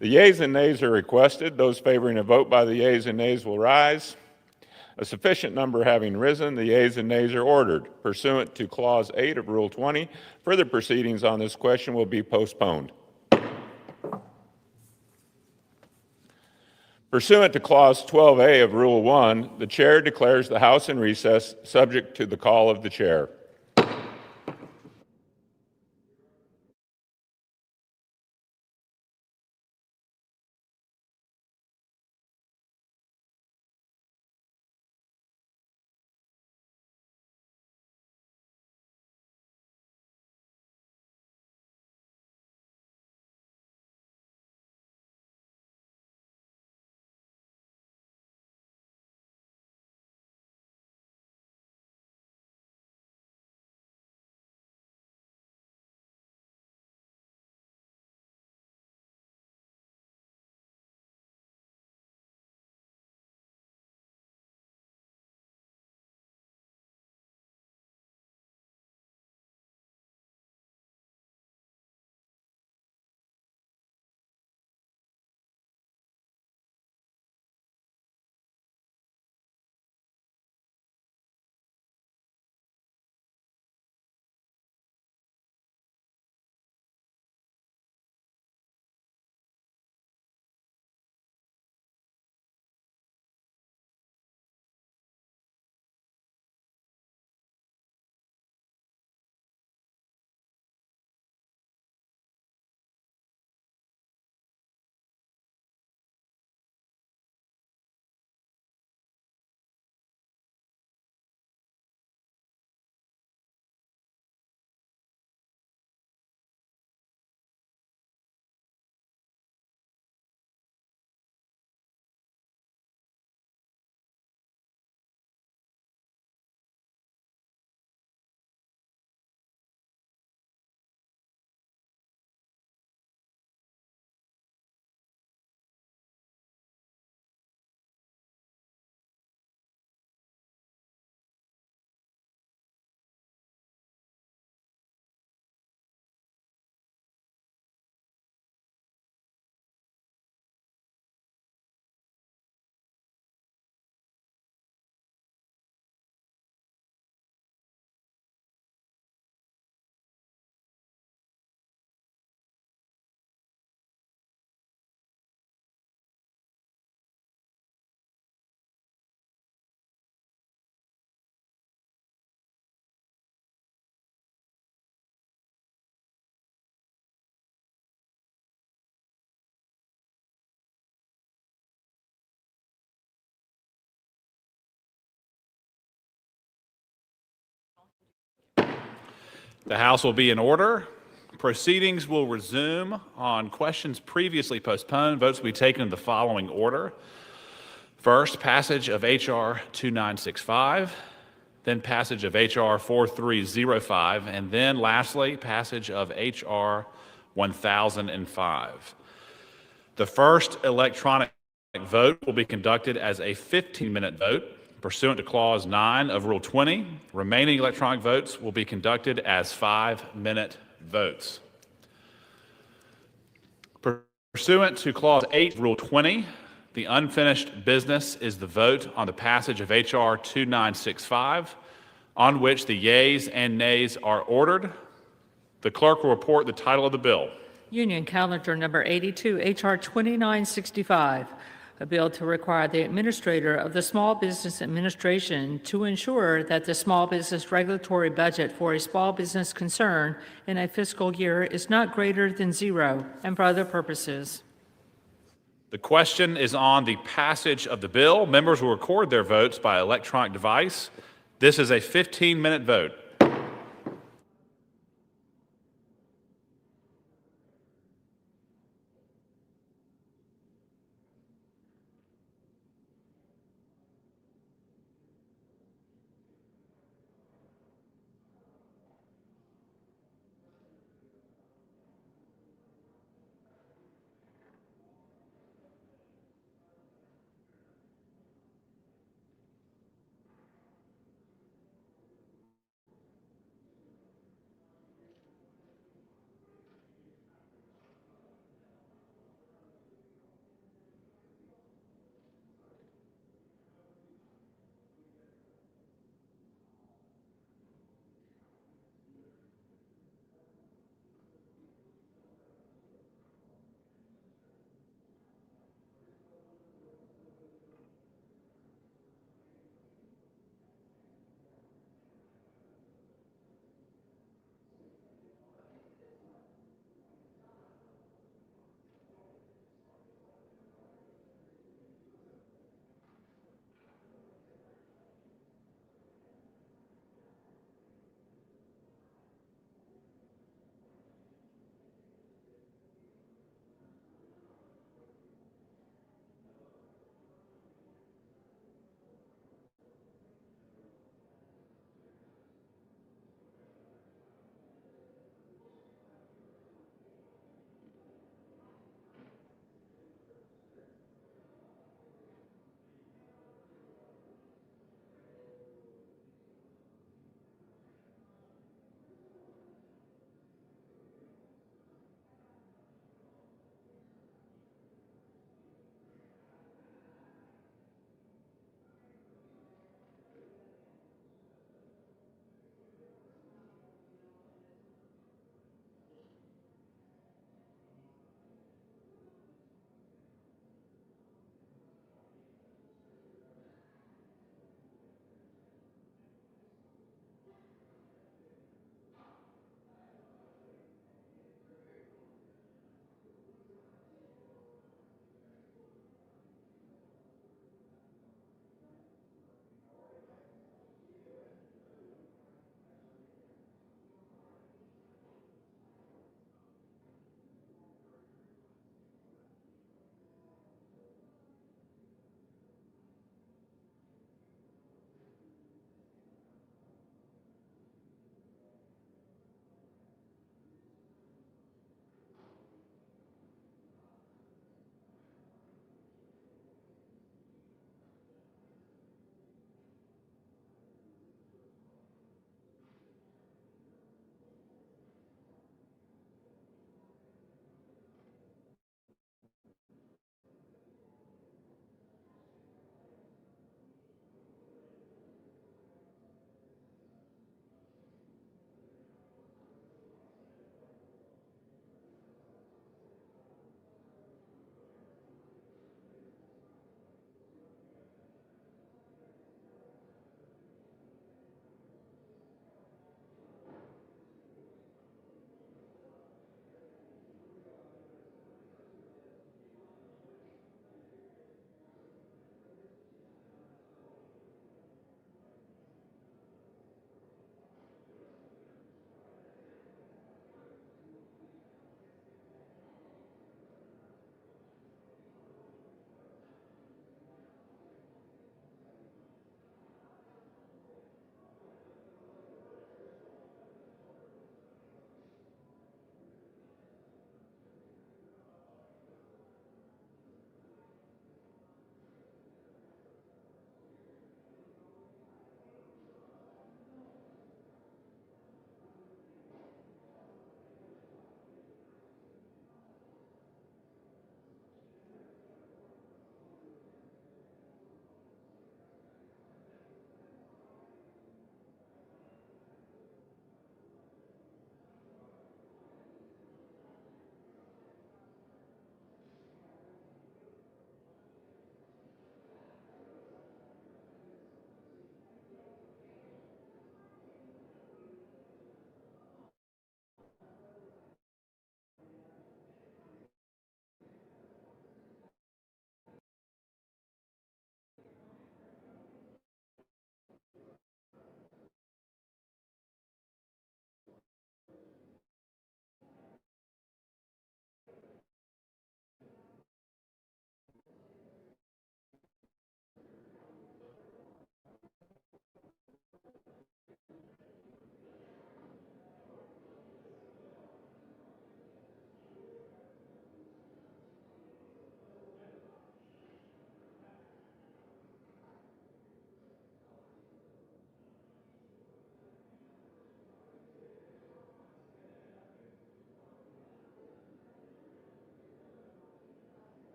The yeas and nays are requested. Those favoring a vote by the yeas and nays will rise. A sufficient number having risen, the yeas and nays are ordered. Pursuant to Clause 8 of Rule 20, further proceedings on this question will be postponed. Pursuant to Clause 12A of Rule 1, the Chair declares the House in recess, subject to the call of the Chair. The House will be in order. Proceedings will resume on questions previously postponed. Votes will be taken in the following order. First, passage of H.R. 2965, then passage of H.R. 4305, and then lastly, passage of H.R. 1005. The first electronic vote will be conducted as a 15-minute vote pursuant to Clause 9 of Rule 20. Remaining electronic votes will be conducted as 5-minute votes. Pursuant to Clause 8 of Rule 20, the unfinished business is the vote on the passage of H.R. 2965, on which the yeas and nays are ordered. The clerk will report the title of the bill. Union Calendar Number 82, H.R. 2965, a bill to require the administrator of the Small Business Administration to ensure that the small business regulatory budget for a small business concern in a fiscal year is not greater than zero, and for other purposes. The question is on the passage of the bill. Members will record their votes by electronic device. This is a 15-minute vote.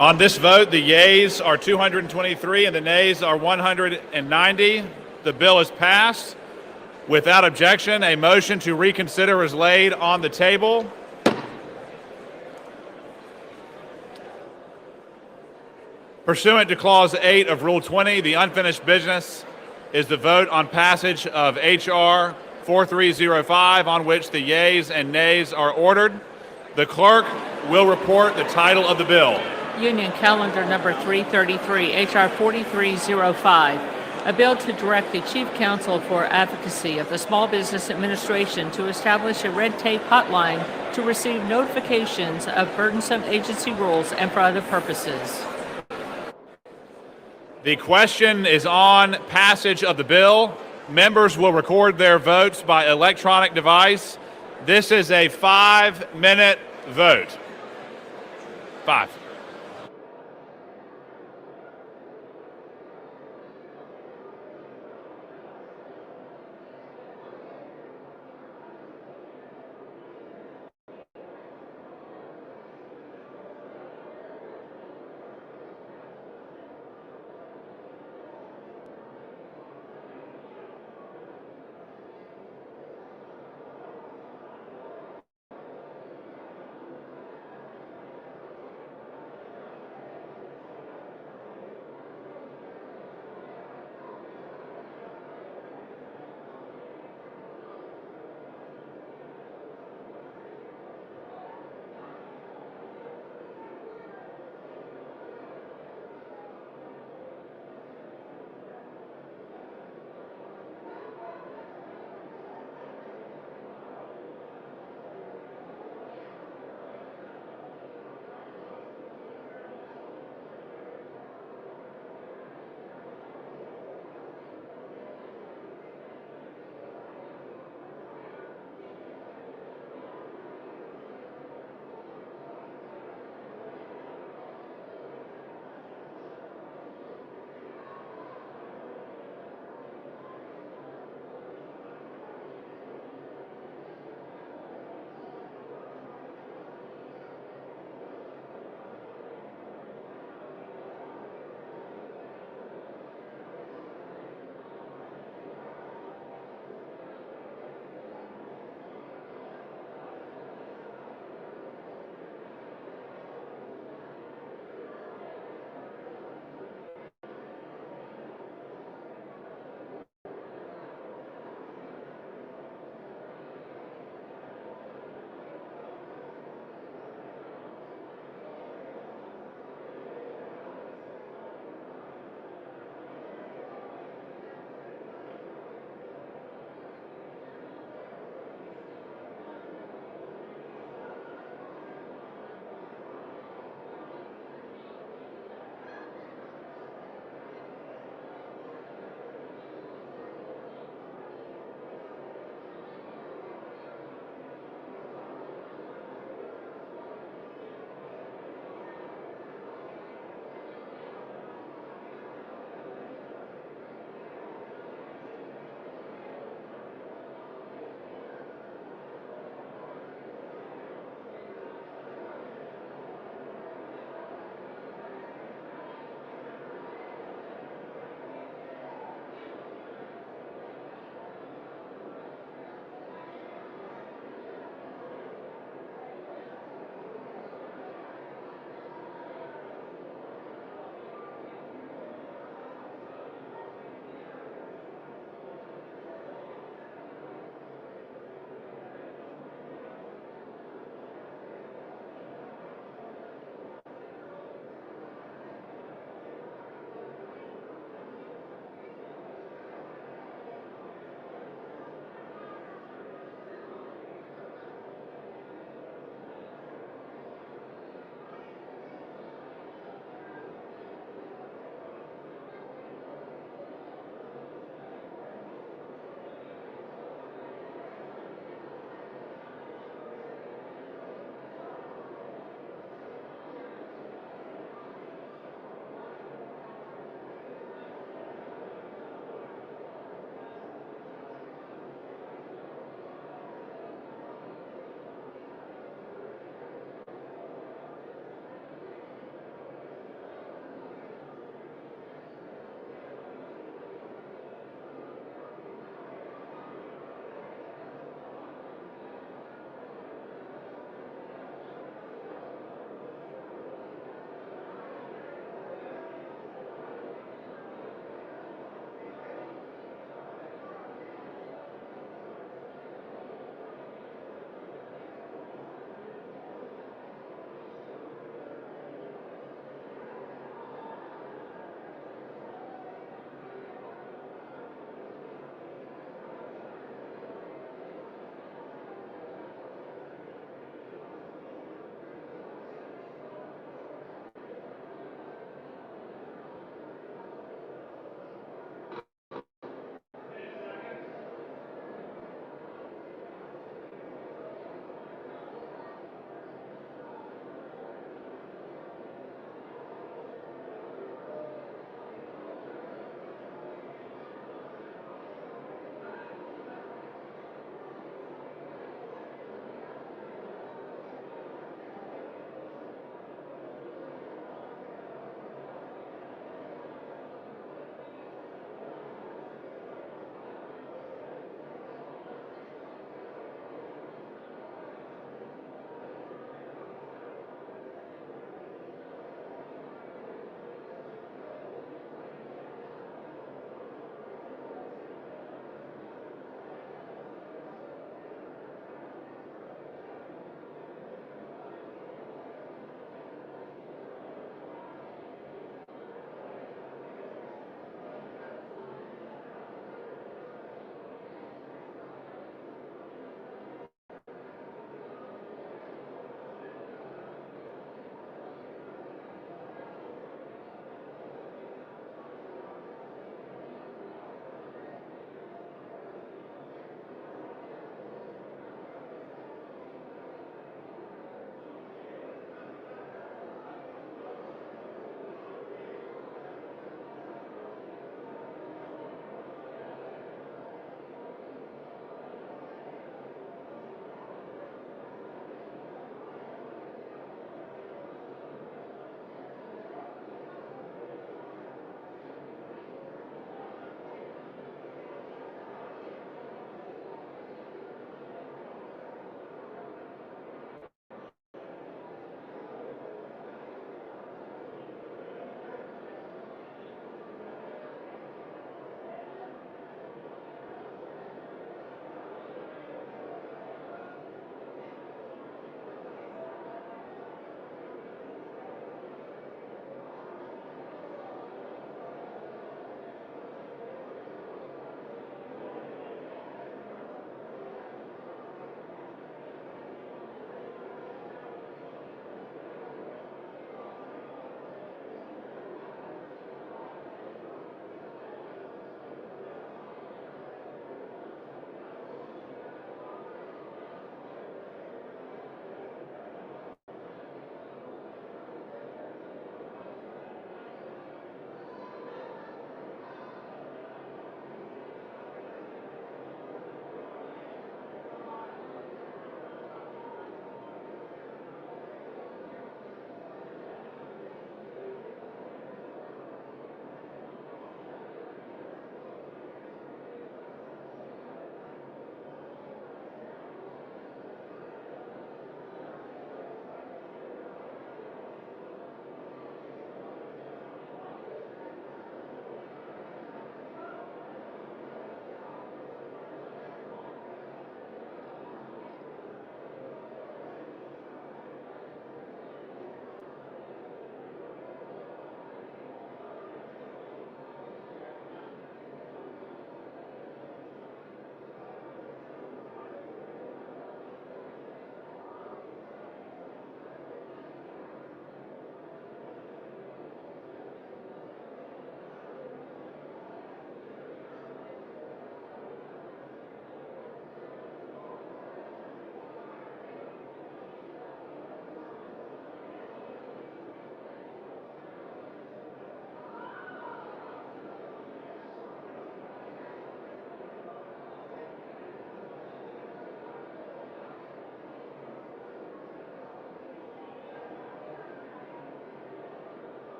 On this vote, the yeas are 223 and the nays are 190. The bill is passed. Without objection, a motion to reconsider is laid on the table. Pursuant to Clause 8 of Rule 20, the unfinished business is the vote on passage of H.R. 4305, on which the yeas and nays are ordered. The clerk will report the title of the bill. Union Calendar Number 333, H.R. 4305, a bill to direct the Chief Counsel for Advocacy of the Small Business Administration to establish a red tape hotline to receive notifications of burdensome agency rules and for other purposes. The question is on passage of the bill. Members will record their votes by electronic device. This is a 5-minute vote. 5.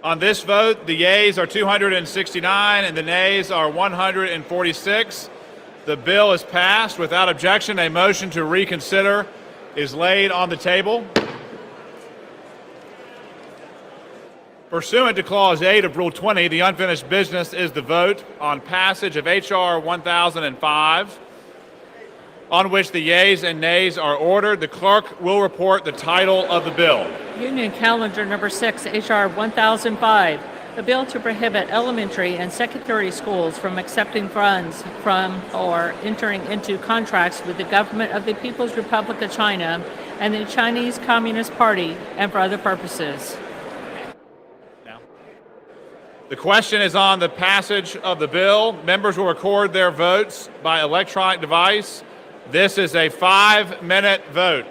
On this vote, the yeas are 269 and the nays are 146. The bill is passed. Without objection, a motion to reconsider is laid on the table. Pursuant to Clause 8 of Rule 20, the unfinished business is the vote on passage of H.R. 1005, on which the yeas and nays are ordered. The clerk will report the title of the bill. Union Calendar Number 6, H.R. 1005, a bill to prohibit elementary and secondary schools from accepting funds from or entering into contracts with the government of the People's Republic of China and the Chinese Communist Party and for other purposes. The question is on the passage of the bill. Members will record their votes by electronic device. This is a 5-minute vote.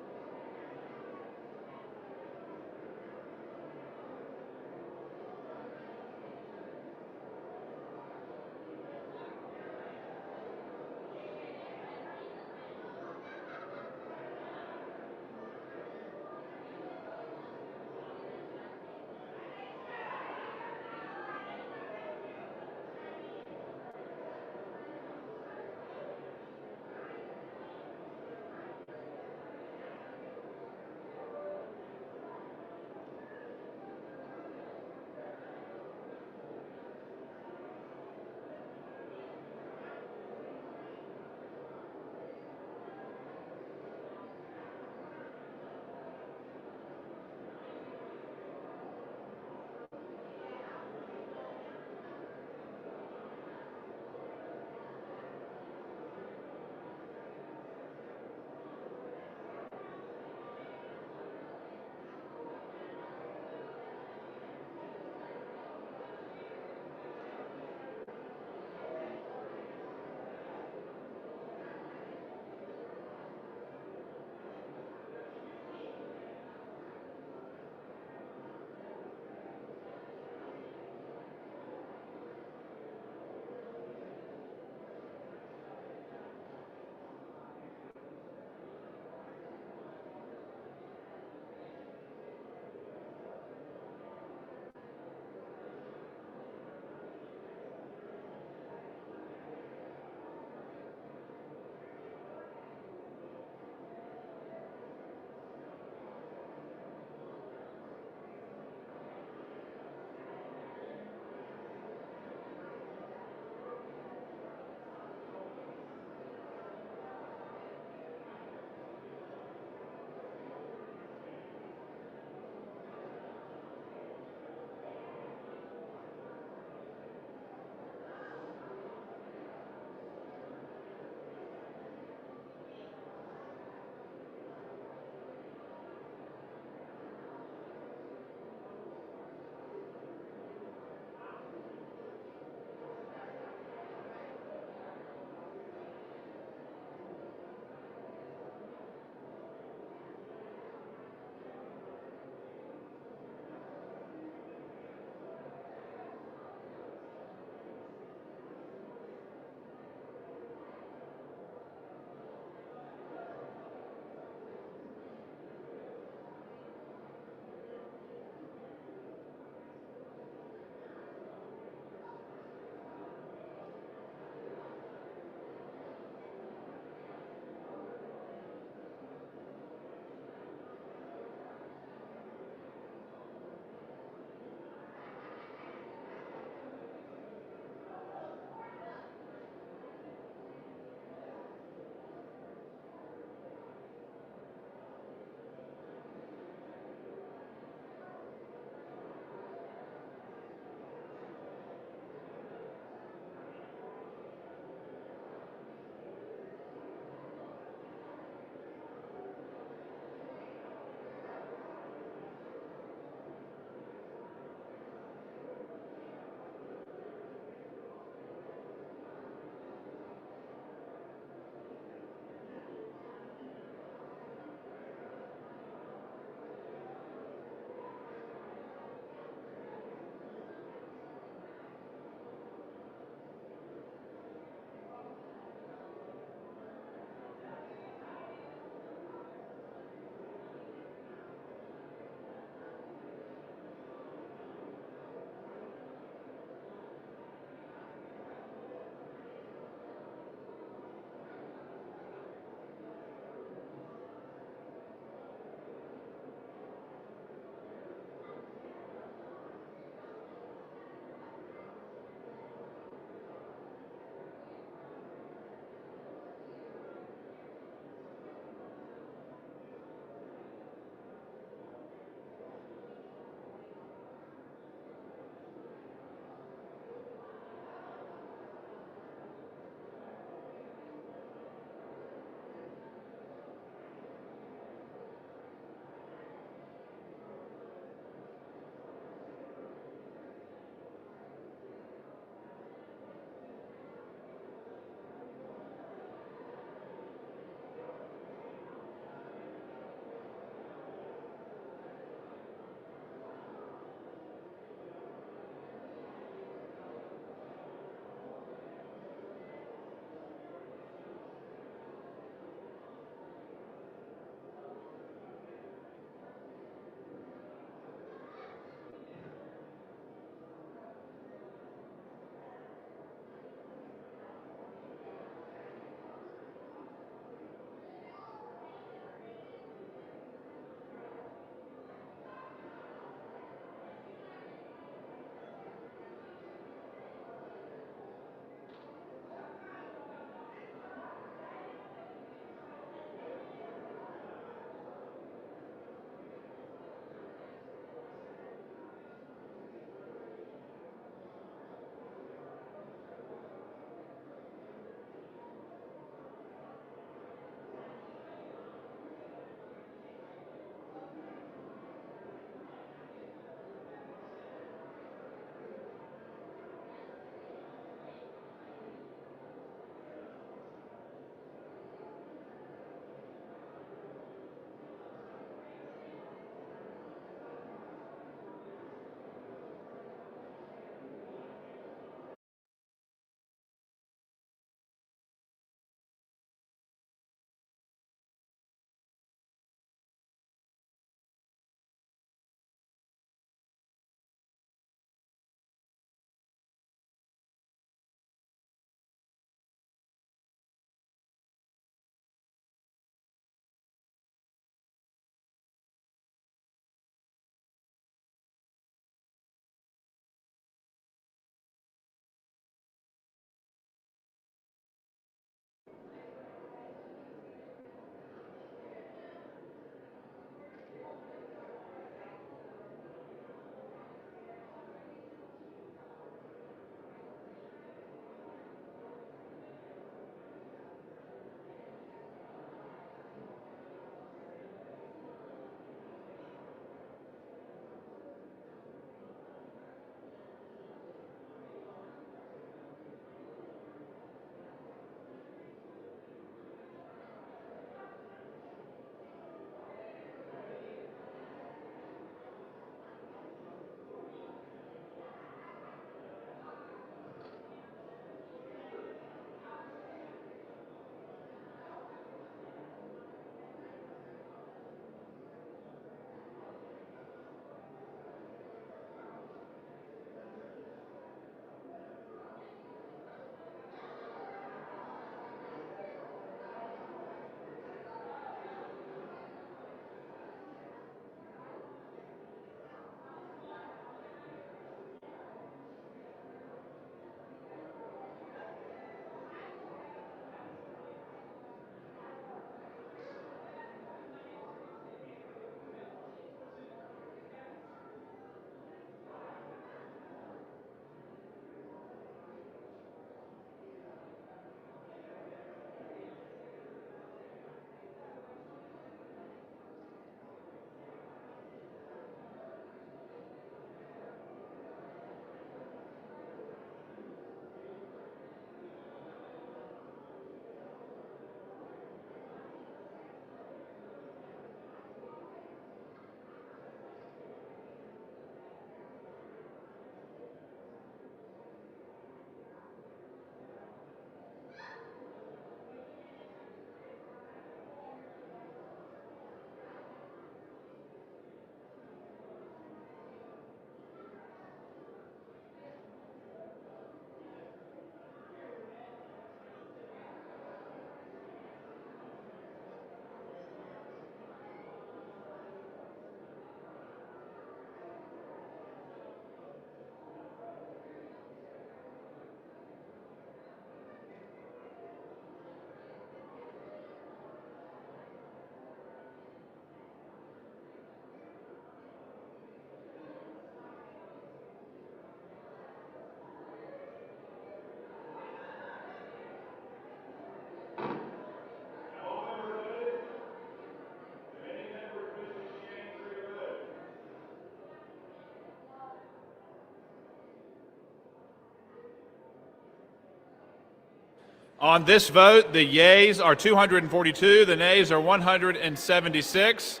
On this vote, the yeas are 242, the nays are 176.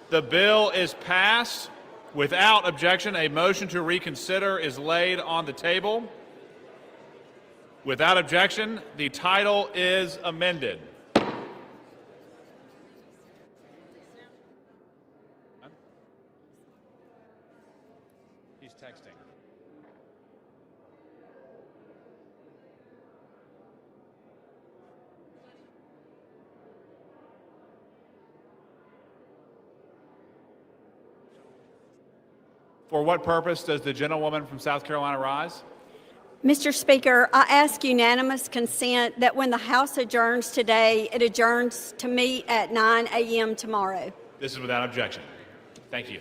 The bill is passed. Without objection, a motion to reconsider is laid on the table. Without objection, the title is amended. He's texting. For what purpose does the gentlewoman from South Carolina rise? Mr. Speaker, I ask unanimous consent that when the House adjourns today, it adjourns to meet at 9 a.m. tomorrow. This is without objection. Thank you.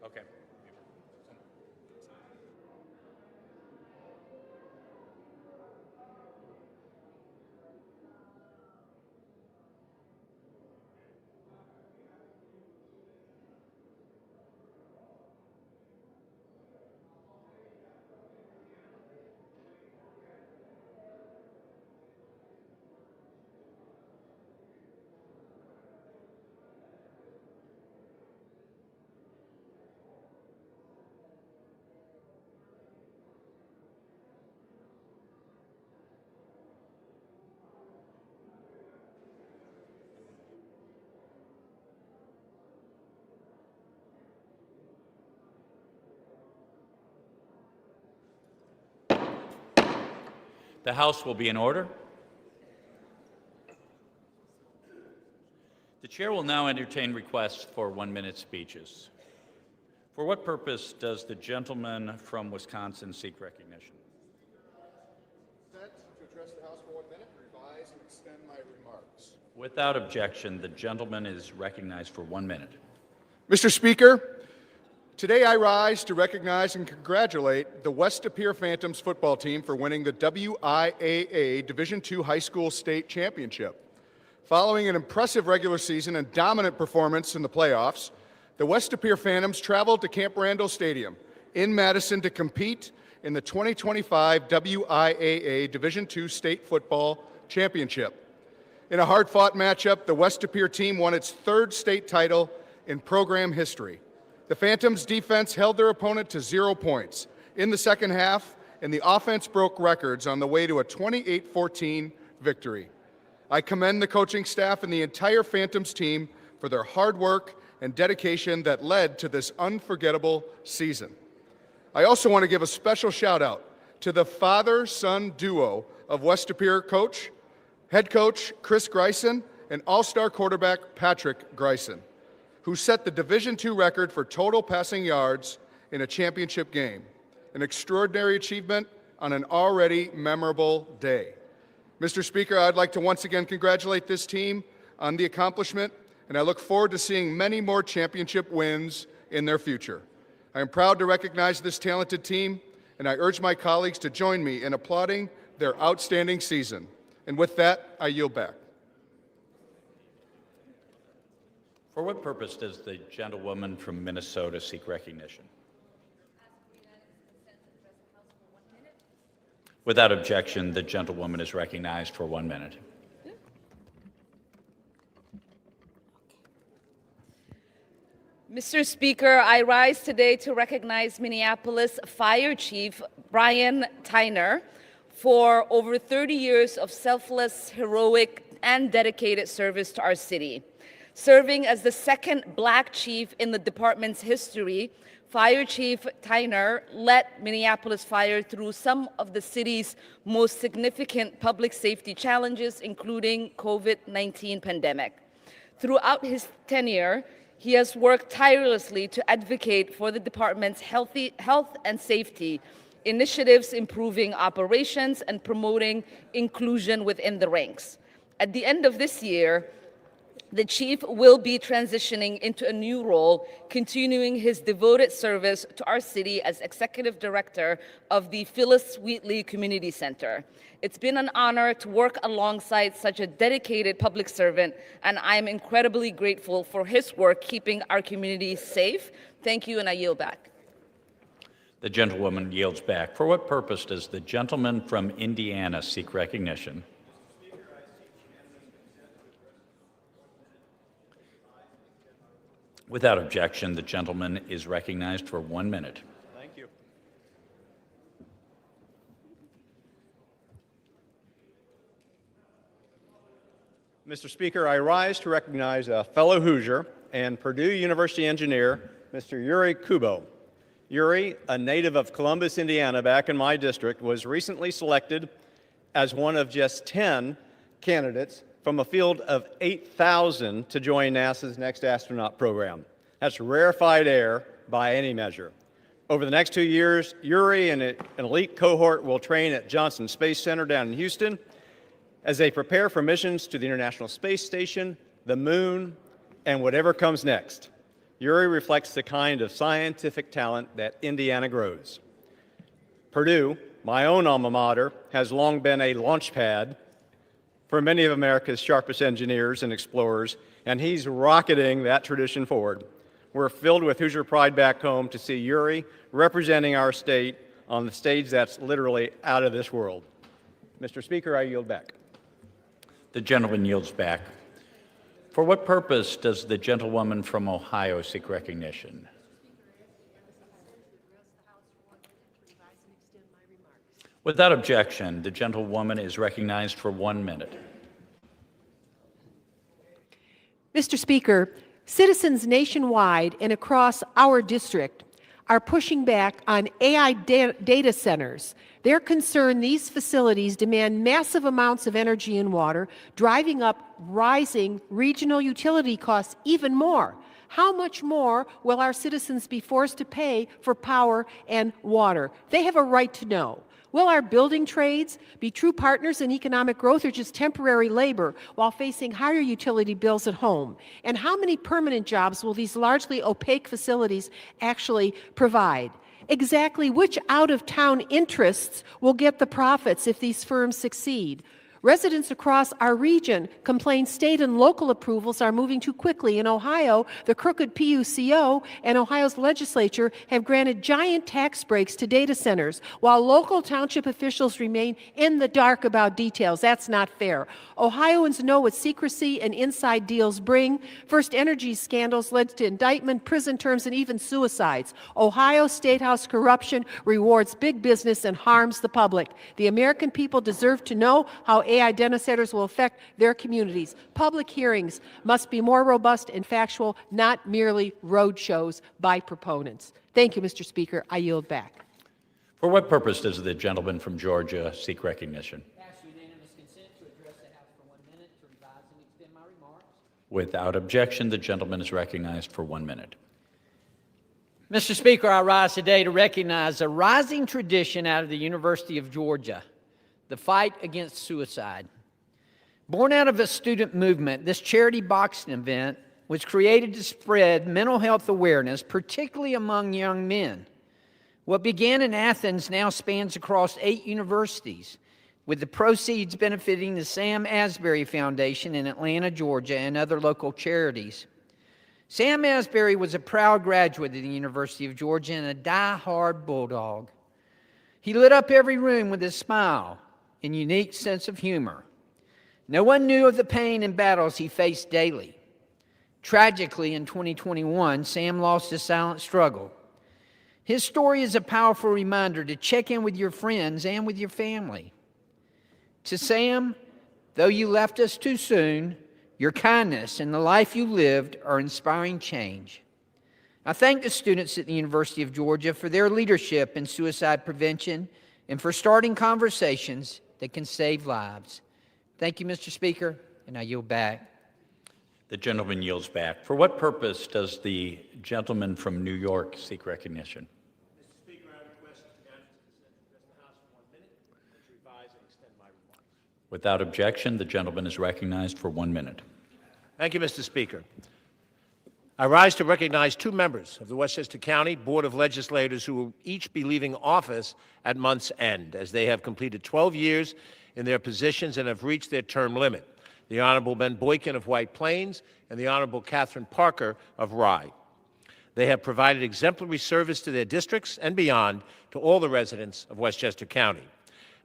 Okay. The House will be in order. The Chair will now entertain requests for 1-minute speeches. For what purpose does the gentleman from Wisconsin seek recognition? To address the House for 1 minute, revise and extend my remarks. Without objection, the gentleman is recognized for 1 minute. Mr. Speaker, today I rise to recognize and congratulate the West De Pere Phantoms football team for winning the WIAA Division II High School State Championship. Following an impressive regular season and dominant performance in the playoffs, the West De Pere Phantoms traveled to Camp Randall Stadium in Madison to compete in the 2025 WIAA Division II State Football Championship. In a hard-fought matchup, the West De Pere team won its third state title in program history. The Phantoms' defense held their opponent to 0 points in the second half, and the offense broke records on the way to a 28-14 victory. I commend the coaching staff and the entire Phantoms team for their hard work and dedication that led to this unforgettable season. I also want to give a special shout out to the father-son duo of West De Pere head coach Chris Greisen and all-star quarterback Patrick Greisen, who set the Division II record for total passing yards in a championship game, an extraordinary achievement on an already memorable day. Mr. Speaker, I'd like to once again congratulate this team on the accomplishment, and I look forward to seeing many more championship wins in their future. I am proud to recognize this talented team, and I urge my colleagues to join me in applauding their outstanding season. And with that, I yield back. For what purpose does the gentlewoman from Minnesota seek recognition? Without objection, the gentlewoman is recognized for 1 minute. Mr. Speaker, I rise today to recognize Minneapolis Fire Chief Brian Tyner for over 30 years of selfless, heroic, and dedicated service to our city. Serving as the second Black chief in the department's history, Fire Chief Tyner led Minneapolis Fire through some of the city's most significant public safety challenges, including COVID-19 pandemic. Throughout his tenure, he has worked tirelessly to advocate for the department's health and safety initiatives, improving operations and promoting inclusion within the ranks. At the end of this year, the chief will be transitioning into a new role, continuing his devoted service to our city as executive director of the Phyllis Wheatley Community Center. It's been an honor to work alongside such a dedicated public servant, and I'm incredibly grateful for his work keeping our community safe. Thank you, and I yield back. The gentlewoman yields back. For what purpose does the gentleman from Indiana seek recognition? Without objection, the gentleman is recognized for 1 minute. Thank you. Mr. Speaker, I rise to recognize a fellow Hoosier and Purdue University engineer, Mr. Yuri Kubo. Yuri, a native of Columbus, Indiana, back in my district, was recently selected as one of just 10 candidates from a field of 8,000 to join NASA's next astronaut program. That's rarefied air by any measure. Over the next 2 years, Yuri and an elite cohort will train at Johnson Space Center down in Houston as they prepare for missions to the International Space Station, the moon, and whatever comes next. Yuri reflects the kind of scientific talent that Indiana grows. Purdue, my own alma mater, has long been a launch pad for many of America's sharpest engineers and explorers, and he's rocketing that tradition forward. We're filled with Hoosier pride back home to see Yuri representing our state on the stage that's literally out of this world. Mr. Speaker, I yield back. The gentleman yields back. For what purpose does the gentlewoman from Ohio seek recognition? Without objection, the gentlewoman is recognized for 1 minute. Mr. Speaker, citizens nationwide and across our district are pushing back on AI data centers. They're concerned these facilities demand massive amounts of energy and water, driving up rising regional utility costs even more. How much more will our citizens be forced to pay for power and water? They have a right to know. Will our building trades be true partners in economic growth or just temporary labor while facing higher utility bills at home? And how many permanent jobs will these largely opaque facilities actually provide? Exactly which out-of-town interests will get the profits if these firms succeed? Residents across our region complain state and local approvals are moving too quickly. In Ohio, the crooked PUCO and Ohio's legislature have granted giant tax breaks to data centers, while local township officials remain in the dark about details. That's not fair. Ohioans know what secrecy and inside deals bring. First Energy scandals led to indictment, prison terms, and even suicides. Ohio State House corruption rewards big business and harms the public. The American people deserve to know how AI data centers will affect their communities. Public hearings must be more robust and factual, not merely road shows by proponents. Thank you, Mr. Speaker. I yield back. For what purpose does the gentleman from Georgia seek recognition? Without objection, the gentleman is recognized for 1 minute. Mr. Speaker, I rise today to recognize a rising tradition out of the University of Georgia, the fight against suicide. Born out of a student movement, this charity boxing event was created to spread mental health awareness, particularly among young men. What began in Athens now spans across 8 universities, with the proceeds benefiting the Sam Asbury Foundation in Atlanta, Georgia, and other local charities. Sam Asbury was a proud graduate of the University of Georgia and a die-hard Bulldog. He lit up every room with his smile and unique sense of humor. No one knew of the pain and battles he faced daily. Tragically, in 2021, Sam lost a silent struggle. His story is a powerful reminder to check in with your friends and with your family. To Sam, though you left us too soon, Your kindness and the life you lived are inspiring change. I thank the students at the University of Georgia for their leadership in suicide prevention and for starting conversations that can save lives. Thank you, Mr. Speaker, and I yield back. The gentleman yields back. For what purpose does the gentleman from New York seek recognition? Mr. Speaker, I request unanimous consent to address the House for 1 minute and to revise and extend my remarks. Without objection, the gentleman is recognized for 1 minute. Thank you, Mr. Speaker. I rise to recognize two members of the Westchester County Board of Legislators who will each be leaving office at month's end, as they have completed 12 years in their positions and have reached their term limit. The Honorable Ben Boykin of White Plains and the Honorable Catherine Parker of Rye. They have provided exemplary service to their districts and beyond to all the residents of Westchester County.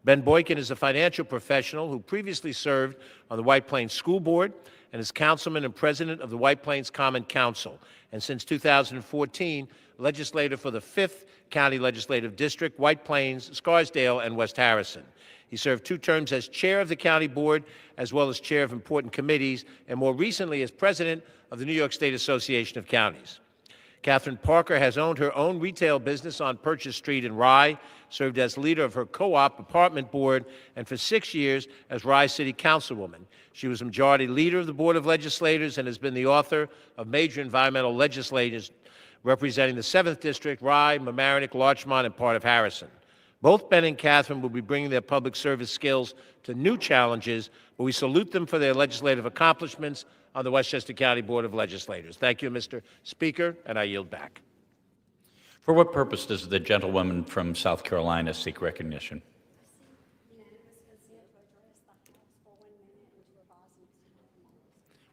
Ben Boykin is a financial professional who previously served on the White Plains School Board and is councilman and president of the White Plains Common Council, and since 2014, legislator for the 5th County Legislative District, White Plains, Scarsdale, and West Harrison. He served 2 terms as chair of the county board, as well as chair of important committees, and more recently as president of the New York State Association of Counties. Catherine Parker has owned her own retail business on Purchase Street in Rye, served as leader of her co-op apartment board, and for 6 years as Rye City Councilwoman. She was a majority leader of the Board of Legislators and has been the author of major environmental legislators representing the 7th District, Rye, Mamaroneck, Larchmont, and part of Harrison. Both Ben and Catherine will be bringing their public service skills to new challenges, but we salute them for their legislative accomplishments on the Westchester County Board of Legislators. Thank you, Mr. Speaker, and I yield back. For what purpose does the gentlewoman from South Carolina seek recognition?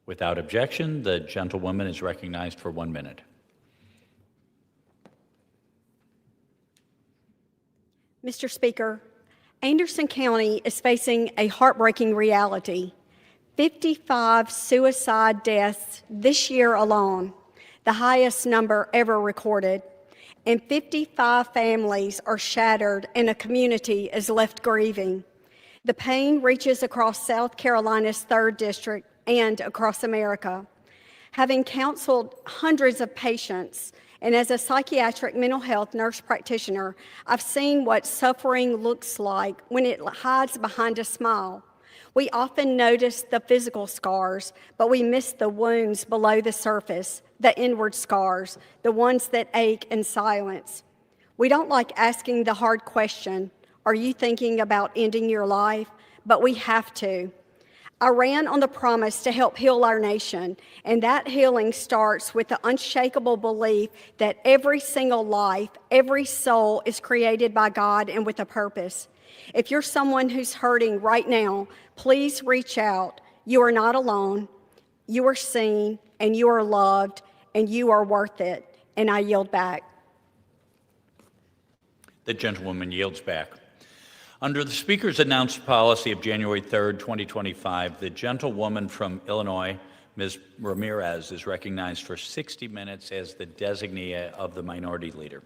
Without objection, the gentlewoman is recognized for 1 minute. Mr. Speaker, Anderson County is facing a heartbreaking reality. 55 suicide deaths this year alone, the highest number ever recorded, and 55 families are shattered and a community is left grieving. The pain reaches across South Carolina's 3rd District and across America. Having counseled hundreds of patients, and as a psychiatric mental health nurse practitioner, I've seen what suffering looks like when it hides behind a smile. We often notice the physical scars, but we miss the wounds below the surface, the inward scars, the ones that ache in silence. We don't like asking the hard question, are you thinking about ending your life? But we have to. I ran on the promise to help heal our nation, and that healing starts with the unshakable belief that every single life, every soul is created by God and with a purpose. If you're someone who's hurting right now, please reach out. You are not alone. You are seen, and you are loved, and you are worth it. And I yield back. The gentlewoman yields back. Under the Speaker's announced policy of January 3rd, 2025, the gentlewoman from Illinois, Ms. Ramirez, is recognized for 60 minutes as the designee of the minority leader.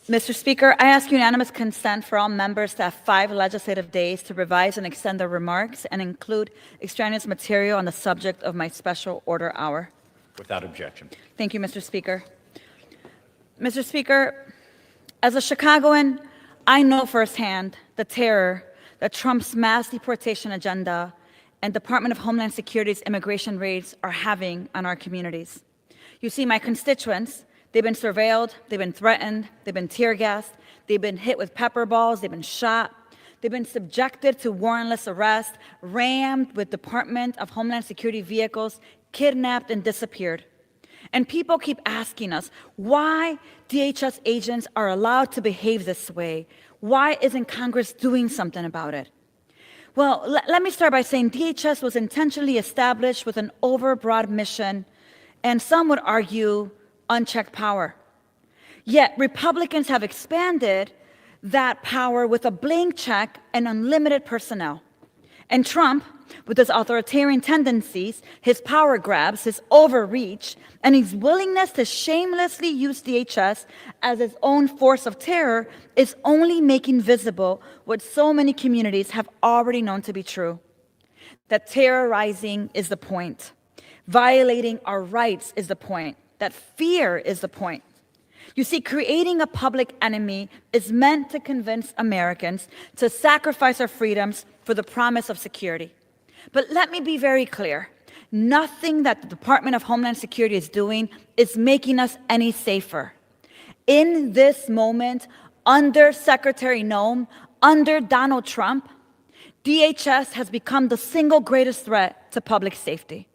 Mr. Speaker, I ask unanimous consent for all members to have 5 legislative days to revise and extend their remarks and include extraneous material on the subject of my special order hour. Without objection. Thank you, Mr. Speaker. Mr. Speaker, as a Chicagoan, I know firsthand the terror that Trump's mass deportation agenda and Department of Homeland Security's immigration raids are having on our communities. You see, my constituents, they've been surveilled, they've been threatened, they've been tear gassed, they've been hit with pepper balls, they've been shot, they've been subjected to warrantless arrest, rammed with Department of Homeland Security vehicles, kidnapped and disappeared. And people keep asking us why DHS agents are allowed to behave this way. Why isn't Congress doing something about it? Well, let me start by saying DHS was intentionally established with an overbroad mission, and some would argue unchecked power. Yet Republicans have expanded that power with a blank check and unlimited personnel. And Trump, with his authoritarian tendencies, his power grabs, his overreach, and his willingness to shamelessly use DHS as his own force of terror, is only making visible what so many communities have already known to be true. that terrorizing is the point. Violating our rights is the point. That fear is the point. You see, creating a public enemy is meant to convince Americans to sacrifice our freedoms for the promise of security. But let me be very clear. Nothing that the Department of Homeland Security is doing is making us any safer. In this moment, under Secretary Noem, under Donald Trump, DHS has become the single greatest threat to public safety.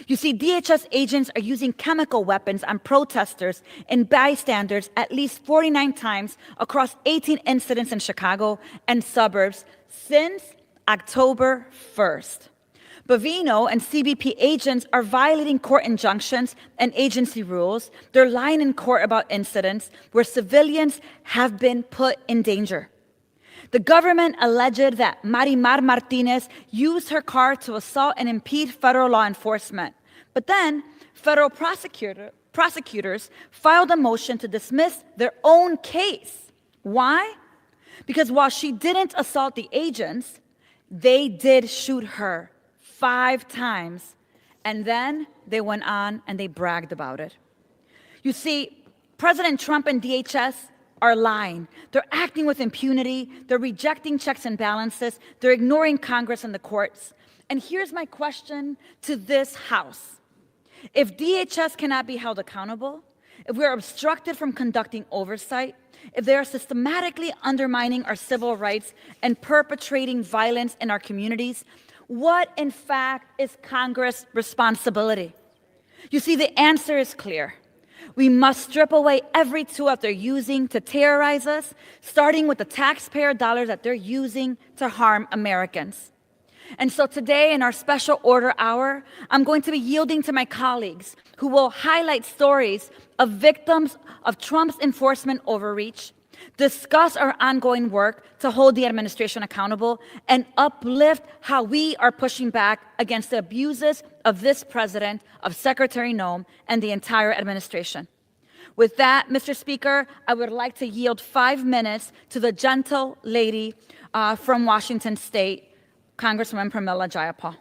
You see, DHS agents are using chemical weapons on protesters and bystanders at least 49 times across 18 incidents in Chicago and suburbs since October 1st. Bovino and CBP agents are violating court injunctions and agency rules. They're lying in court about incidents where civilians have been put in danger. The government alleged that Marimar Martinez used her car to assault and impede federal law enforcement. But then, federal prosecutors filed a motion to dismiss their own case. Why? Because while she didn't assault the agents, they did shoot her 5 times. And then they went on and they bragged about it. You see, President Trump and DHS are lying. They're acting with impunity. They're rejecting checks and balances. They're ignoring Congress and the courts. And here's my question to this House. If DHS cannot be held accountable, if we're obstructed from conducting oversight, if they are systematically undermining our civil rights and perpetrating violence in our communities, what in fact is Congress' responsibility? You see, the answer is clear. We must strip away every tool that they're using to terrorize us, starting with the taxpayer dollars that they're using to harm Americans. And so today, in our special order hour, I'm going to be yielding to my colleagues who will highlight stories of victims of Trump's enforcement overreach, discuss our ongoing work to hold the administration accountable, and uplift how we are pushing back against the abuses of this president, of Secretary Noem, and the entire administration. With that, Mr. Speaker, I would like to yield 5 minutes to the gentle lady from Washington State, Congresswoman Pramila Jayapal.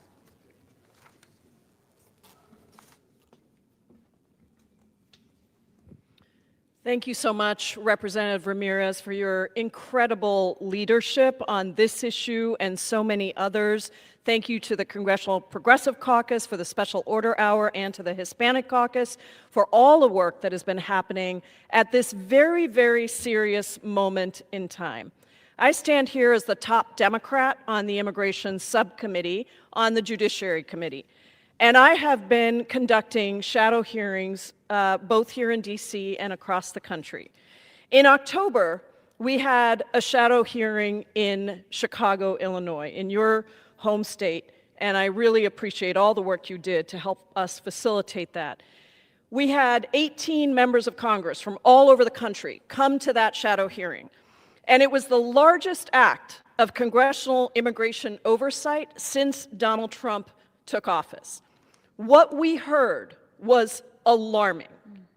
Thank you so much, Representative Ramirez, for your incredible leadership on this issue and so many others. Thank you to the Congressional Progressive Caucus for the Special Order Hour and to the Hispanic Caucus for all the work that has been happening at this very, very serious moment in time. I stand here as the top Democrat on the Immigration Subcommittee on the Judiciary Committee. And I have been conducting shadow hearings both here in DC and across the country. In October, we had a shadow hearing in Chicago, Illinois, in your home state, and I really appreciate all the work you did to help us facilitate that. We had 18 members of Congress from all over the country come to that shadow hearing, and it was the largest act of congressional immigration oversight since Donald Trump took office. What we heard was alarming,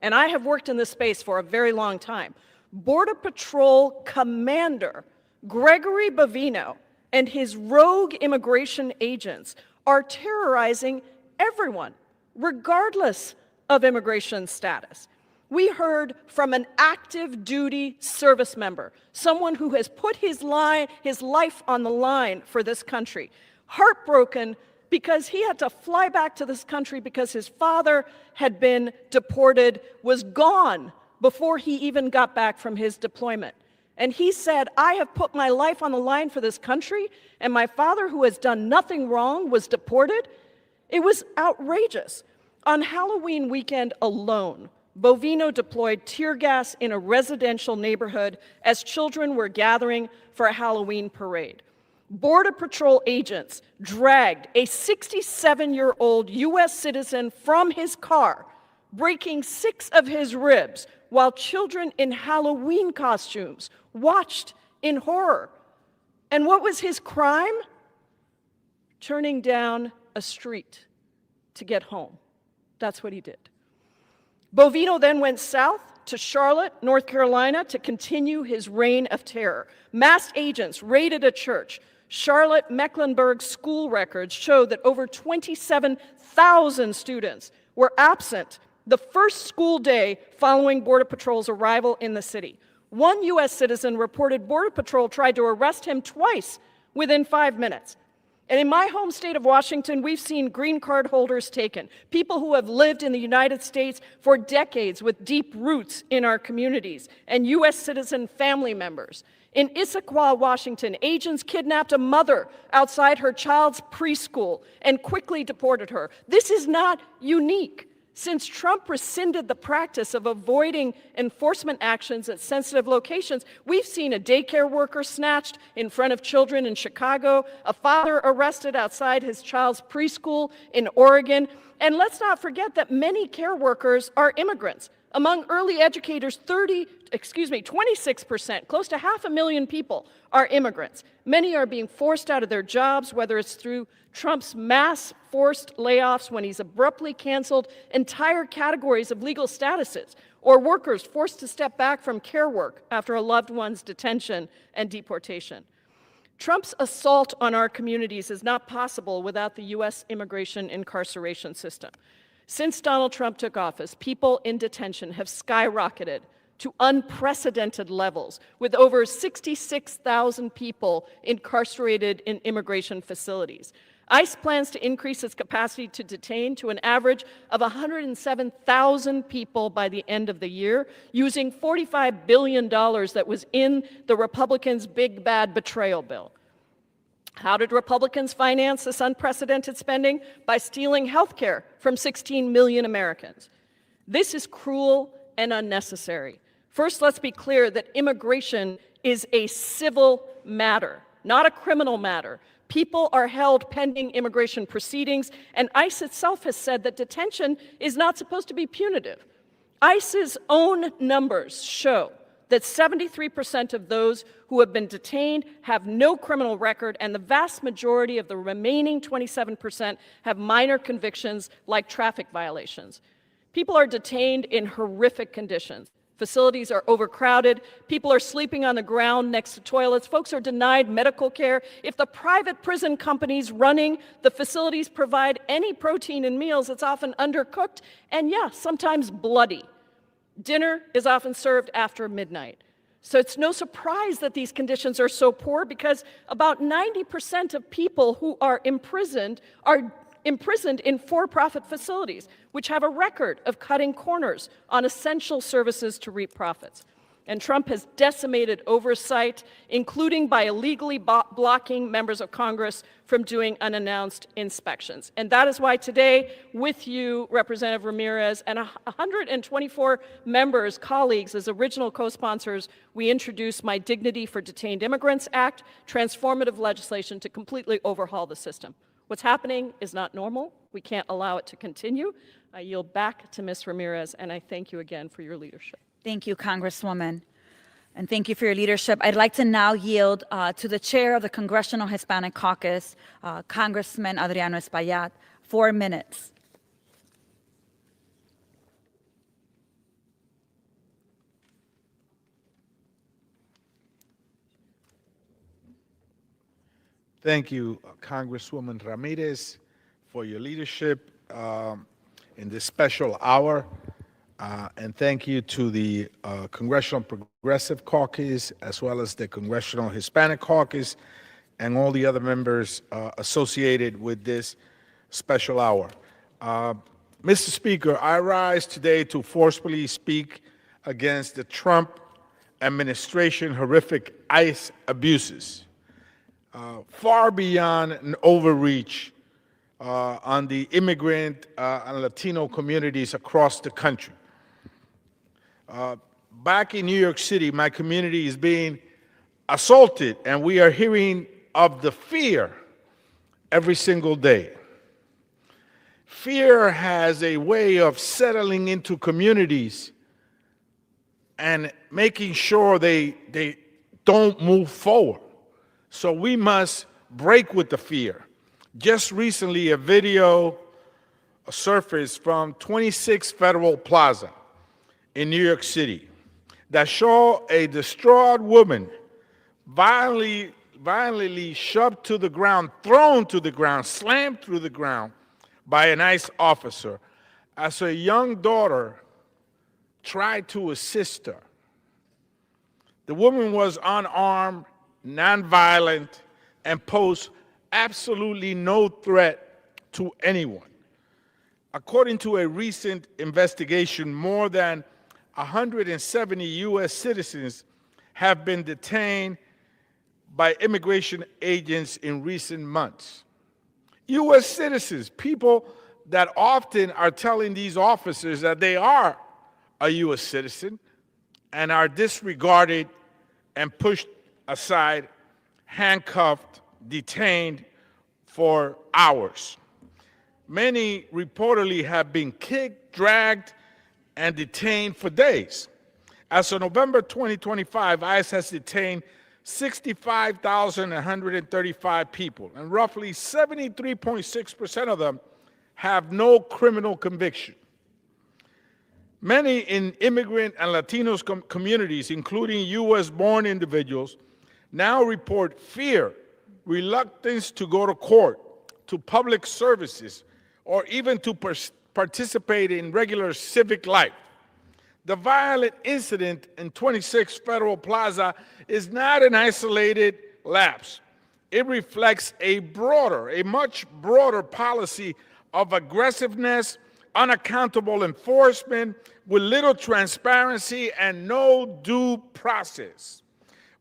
and I have worked in this space for a very long time. Border Patrol Commander Gregory Bovino and his rogue immigration agents are terrorizing everyone, regardless of immigration status. We heard from an active duty service member, someone who has put his life on the line for this country, heartbroken because he had to fly back to this country because his father had been deported, was gone before he even got back from his deployment. And he said, I have put my life on the line for this country, and my father, who has done nothing wrong, was deported. It was outrageous. On Halloween weekend alone, Bovino deployed tear gas in a residential neighborhood as children were gathering for a Halloween parade. Border Patrol agents dragged a 67-year-old U.S. citizen from his car, breaking 6 of his ribs, while children in Halloween costumes watched in horror. And what was his crime? Turning down a street to get home. That's what he did. Bovino then went south to Charlotte, North Carolina, to continue his reign of terror. Masked agents raided a church, Charlotte Mecklenburg school records show that over 27,000 students were absent the first school day following Border Patrol's arrival in the city. One U.S. citizen reported Border Patrol tried to arrest him twice within 5 minutes. And in my home state of Washington, we've seen green card holders taken, people who have lived in the United States for decades with deep roots in our communities, and U.S. citizen family members. In Issaquah, Washington, agents kidnapped a mother outside her child's preschool and quickly deported her. This is not unique. Since Trump rescinded the practice of avoiding enforcement actions at sensitive locations, we've seen a daycare worker snatched in front of children in Chicago, a father arrested outside his child's preschool in Oregon, and let's not forget that many care workers are immigrants. Among early educators, 26%, close to 500,000 people are immigrants. Many are being forced out of their jobs, whether it's through Trump's mass forced layoffs when he's abruptly canceled entire categories of legal statuses, or workers forced to step back from care work after a loved one's detention and deportation. Trump's assault on our communities is not possible without the U.S. immigration incarceration system. Since Donald Trump took office, people in detention have skyrocketed to unprecedented levels, with over 66,000 people incarcerated in immigration facilities. ICE plans to increase its capacity to detain to an average of 107,000 people by the end of the year, using $45 billion that was in the Republicans' big bad betrayal bill. How did Republicans finance this unprecedented spending? By stealing health care from 16 million Americans. This is cruel and unnecessary. First, let's be clear that immigration is a civil matter, not a criminal matter. People are held pending immigration proceedings, and ICE itself has said that detention is not supposed to be punitive. ICE's own numbers show that 73% of those who have been detained have no criminal record, and the vast majority of the remaining 27% have minor convictions like traffic violations. People are detained in horrific conditions. Facilities are overcrowded. People are sleeping on the ground next to toilets. Folks are denied medical care. If the private prison companies running the facilities provide any protein in meals, it's often undercooked and, yeah, sometimes bloody. Dinner is often served after midnight. So it's no surprise that these conditions are so poor, because about 90% of people who are imprisoned in for-profit facilities, which have a record of cutting corners on essential services to reap profits. And Trump has decimated oversight, including by illegally blocking members of Congress from doing unannounced inspections. And that is why today, with you, Representative Ramirez, and 124 members, colleagues, as original co-sponsors, we introduced My Dignity for Detained Immigrants Act, transformative legislation to completely overhaul the system. What's happening is not normal. We can't allow it to continue. I yield back to Ms. Ramirez, and I thank you again for your leadership. Thank you, Congresswoman. And thank you for your leadership. I'd like to now yield to the chair of the Congressional Hispanic Caucus, Congressman Adriano Espaillat, 4 minutes. Thank you, Congresswoman Ramirez, for your leadership in this special hour. And thank you to the Congressional Progressive Caucus, as well as the Congressional Hispanic Caucus, and all the other members associated with this special hour. Mr. Speaker, I rise today to forcefully speak against the Trump administration horrific ICE abuses, far beyond an overreach on the immigrant and Latino communities across the country. Back in New York City, my community is being assaulted, and we are hearing of the fear every single day. Fear has a way of settling into communities and making sure they don't move forward. So we must break with the fear. Just recently, a video surfaced from 26 Federal Plaza in New York City that showed a distraught woman violently violently shoved to the ground, thrown to the ground, slammed through the ground by an ICE officer as a young daughter tried to assist her. The woman was unarmed, nonviolent, and posed absolutely no threat to anyone. According to a recent investigation, more than 170 U.S. citizens have been detained by immigration agents in recent months. U.S. citizens, people that often are telling these officers that they are a U.S. citizen and are disregarded and pushed aside, handcuffed, detained for hours. Many reportedly have been kicked, dragged, and detained for days. As of November 2025, ICE has detained 65,135 people, and roughly 73.6% of them have no criminal conviction. Many in immigrant and Latino communities, including U.S.-born individuals, now report fear, reluctance to go to court, to public services, or even to participate in regular civic life. The violent incident in 26 Federal Plaza is not an isolated lapse. It reflects a much broader policy of aggressiveness, unaccountable enforcement, with little transparency and no due process.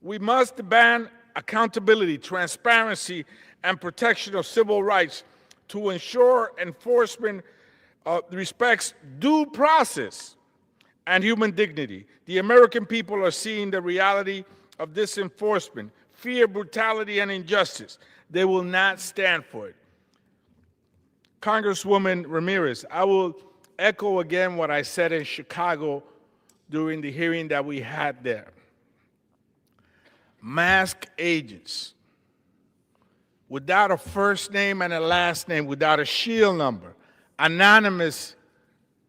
We must ban accountability, transparency, and protection of civil rights to ensure enforcement respects due process and human dignity. The American people are seeing the reality of this enforcement, fear, brutality, and injustice. They will not stand for it. Congresswoman Ramirez, I will echo again what I said in Chicago during the hearing that we had there. Masked agents, without a first name and a last name, without a shield number, anonymous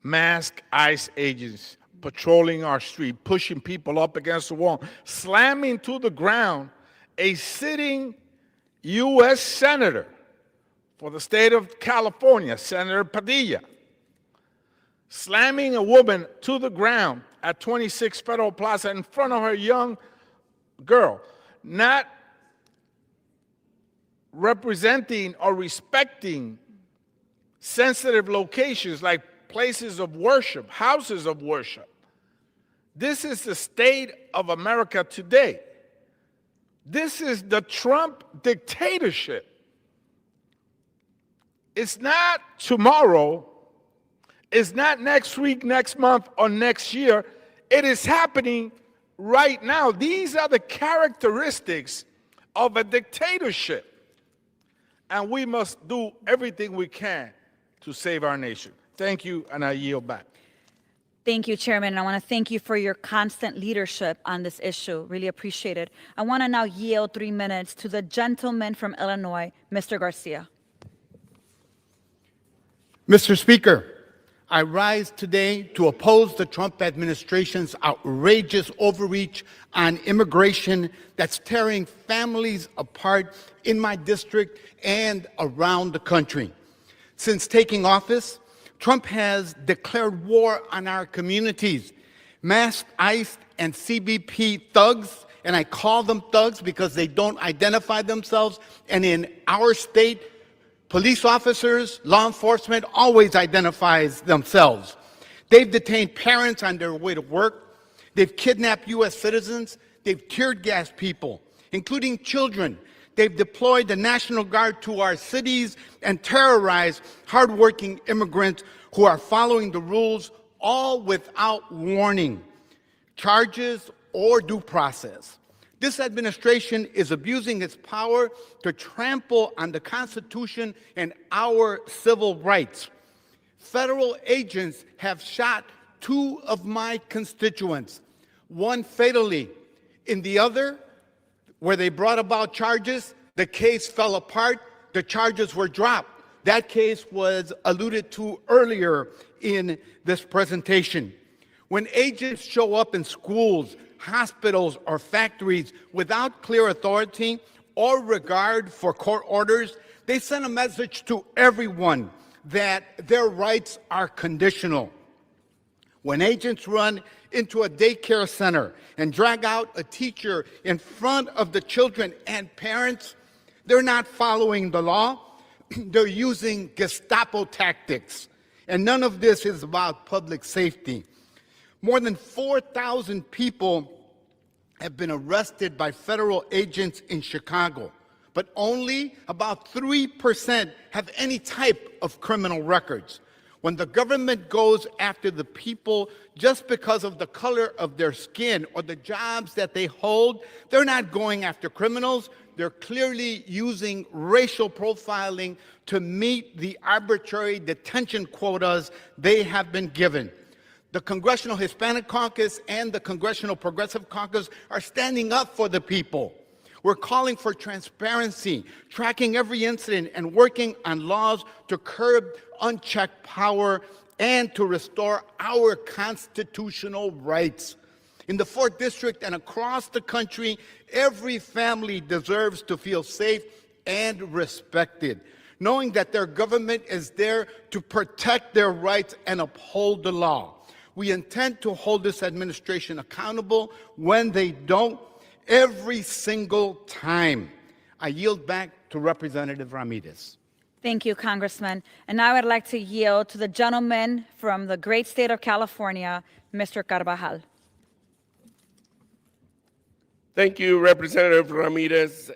masked ICE agents patrolling our street, pushing people up against the wall, slamming to the ground a sitting U.S. senator for the state of California, Senator Padilla, slamming a woman to the ground at 26 Federal Plaza in front of her young girl, not representing or respecting sensitive locations like places of worship, houses of worship. This is the state of America today. This is the Trump dictatorship. It's not tomorrow, it's not next week, next month, or next year. It is happening right now. These are the characteristics of a dictatorship. And we must do everything we can to save our nation. Thank you, and I yield back. Thank you, Chairman. And I want to thank you for your constant leadership on this issue. Really appreciate it. I want to now yield 3 minutes to the gentleman from Illinois, Mr. Garcia. Mr. Speaker, I rise today to oppose the Trump administration's outrageous overreach on immigration that's tearing families apart in my district and around the country. Since taking office, Trump has declared war on our communities. Masked ICE and CBP thugs, and I call them thugs because they don't identify themselves, and in our state, police officers, law enforcement always identifies themselves. They've detained parents on their way to work. They've kidnapped U.S. citizens. They've tear gassed people, including children. They've deployed the National Guard to our cities and terrorized hardworking immigrants who are following the rules, all without warning, charges, or due process. This administration is abusing its power to trample on the Constitution and our civil rights. Federal agents have shot 2 of my constituents, one fatally. In the other, where they brought about charges, the case fell apart, the charges were dropped. That case was alluded to earlier in this presentation. When agents show up in schools, hospitals, or factories without clear authority or regard for court orders, they send a message to everyone that their rights are conditional. When agents run into a daycare center and drag out a teacher in front of the children and parents, they're not following the law. They're using Gestapo tactics. And none of this is about public safety. More than 4,000 people have been arrested by federal agents in Chicago, but only about 3% have any type of criminal records. When the government goes after the people just because of the color of their skin or the jobs that they hold, they're not going after criminals. They're clearly using racial profiling to meet the arbitrary detention quotas they have been given. The Congressional Hispanic Caucus and the Congressional Progressive Caucus are standing up for the people. We're calling for transparency, tracking every incident, and working on laws to curb unchecked power and to restore our constitutional rights. In the 4th District and across the country, every family deserves to feel safe and respected, knowing that their government is there to protect their rights and uphold the law. We intend to hold this administration accountable when they don't, every single time. I yield back to Representative Ramirez. Thank you, Congressman. And now I'd like to yield to the gentleman from the great state of California, Mr. Carvajal. Thank you, Representative Ramirez.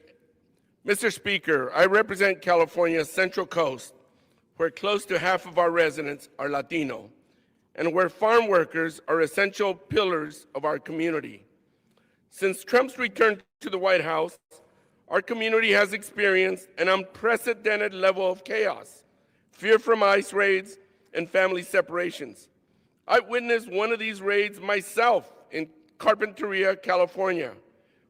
Mr. Speaker, I represent California's Central Coast, where close to half of our residents are Latino, and where farm workers are essential pillars of our community. Since Trump's return to the White House, our community has experienced an unprecedented level of chaos, fear from ICE raids, and family separations. I witnessed one of these raids myself in Carpinteria, California,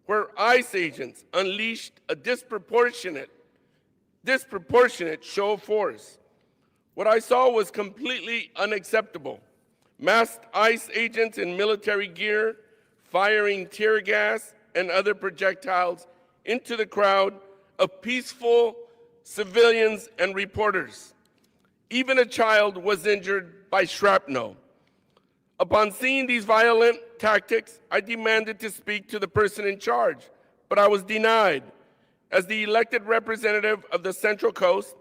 where ICE agents unleashed a disproportionate show of force. What I saw was completely unacceptable. Masked ICE agents in military gear, firing tear gas and other projectiles into the crowd of peaceful civilians and reporters. Even a child was injured by shrapnel. Upon seeing these violent tactics, I demanded to speak to the person in charge, but I was denied. As the elected representative of the Central Coast,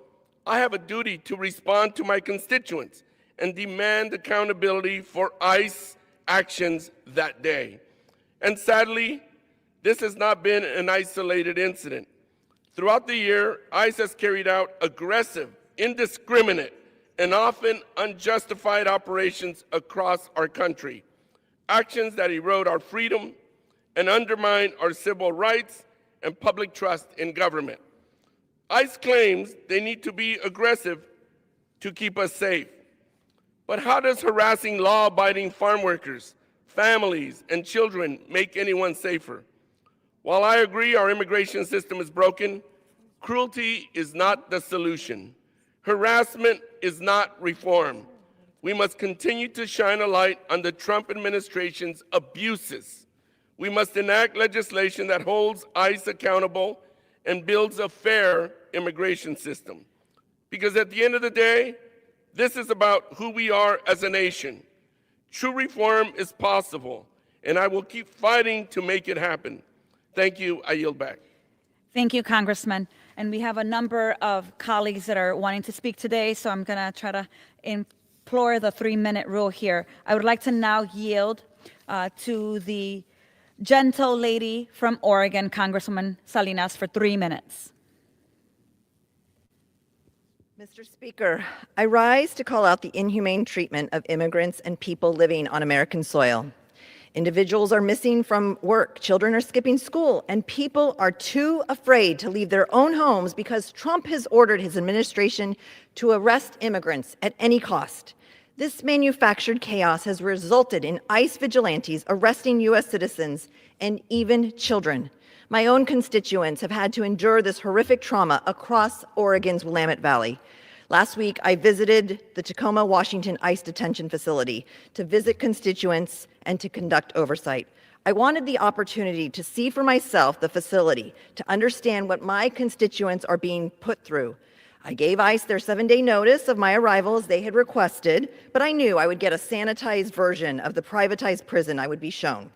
I have a duty to respond to my constituents and demand accountability for ICE actions that day. And sadly, this has not been an isolated incident. Throughout the year, ICE has carried out aggressive, indiscriminate, and often unjustified operations across our country, actions that erode our freedom and undermine our civil rights and public trust in government. ICE claims they need to be aggressive to keep us safe. But how does harassing law-abiding farm workers, families, and children make anyone safer? While I agree our immigration system is broken, cruelty is not the solution. Harassment is not reform. We must continue to shine a light on the Trump administration's abuses. We must enact legislation that holds ICE accountable and builds a fair immigration system. Because at the end of the day, this is about who we are as a nation. True reform is possible, and I will keep fighting to make it happen. Thank you. I yield back. Thank you, Congressman. And we have a number of colleagues that are wanting to speak today, so I'm going to try to implore the 3-minute rule here. I would like to now yield to the gentle lady from Oregon, Congresswoman Salinas, for 3 minutes. Mr. Speaker, I rise to call out the inhumane treatment of immigrants and people living on American soil. Individuals are missing from work, children are skipping school, and people are too afraid to leave their own homes because Trump has ordered his administration to arrest immigrants at any cost. This manufactured chaos has resulted in ICE vigilantes arresting U.S. citizens and even children. My own constituents have had to endure this horrific trauma across Oregon's Willamette Valley. Last week, I visited the Tacoma, Washington ICE detention facility to visit constituents and to conduct oversight. I wanted the opportunity to see for myself the facility, to understand what my constituents are being put through. I gave ICE their 7-day notice of my arrival as they had requested, but I knew I would get a sanitized version of the privatized prison I would be shown.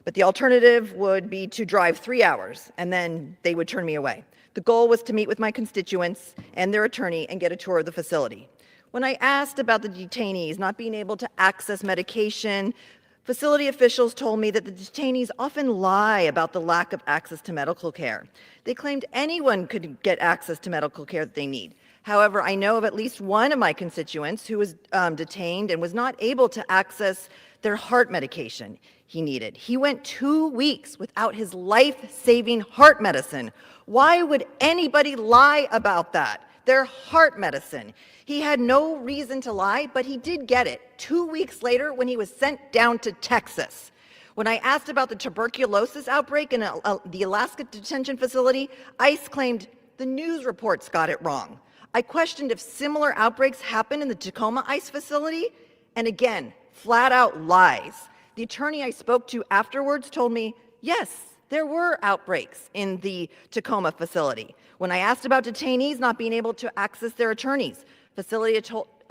But the alternative would be to drive 3 hours, and then they would turn me away. The goal was to meet with my constituents and their attorney and get a tour of the facility. When I asked about the detainees not being able to access medication, facility officials told me that the detainees often lie about the lack of access to medical care. They claimed anyone could get access to medical care that they need. However, I know of at least one of my constituents who was detained and was not able to access their heart medication he needed. He went 2 weeks without his life-saving heart medicine. Why would anybody lie about that? Their heart medicine. He had no reason to lie, but he did get it 2 weeks later when he was sent down to Texas. When I asked about the tuberculosis outbreak in the Alaska detention facility, ICE claimed the news reports got it wrong. I questioned if similar outbreaks happened in the Tacoma ICE facility, and again, flat out lies. The attorney I spoke to afterwards told me, yes, there were outbreaks in the Tacoma facility. When I asked about detainees not being able to access their attorneys, facility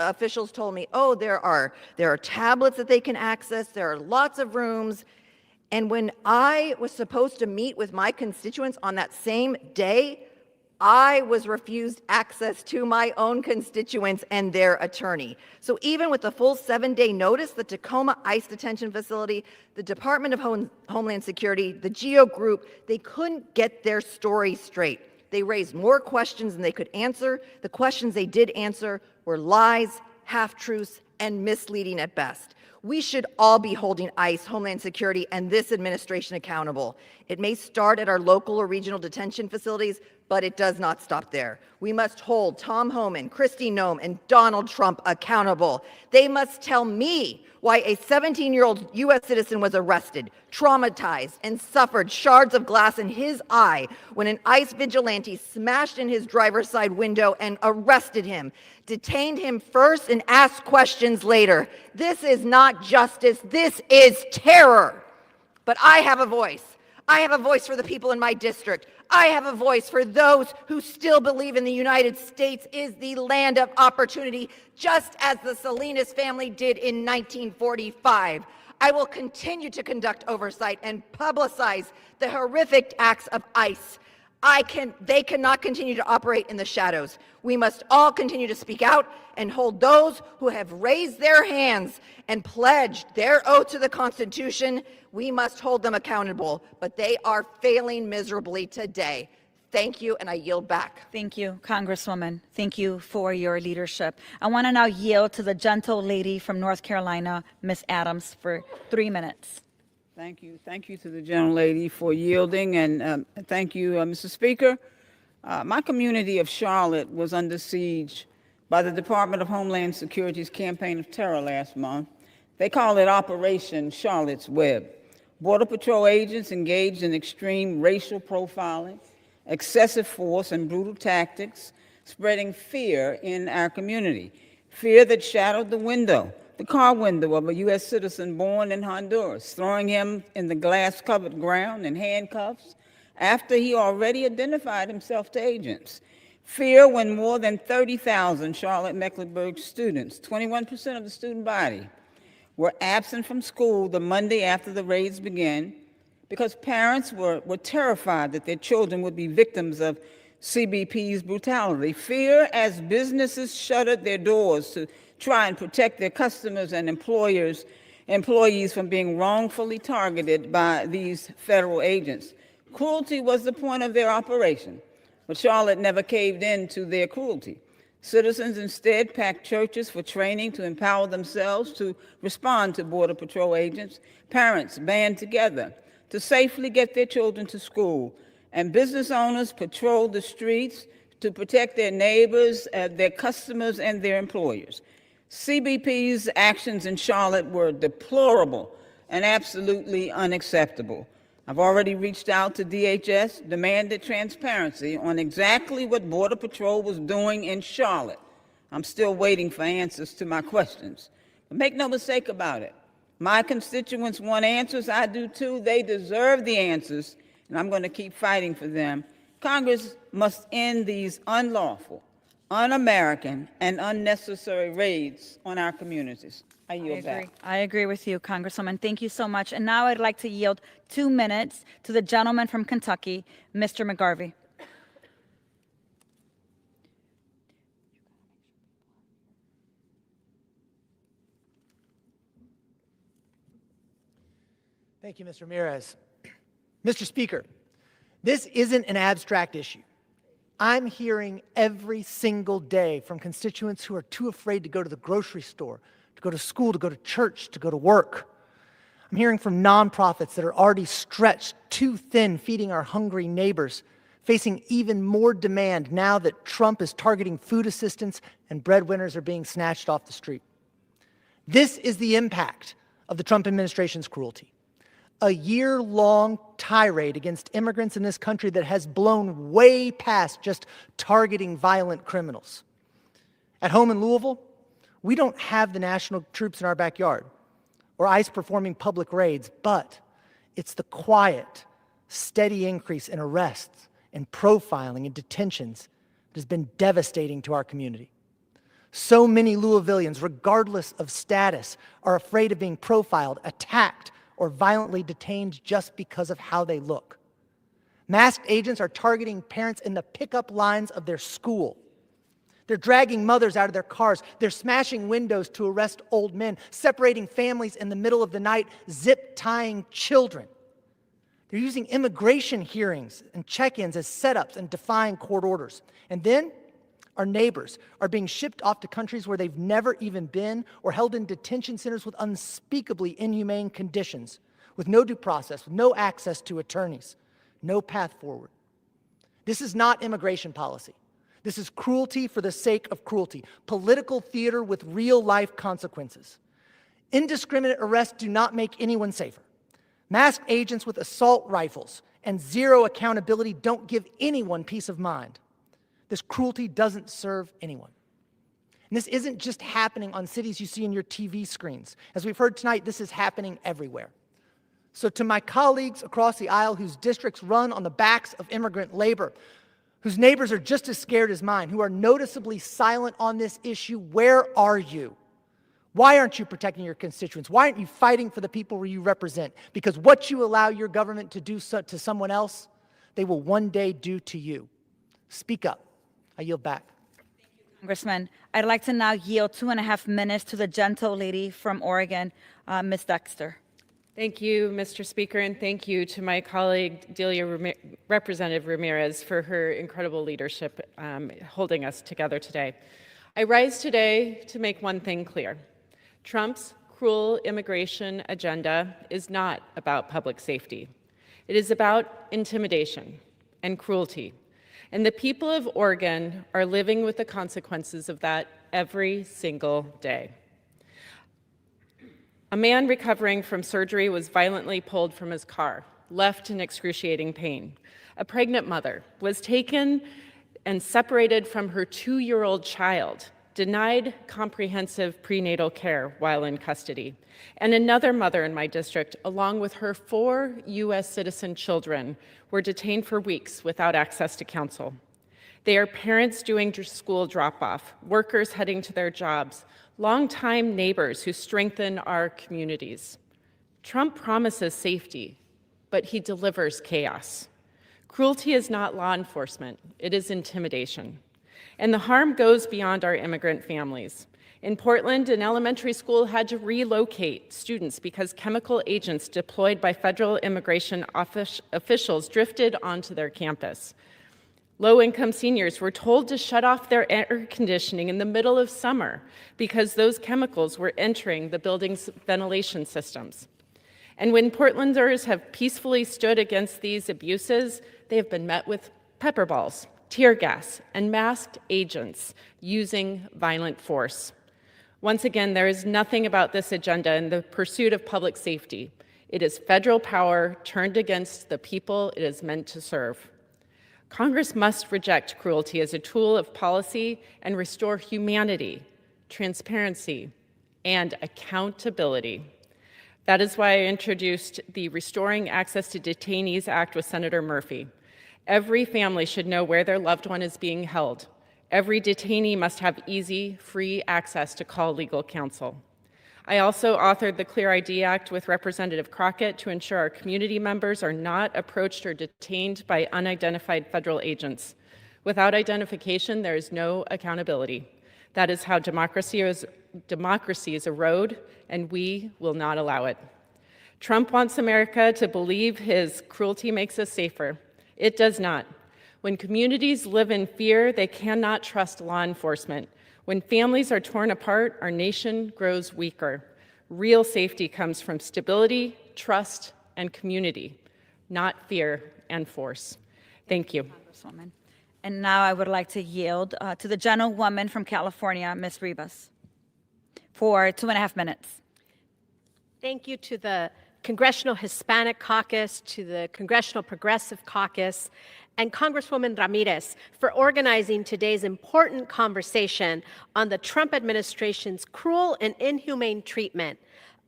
officials told me, oh, there are tablets that they can access, there are lots of rooms. And when I was supposed to meet with my constituents on that same day, I was refused access to my own constituents and their attorney. So even with the full 7-day notice, the Tacoma ICE detention facility, the Department of Homeland Security, the GEO group, they couldn't get their story straight. They raised more questions than they could answer. The questions they did answer were lies, half-truths, and misleading at best. We should all be holding ICE, Homeland Security, and this administration accountable. It may start at our local or regional detention facilities, but it does not stop there. We must hold Tom Homan, Kristi Noem, and Donald Trump accountable. They must tell me why a 17-year-old U.S. citizen was arrested, traumatized, and suffered shards of glass in his eye when an ICE vigilante smashed in his driver's side window and arrested him, detained him first, and asked questions later. This is not justice. This is terror. But I have a voice. I have a voice for the people in my district. I have a voice for those who still believe in the United States is the land of opportunity, just as the Salinas family did in 1945. I will continue to conduct oversight and publicize the horrific acts of ICE. They cannot continue to operate in the shadows. We must all continue to speak out and hold those who have raised their hands and pledged their oath to the Constitution. We must hold them accountable, but they are failing miserably today. Thank you, and I yield back. Thank you, Congresswoman. Thank you for your leadership. I want to now yield to the gentle lady from North Carolina, Ms. Adams, for 3 minutes. Thank you. Thank you to the gentlelady for yielding, and thank you, Mr. Speaker. My community of Charlotte was under siege by the Department of Homeland Security's campaign of terror last month. They call it Operation Charlotte's Web. Border Patrol agents engaged in extreme racial profiling, excessive force, and brutal tactics, spreading fear in our community. Fear that shattered the car window of a U.S. citizen born in Honduras, throwing him in the glass-covered ground in handcuffs after he already identified himself to agents. Fear when more than 30,000 Charlotte-Mecklenburg students, 21% of the student body, were absent from school the Monday after the raids began because parents were terrified that their children would be victims of CBP's brutality. Fear as businesses shuttered their doors to try and protect their customers and employees from being wrongfully targeted by these federal agents. Cruelty was the point of their operation, but Charlotte never caved in to their cruelty. Citizens instead packed churches for training to empower themselves to respond to Border Patrol agents. Parents band together to safely get their children to school, and business owners patrolled the streets to protect their neighbors, their customers, and their employers. CBP's actions in Charlotte were deplorable and absolutely unacceptable. I've already reached out to DHS, demanded transparency on exactly what Border Patrol was doing in Charlotte. I'm still waiting for answers to my questions. But make no mistake about it, My constituents want answers. I do too. They deserve the answers, and I'm going to keep fighting for them. Congress must end these unlawful, un-American, and unnecessary raids on our communities. I yield back. I agree with you, Congresswoman. Thank you so much. And now I'd like to yield 2 minutes to the gentleman from Kentucky, Mr. McGarvey. Thank you, Mr. Ramirez. Mr. Speaker, this isn't an abstract issue. I'm hearing every single day from constituents who are too afraid to go to the grocery store, to go to school, to go to church, to go to work. I'm hearing from nonprofits that are already stretched too thin, feeding our hungry neighbors, facing even more demand now that Trump is targeting food assistance and breadwinners are being snatched off the street. This is the impact of the Trump administration's cruelty. A year-long tirade against immigrants in this country that has blown way past just targeting violent criminals. At home in Louisville, we don't have the national troops in our backyard or ICE performing public raids, but it's the quiet, steady increase in arrests and profiling and detentions that has been devastating to our community. So many Louisvillians, regardless of status, are afraid of being profiled, attacked, or violently detained just because of how they look. Masked agents are targeting parents in the pickup lines of their school. They're dragging mothers out of their cars. They're smashing windows to arrest old men, separating families in the middle of the night, zip-tying children. They're using immigration hearings and check-ins as setups and defying court orders. And then our neighbors are being shipped off to countries where they've never even been or held in detention centers with unspeakably inhumane conditions, with no due process, with no access to attorneys, no path forward. This is not immigration policy. This is cruelty for the sake of cruelty, political theater with real-life consequences. Indiscriminate arrests do not make anyone safer. Masked agents with assault rifles and zero accountability don't give anyone peace of mind. This cruelty doesn't serve anyone. And this isn't just happening on cities you see in your TV screens. As we've heard tonight, this is happening everywhere. So to my colleagues across the aisle whose districts run on the backs of immigrant labor, whose neighbors are just as scared as mine, who are noticeably silent on this issue, where are you? Why aren't you protecting your constituents? Why aren't you fighting for the people you represent? Because what you allow your government to do to someone else, they will one day do to you. Speak up. I yield back. Congressman, I'd like to now yield 2.5 minutes to the gentle lady from Oregon, Ms. Dexter. Thank you, Mr. Speaker, and thank you to my colleague, Representative Ramirez, for her incredible leadership holding us together today. I rise today to make one thing clear. Trump's cruel immigration agenda is not about public safety. It is about intimidation and cruelty. And the people of Oregon are living with the consequences of that every single day. A man recovering from surgery was violently pulled from his car, left in excruciating pain. A pregnant mother was taken and separated from her 2-year-old child, denied comprehensive prenatal care while in custody. And another mother in my district, along with her 4 U.S. citizen children, were detained for weeks without access to counsel. They are parents doing school drop-off, workers heading to their jobs, longtime neighbors who strengthen our communities. Trump promises safety, but he delivers chaos. Cruelty is not law enforcement, it is intimidation. And the harm goes beyond our immigrant families. In Portland, an elementary school had to relocate students because chemical agents deployed by federal immigration officials drifted onto their campus. Low-income seniors were told to shut off their air conditioning in the middle of summer because those chemicals were entering the building's ventilation systems. And when Portlanders have peacefully stood against these abuses, they have been met with pepper balls, tear gas, and masked agents using violent force. Once again, there is nothing about this agenda in the pursuit of public safety. It is federal power turned against the people it is meant to serve. Congress must reject cruelty as a tool of policy and restore humanity, transparency, and accountability. That is why I introduced the Restoring Access to Detainees Act with Senator Murphy. Every family should know where their loved one is being held. Every detainee must have easy, free access to call legal counsel. I also authored the Clear ID Act with Representative Crockett to ensure our community members are not approached or detained by unidentified federal agents. Without identification, there is no accountability. That is how democracies erode, and we will not allow it. Trump wants America to believe his cruelty makes us safer. It does not. When communities live in fear, they cannot trust law enforcement. When families are torn apart, our nation grows weaker. Real safety comes from stability, trust, and community, not fear and force. Thank you. Congresswoman. And now I would like to yield to the gentlewoman from California, Ms. Rivas, for 2.5 minutes. Thank you to the Congressional Hispanic Caucus, to the Congressional Progressive Caucus, and Congresswoman Ramirez for organizing today's important conversation on the Trump administration's cruel and inhumane treatment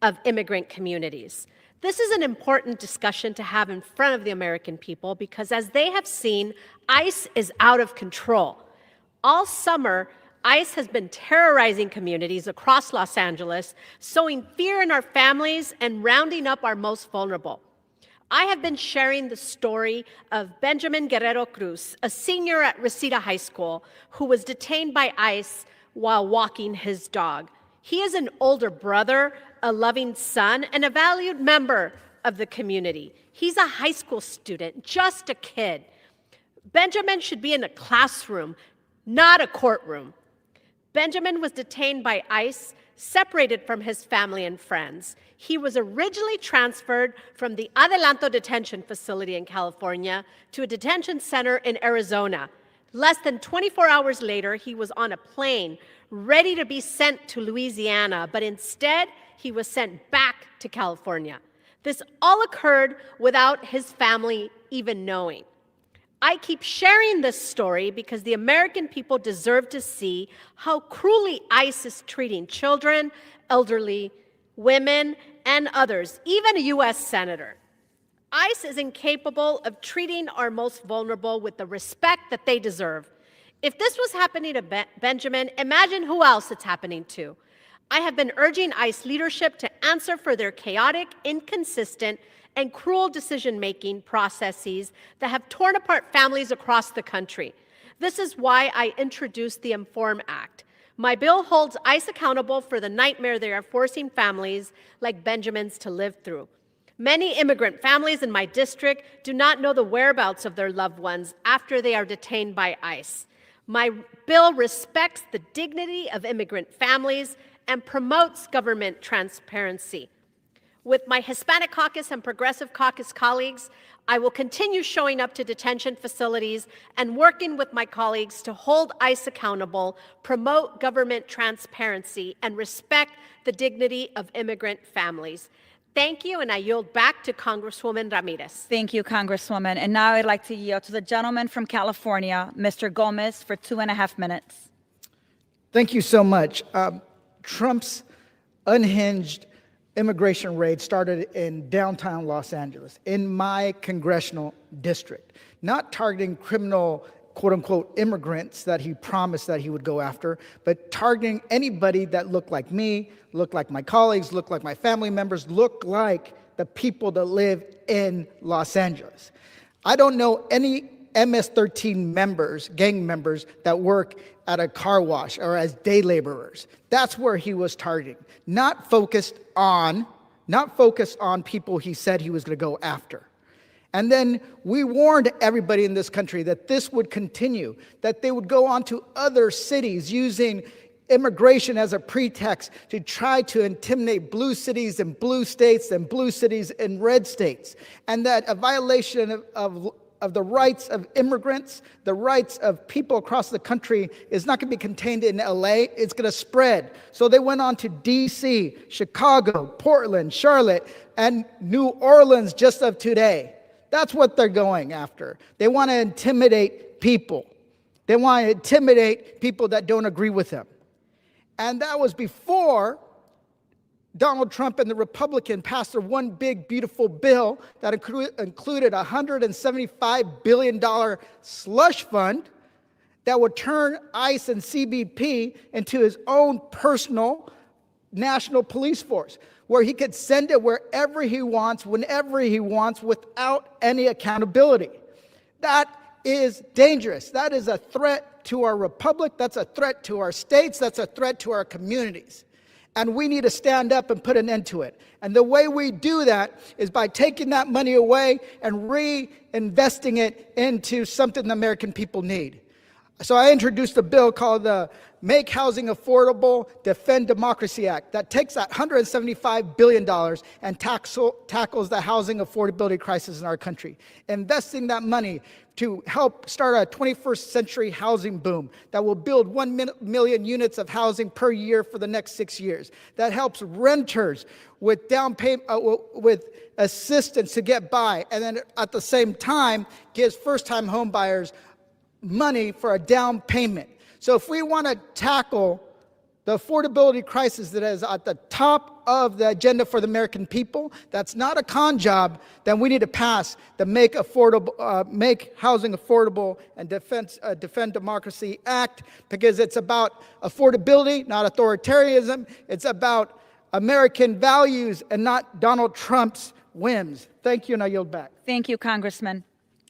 of immigrant communities. This is an important discussion to have in front of the American people because, as they have seen, ICE is out of control. All summer, ICE has been terrorizing communities across Los Angeles, sowing fear in our families and rounding up our most vulnerable. I have been sharing the story of Benjamin Guerrero Cruz, a senior at Reseda High School, who was detained by ICE while walking his dog. He is an older brother, a loving son, and a valued member of the community. He's a high school student, just a kid. Benjamin should be in a classroom, not a courtroom. Benjamin was detained by ICE, separated from his family and friends. He was originally transferred from the Adelanto detention facility in California to a detention center in Arizona. Less than 24 hours later, he was on a plane ready to be sent to Louisiana, but instead, he was sent back to California. This all occurred without his family even knowing. I keep sharing this story because the American people deserve to see how cruelly ICE is treating children, elderly, women, and others, even a U.S. senator. ICE is incapable of treating our most vulnerable with the respect that they deserve. If this was happening to Benjamin, imagine who else it's happening to. I have been urging ICE leadership to answer for their chaotic, inconsistent, and cruel decision-making processes that have torn apart families across the country. This is why I introduced the INFORM Act. My bill holds ICE accountable for the nightmare they are forcing families like Benjamin's to live through. Many immigrant families in my district do not know the whereabouts of their loved ones after they are detained by ICE. My bill respects the dignity of immigrant families and promotes government transparency. With my Hispanic Caucus and Progressive Caucus colleagues, I will continue showing up to detention facilities and working with my colleagues to hold ICE accountable, promote government transparency, and respect the dignity of immigrant families. Thank you, and I yield back to Congresswoman Ramirez. Thank you, Congresswoman. And now I'd like to yield to the gentleman from California, Mr. Gomez, for 2.5 minutes. Thank you so much. Trump's unhinged immigration raid started in downtown Los Angeles, in my congressional district, not targeting criminal, quote-unquote, immigrants that he promised that he would go after, but targeting anybody that looked like me, looked like my colleagues, looked like my family members, looked like the people that live in Los Angeles. I don't know any MS-13 members, gang members, that work at a car wash or as day laborers. That's where he was targeting, not focused on people he said he was going to go after. And then we warned everybody in this country that this would continue, that they would go on to other cities using immigration as a pretext to try to intimidate blue cities and blue states and blue cities and red states, and that a violation of the rights of immigrants, the rights of people across the country is not going to be contained in LA, it's going to spread. So they went on to DC, Chicago, Portland, Charlotte, and New Orleans just of today. That's what they're going after. They want to intimidate people. They want to intimidate people that don't agree with them. And that was before Donald Trump and the Republican passed their one big, beautiful bill that included a $175 billion slush fund that would turn ICE and CBP into his own personal national police force, where he could send it wherever he wants, whenever he wants, without any accountability. That is dangerous. That is a threat to our republic. That's a threat to our states. That's a threat to our communities. And we need to stand up and put an end to it. And the way we do that is by taking that money away and reinvesting it into something the American people need. So I introduced a bill called the Make Housing Affordable, Defend Democracy Act that takes that $175 billion and tackles the housing affordability crisis in our country, investing that money to help start a 21st century housing boom that will build 1 million units of housing per year for the next 6 years, that helps renters with down payment, with assistance to get by, and then at the same time gives first-time home buyers money for a down payment. So if we want to tackle the affordability crisis that is at the top of the agenda for the American people, that's not a con job, then we need to pass the Make Housing Affordable and Defend Democracy Act, because it's about affordability, not authoritarianism. It's about American values and not Donald Trump's whims. Thank you, and I yield back. Thank you, Congressman.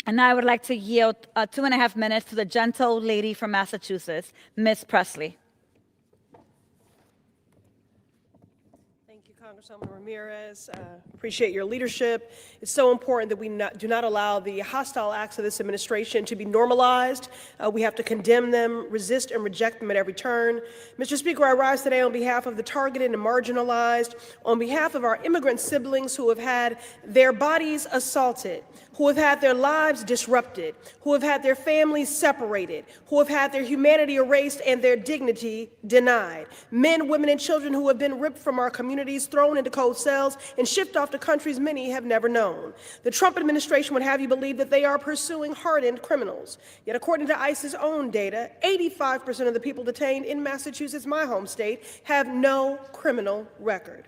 And now I would like to yield 2.5 minutes to the gentle lady from Massachusetts, Ms. Presley. Congresswoman Ramirez, appreciate your leadership. It's so important that we do not allow the hostile acts of this administration to be normalized. We have to condemn them, resist and reject them at every turn. Mr. Speaker, I rise today on behalf of the targeted and marginalized, on behalf of our immigrant siblings who have had their bodies assaulted, who have had their lives disrupted, who have had their families separated, who have had their humanity erased and their dignity denied. Men, women, and children who have been ripped from our communities, thrown into cold cells, and shipped off to countries many have never known. The Trump administration would have you believe that they are pursuing hardened criminals. Yet according to ICE's own data, 85% of the people detained in Massachusetts, my home state, have no criminal record.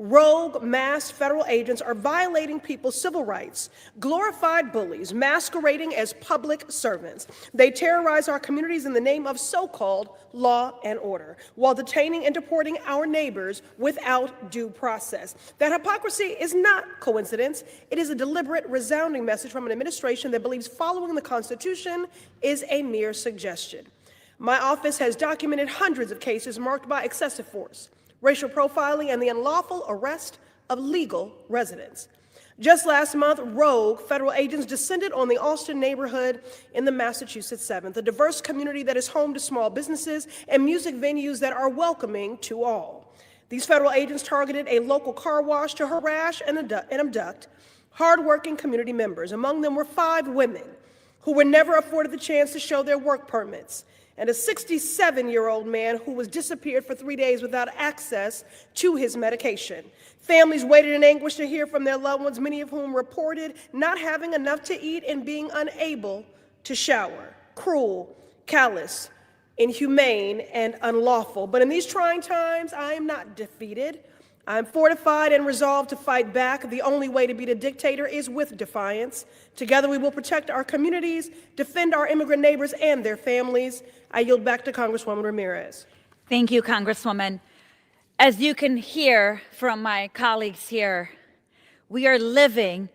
Rogue, masked federal agents are violating people's civil rights, glorified bullies masquerading as public servants. They terrorize our communities in the name of so-called law and order, while detaining and deporting our neighbors without due process. That hypocrisy is not coincidence. It is a deliberate, resounding message from an administration that believes following the Constitution is a mere suggestion. My office has documented hundreds of cases marked by excessive force, racial profiling, and the unlawful arrest of legal residents. Just last month, rogue federal agents descended on the Austin neighborhood in the Massachusetts 7th, a diverse community that is home to small businesses and music venues that are welcoming to all. These federal agents targeted a local car wash to harass and abduct hardworking community members. Among them were 5 women who were never afforded the chance to show their work permits, and a 67-year-old man who was disappeared for 3 days without access to his medication. Families waited in anguish to hear from their loved ones, many of whom reported not having enough to eat and being unable to shower. Cruel, callous, inhumane, and unlawful. But in these trying times, I am not defeated. I'm fortified and resolved to fight back. The only way to beat a dictator is with defiance. Together we will protect our communities, defend our immigrant neighbors and their families. I yield back to Congresswoman Ramirez. Thank you, Congresswoman. As you can hear from my colleagues here, we are living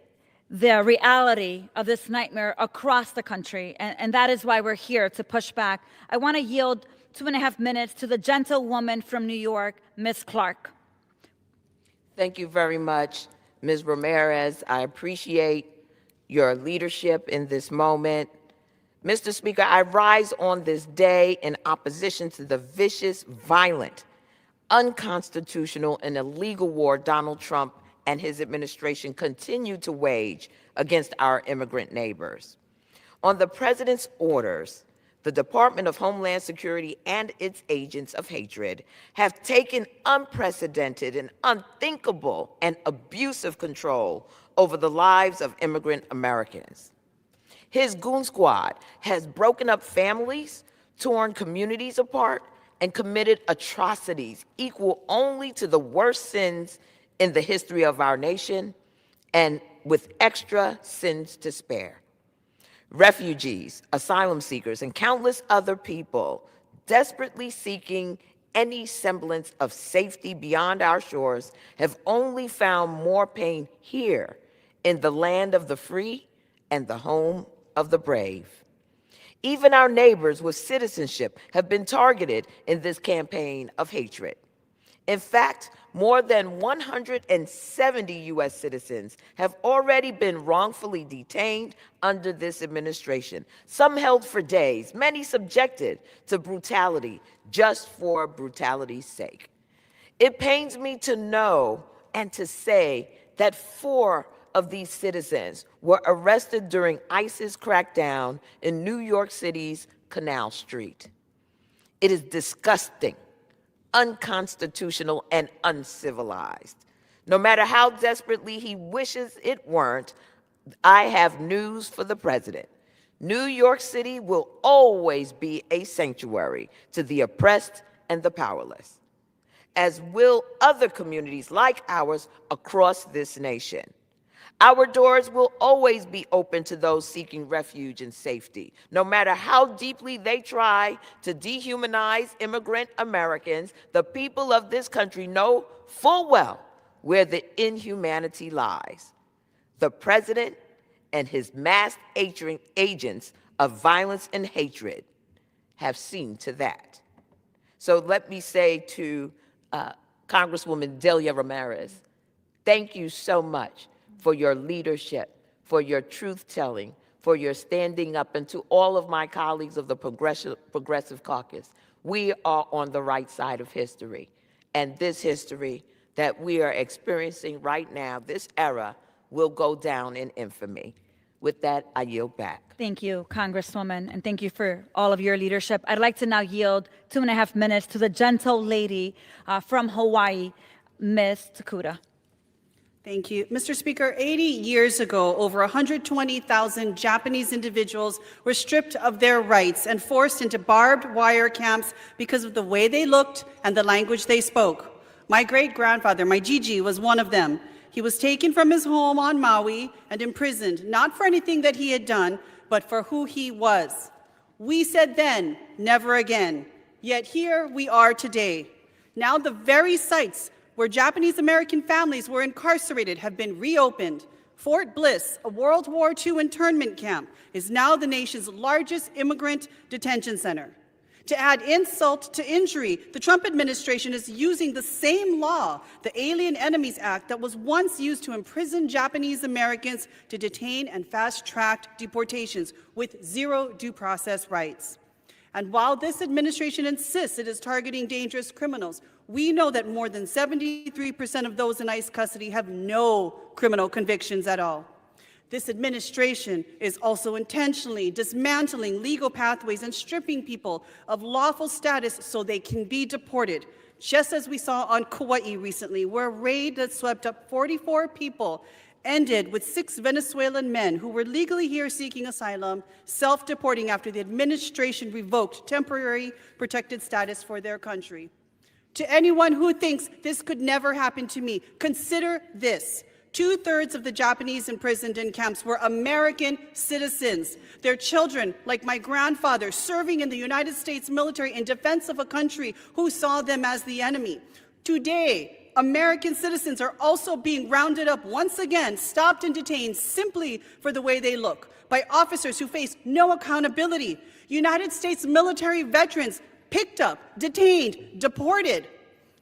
the reality of this nightmare across the country, and that is why we're here to push back. I want to yield 2.5 minutes to the gentlewoman from New York, Ms. Clark. Thank you very much, Ms. Ramirez. I appreciate your leadership in this moment. Mr. Speaker, I rise on this day in opposition to the vicious, violent, unconstitutional, and illegal war Donald Trump and his administration continue to wage against our immigrant neighbors. On the President's orders, the Department of Homeland Security and its agents of hatred have taken unprecedented and unthinkable and abusive control over the lives of immigrant Americans. His goon squad has broken up families, torn communities apart, and committed atrocities equal only to the worst sins in the history of our nation, and with extra sins to spare. Refugees, asylum seekers, and countless other people desperately seeking any semblance of safety beyond our shores have only found more pain here in the land of the free and the home of the brave. Even our neighbors with citizenship have been targeted in this campaign of hatred. In fact, more than 170 U.S. citizens have already been wrongfully detained under this administration, some held for days, many subjected to brutality just for brutality's sake. It pains me to know and to say that 4 of these citizens were arrested during ICE's crackdown in New York City's Canal Street. It is disgusting, unconstitutional, and uncivilized. No matter how desperately he wishes it weren't, I have news for the president. New York City will always be a sanctuary to the oppressed and the powerless, as will other communities like ours across this nation. Our doors will always be open to those seeking refuge and safety, no matter how deeply they try to dehumanize immigrant Americans. The people of this country know full well where the inhumanity lies. The president and his masked agents of violence and hatred have seen to that. So let me say to Congresswoman Delia Ramirez, thank you so much for your leadership, for your truth-telling, for your standing up, and to all of my colleagues of the Progressive Caucus. We are on the right side of history, and this history that we are experiencing right now, this era, will go down in infamy. With that, I yield back. Thank you, Congresswoman, and thank you for all of your leadership. I'd like to now yield 2.5 minutes to the gentle lady from Hawaii, Ms. Takuda. Thank you. Mr. Speaker, 80 years ago, over 120,000 Japanese individuals were stripped of their rights and forced into barbed wire camps because of the way they looked and the language they spoke. My great-grandfather, my Gigi, was one of them. He was taken from his home on Maui and imprisoned, not for anything that he had done, but for who he was. We said then, never again. Yet here we are today. Now the very sites where Japanese American families were incarcerated have been reopened. Fort Bliss, a World War II internment camp, is now the nation's largest immigrant detention center. To add insult to injury, the Trump administration is using the same law, the Alien Enemies Act, that was once used to imprison Japanese Americans to detain and fast-track deportations with zero due process rights. And while this administration insists it is targeting dangerous criminals, we know that more than 73% of those in ICE custody have no criminal convictions at all. This administration is also intentionally dismantling legal pathways and stripping people of lawful status so they can be deported, just as we saw on Kauai recently, where a raid that swept up 44 people ended with 6 Venezuelan men who were legally here seeking asylum, self-deporting after the administration revoked temporary protected status for their country. To anyone who thinks this could never happen to me, consider this. 2/3 of the Japanese imprisoned in camps were American citizens. Their children, like my grandfather, serving in the United States military in defense of a country who saw them as the enemy. Today, American citizens are also being rounded up once again, stopped and detained simply for the way they look, by officers who face no accountability. United States military veterans picked up, detained, deported.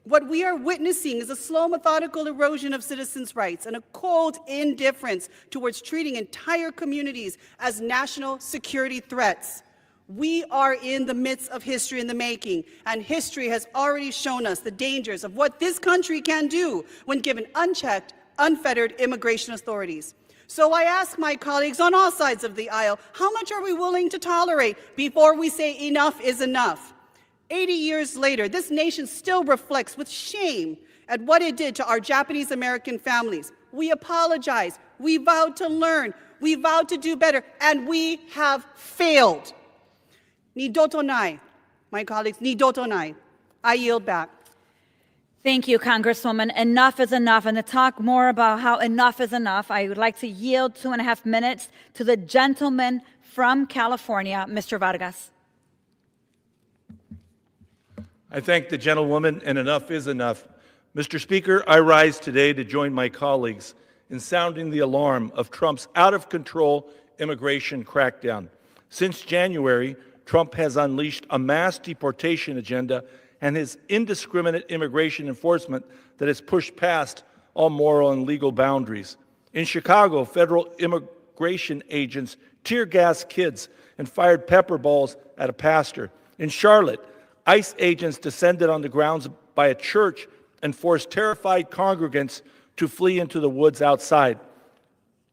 What we are witnessing is a slow, methodical erosion of citizens' rights and a cold indifference towards treating entire communities as national security threats. We are in the midst of history in the making, and history has already shown us the dangers of what this country can do when given unchecked, unfettered immigration authorities. So I ask my colleagues on all sides of the aisle, how much are we willing to tolerate before we say enough is enough? 80 years later, this nation still reflects with shame at what it did to our Japanese American families. We apologize, we vowed to learn, we vowed to do better, and we have failed. Nidoto nai, my colleagues, nidoto nai. I yield back. Thank you, Congresswoman. Enough is enough. And to talk more about how enough is enough, I would like to yield 2.5 minutes to the gentleman from California, Mr. Vargas. I thank the gentlewoman, and enough is enough. Mr. Speaker, I rise today to join my colleagues in sounding the alarm of Trump's out-of-control immigration crackdown. Since January, Trump has unleashed a mass deportation agenda and his indiscriminate immigration enforcement that has pushed past all moral and legal boundaries. In Chicago, federal immigration agents tear-gassed kids and fired pepper balls at a pastor. In Charlotte, ICE agents descended on the grounds by a church and forced terrified congregants to flee into the woods outside.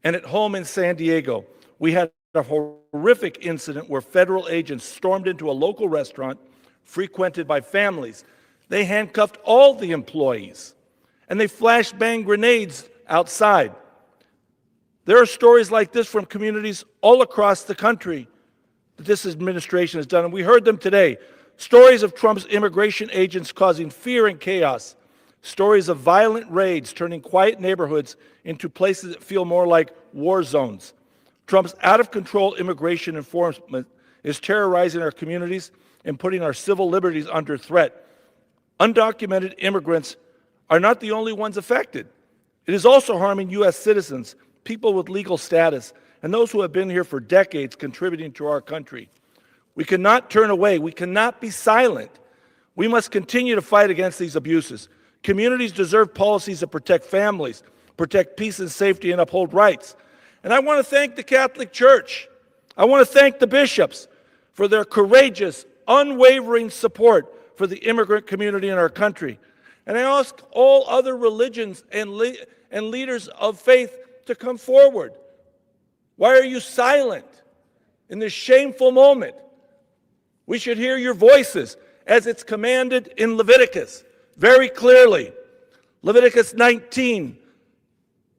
And at home in San Diego, we had a horrific incident where federal agents stormed into a local restaurant frequented by families. They handcuffed all the employees, and they flashbang grenades outside. There are stories like this from communities all across the country that this administration has done, and we heard them today. Stories of Trump's immigration agents causing fear and chaos. Stories of violent raids turning quiet neighborhoods into places that feel more like war zones. Trump's out-of-control immigration enforcement is terrorizing our communities and putting our civil liberties under threat. Undocumented immigrants are not the only ones affected. It is also harming U.S. citizens, people with legal status, and those who have been here for decades contributing to our country. We cannot turn away. We cannot be silent. We must continue to fight against these abuses. Communities deserve policies that protect families, protect peace and safety, and uphold rights. And I want to thank the Catholic Church. I want to thank the bishops for their courageous, unwavering support for the immigrant community in our country. And I ask all other religions and leaders of faith to come forward. Why are you silent in this shameful moment? We should hear your voices as it's commanded in Leviticus very clearly. Leviticus 19,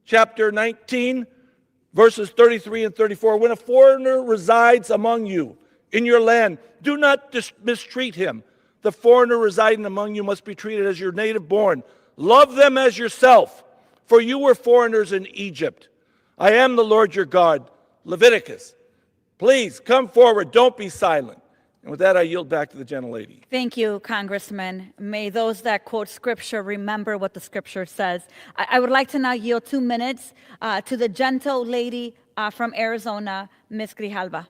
chapter 19, verses 33 and 34. When a foreigner resides among you in your land, do not mistreat him. The foreigner residing among you must be treated as your native born. Love them as yourself, for you were foreigners in Egypt. I am the Lord your God. Leviticus. Please come forward. Don't be silent. And with that, I yield back to the gentlelady. Thank you, Congressman. May those that quote Scripture remember what the Scripture says. I would like to now yield 2 minutes to the gentle lady from Arizona, Ms. Grijalva.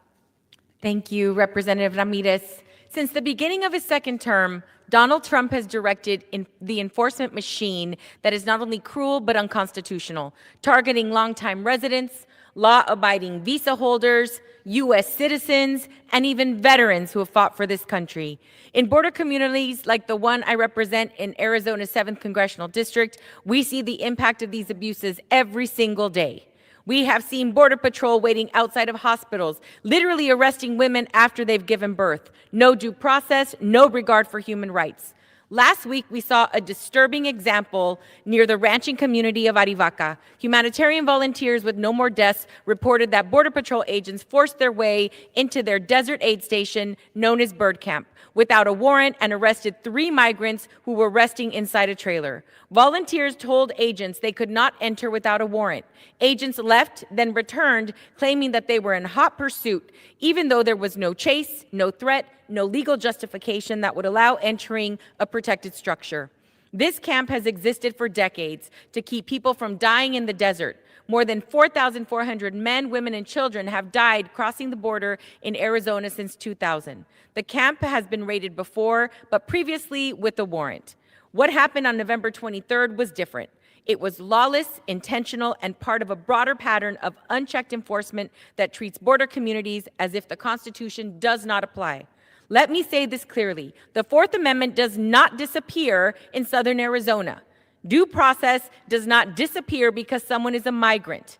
Thank you, Representative Ramirez. Since the beginning of his second term, Donald Trump has directed the enforcement machine that is not only cruel but unconstitutional, targeting longtime residents, law-abiding visa holders, U.S. citizens, and even veterans who have fought for this country. In border communities like the one I represent in Arizona's 7th Congressional District, we see the impact of these abuses every single day. We have seen Border Patrol waiting outside of hospitals, literally arresting women after they've given birth. No due process, no regard for human rights. Last week, we saw a disturbing example near the ranching community of Arivaca. Humanitarian volunteers with No More Deaths reported that Border Patrol agents forced their way into their desert aid station known as Bird Camp without a warrant and arrested 3 migrants who were resting inside a trailer. Volunteers told agents they could not enter without a warrant. Agents left, then returned, claiming that they were in hot pursuit, even though there was no chase, no threat, no legal justification that would allow entering a protected structure. This camp has existed for decades to keep people from dying in the desert. More than 4,400 men, women, and children have died crossing the border in Arizona since 2000. The camp has been raided before, but previously with a warrant. What happened on November 23rd was different. It was lawless, intentional, and part of a broader pattern of unchecked enforcement that treats border communities as if the Constitution does not apply. Let me say this clearly. The Fourth Amendment does not disappear in southern Arizona. Due process does not disappear because someone is a migrant,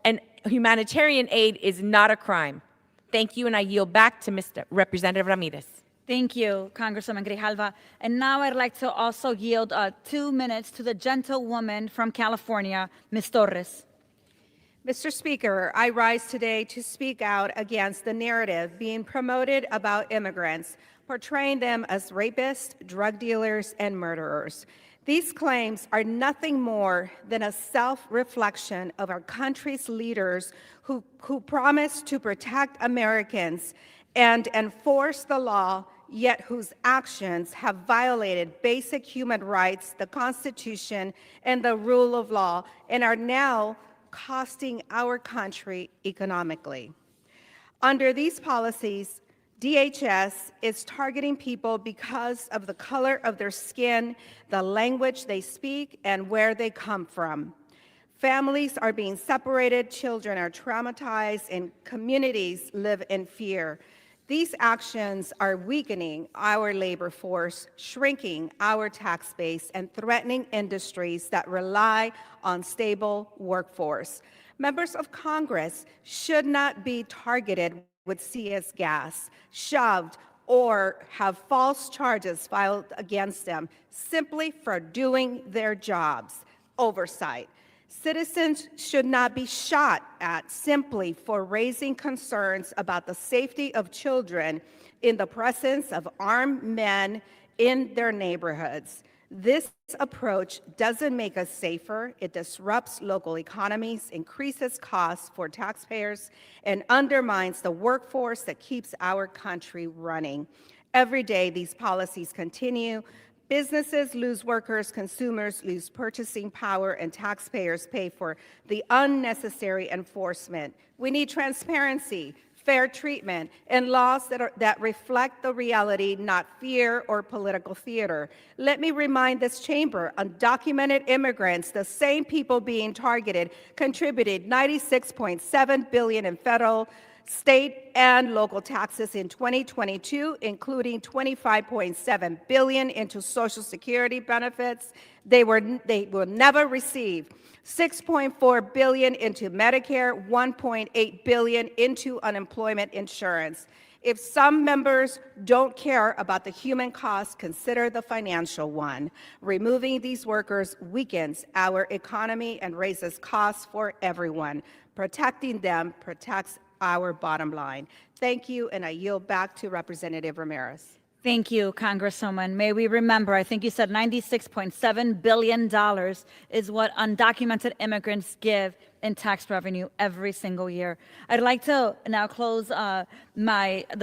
and humanitarian aid is not a crime. Thank you, and I yield back to Mr. Representative Ramirez. Thank you, Congresswoman Grijalva. And now I'd like to also yield 2 minutes to the gentlewoman from California, Ms. Torres. Mr. Speaker, I rise today to speak out against the narrative being promoted about immigrants portraying them as rapists, drug dealers, and murderers. These claims are nothing more than a self-reflection of our country's leaders who promise to protect Americans and enforce the law, yet whose actions have violated basic human rights, the Constitution, and the rule of law, and are now costing our country economically. Under these policies, DHS is targeting people because of the color of their skin, the language they speak, and where they come from. Families are being separated, children are traumatized, and communities live in fear. These actions are weakening our labor force, shrinking our tax base, and threatening industries that rely on stable workforce. Members of Congress should not be targeted with CS gas, shoved, or have false charges filed against them simply for doing their jobs. Oversight. Citizens should not be shot at simply for raising concerns about the safety of children in the presence of armed men in their neighborhoods. This approach doesn't make us safer. It disrupts local economies, increases costs for taxpayers, and undermines the workforce that keeps our country running. Every day, these policies continue. Businesses lose workers, consumers lose purchasing power, and taxpayers pay for the unnecessary enforcement. We need transparency, fair treatment, and laws that reflect the reality, not fear or political theater. Let me remind this chamber, undocumented immigrants, the same people being targeted, contributed $96.7 billion in federal, state, and local taxes in 2022, including $25.7 billion into Social Security benefits they will never receive, $6.4 billion into Medicare, $1.8 billion into unemployment insurance. If some members don't care about the human cost, consider the financial one. Removing these workers weakens our economy and raises costs for everyone. Protecting them protects our bottom line. Thank you, and I yield back to Representative Ramirez. Thank you, Congresswoman. May we remember, I think you said $96.7 billion is what undocumented immigrants give in tax revenue every single year. I'd like to now close the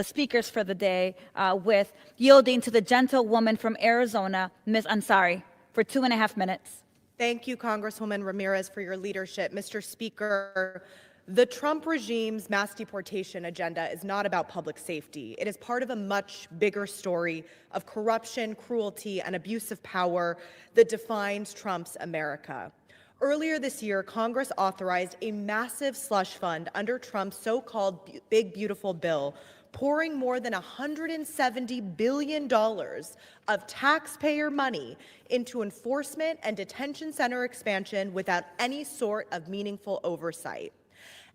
speakers for the day with yielding to the gentlewoman from Arizona, Ms. Ansari, for 2.5 minutes. Thank you, Congresswoman Ramirez, for your leadership. Mr. Speaker, the Trump regime's mass deportation agenda is not about public safety. It is part of a much bigger story of corruption, cruelty, and abuse of power that defines Trump's America. Earlier this year, Congress authorized a massive slush fund under Trump's so-called Big Beautiful Bill, pouring more than $170 billion of taxpayer money into enforcement and detention center expansion without any sort of meaningful oversight.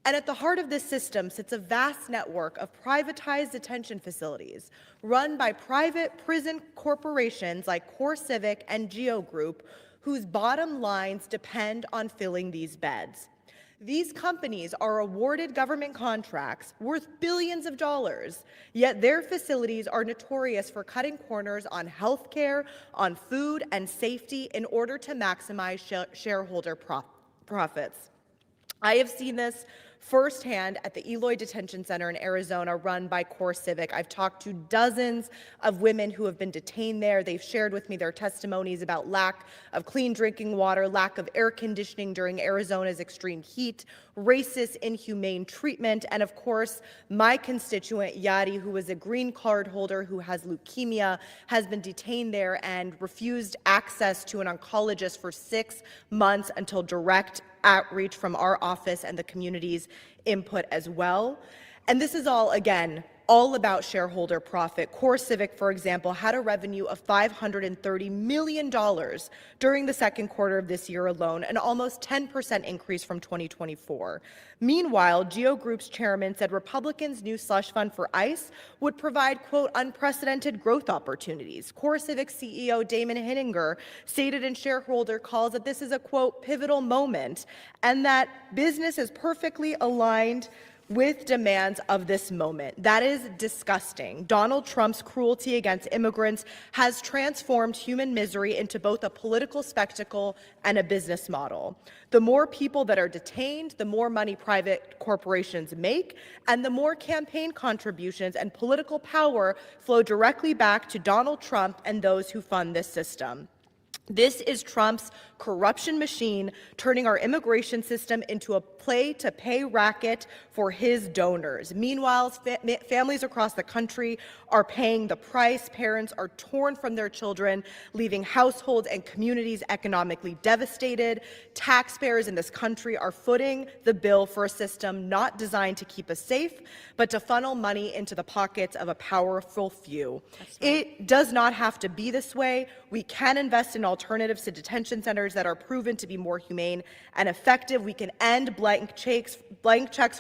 And at the heart of this system sits a vast network of privatized detention facilities run by private prison corporations like CoreCivic and Geo Group, whose bottom lines depend on filling these beds. These companies are awarded government contracts worth billions of dollars, yet their facilities are notorious for cutting corners on health care, on food and safety in order to maximize shareholder profits. I have seen this firsthand at the Eloy Detention Center in Arizona, run by CoreCivic. I've talked to dozens of women who have been detained there. They've shared with me their testimonies about lack of clean drinking water, lack of air conditioning during Arizona's extreme heat, racist, inhumane treatment, and of course, my constituent, Yadi, who is a green card holder who has leukemia, has been detained there and refused access to an oncologist for 6 months until direct outreach from our office and the community's input as well. And this is all, again, all about shareholder profit. CoreCivic, for example, had a revenue of $530 million during the second quarter of this year alone, an almost 10% increase from 2024. Meanwhile, Geo Group's chairman said Republicans' new slush fund for ICE would provide, quote, unprecedented growth opportunities. CoreCivic CEO Damon Hinninger stated in shareholder calls that this is a, quote, pivotal moment, and that business is perfectly aligned with demands of this moment. That is disgusting. Donald Trump's cruelty against immigrants has transformed human misery into both a political spectacle and a business model. The more people that are detained, the more money private corporations make, and the more campaign contributions and political power flow directly back to Donald Trump and those who fund this system. This is Trump's corruption machine, turning our immigration system into a play-to-pay racket for his donors. Meanwhile, families across the country are paying the price. Parents are torn from their children, leaving households and communities economically devastated. Taxpayers in this country are footing the bill for a system not designed to keep us safe, but to funnel money into the pockets of a powerful few. It does not have to be this way. We can invest in alternatives to detention centers that are proven to be more humane and effective. We can end blank checks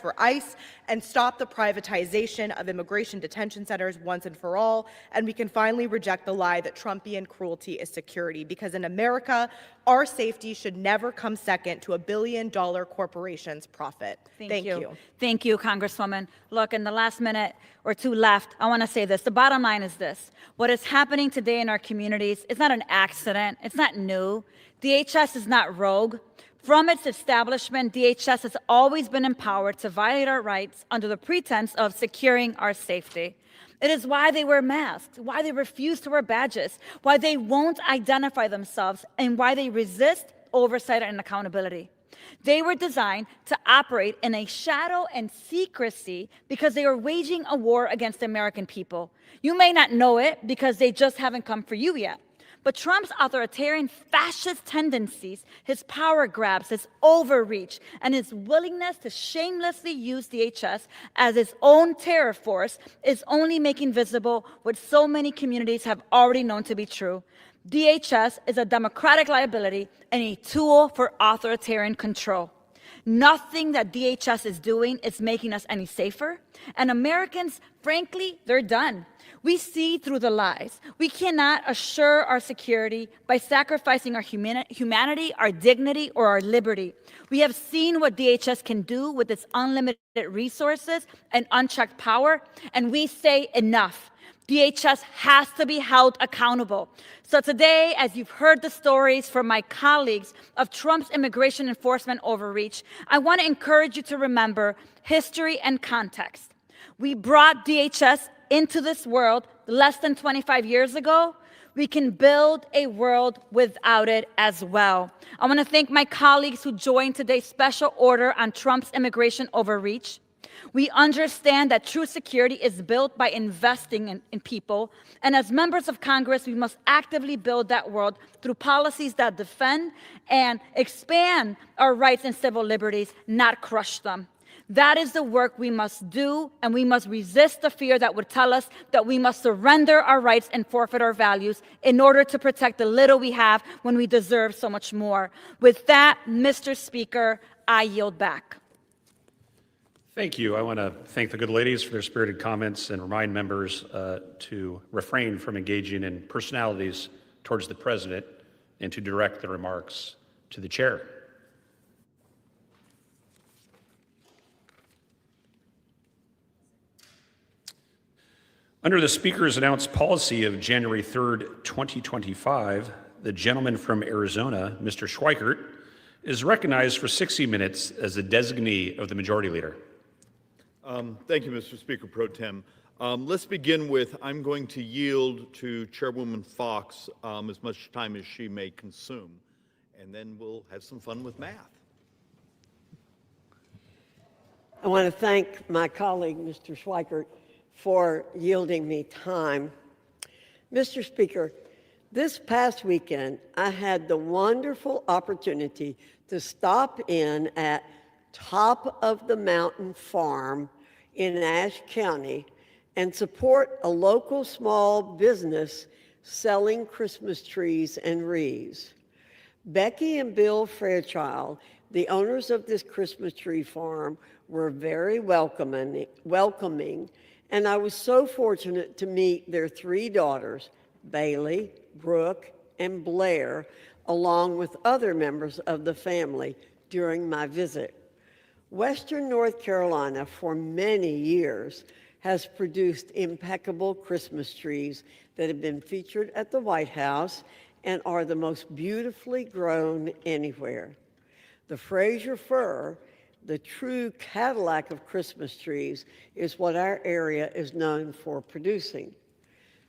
for ICE and stop the privatization of immigration detention centers once and for all. And we can finally reject the lie that Trumpian cruelty is security, because in America, our safety should never come second to a billion-dollar corporation's profit. Thank you. Thank you, Congresswoman. Look, in the last minute or two left, I want to say this. The bottom line is this. What is happening today in our communities is not an accident. It's not new. DHS is not rogue. From its establishment, DHS has always been empowered to violate our rights under the pretense of securing our safety. It is why they wear masks, why they refuse to wear badges, why they won't identify themselves, and why they resist oversight and accountability. They were designed to operate in a shadow and secrecy because they are waging a war against the American people. You may not know it because they just haven't come for you yet. But Trump's authoritarian fascist tendencies, his power grabs, his overreach, and his willingness to shamelessly use DHS as his own terror force is only making visible what so many communities have already known to be true. DHS is a democratic liability and a tool for authoritarian control. Nothing that DHS is doing is making us any safer. And Americans, frankly, they're done. We see through the lies. We cannot assure our security by sacrificing our humanity, our dignity, or our liberty. We have seen what DHS can do with its unlimited resources and unchecked power, and we say enough. DHS has to be held accountable. So today, as you've heard the stories from my colleagues of Trump's immigration enforcement overreach, I want to encourage you to remember history and context. We brought DHS into this world less than 25 years ago. We can build a world without it as well. I want to thank my colleagues who joined today's special order on Trump's immigration overreach. We understand that true security is built by investing in people, and as members of Congress, we must actively build that world through policies that defend and expand our rights and civil liberties, not crush them. That is the work we must do, and we must resist the fear that would tell us that we must surrender our rights and forfeit our values in order to protect the little we have when we deserve so much more. With that, Mr. Speaker, I yield back. Thank you. I want to thank the good ladies for their spirited comments and remind members to refrain from engaging in personalities towards the president and to direct the remarks to the chair. Under the Speaker's announced policy of January 3rd, 2025, the gentleman from Arizona, Mr. Schweikert, is recognized for 60 minutes as the designee of the Majority Leader. Thank you, Mr. Speaker Pro Tem. Let's begin with, I'm going to yield to Chairwoman Fox as much time as she may consume, and then we'll have some fun with math. I want to thank my colleague, Mr. Schweikert, for yielding me time. Mr. Speaker, this past weekend, I had the wonderful opportunity to stop in at Top of the Mountain Farm in Ashe County and support a local small business selling Christmas trees and wreaths. Becky and Bill Fairchild, the owners of this Christmas tree farm, were very welcoming, and I was so fortunate to meet their three daughters, Bailey, Brooke, and Blair, along with other members of the family during my visit. Western North Carolina, for many years, has produced impeccable Christmas trees that have been featured at the White House and are the most beautifully grown anywhere. The Fraser fir, the true Cadillac of Christmas trees, is what our area is known for producing.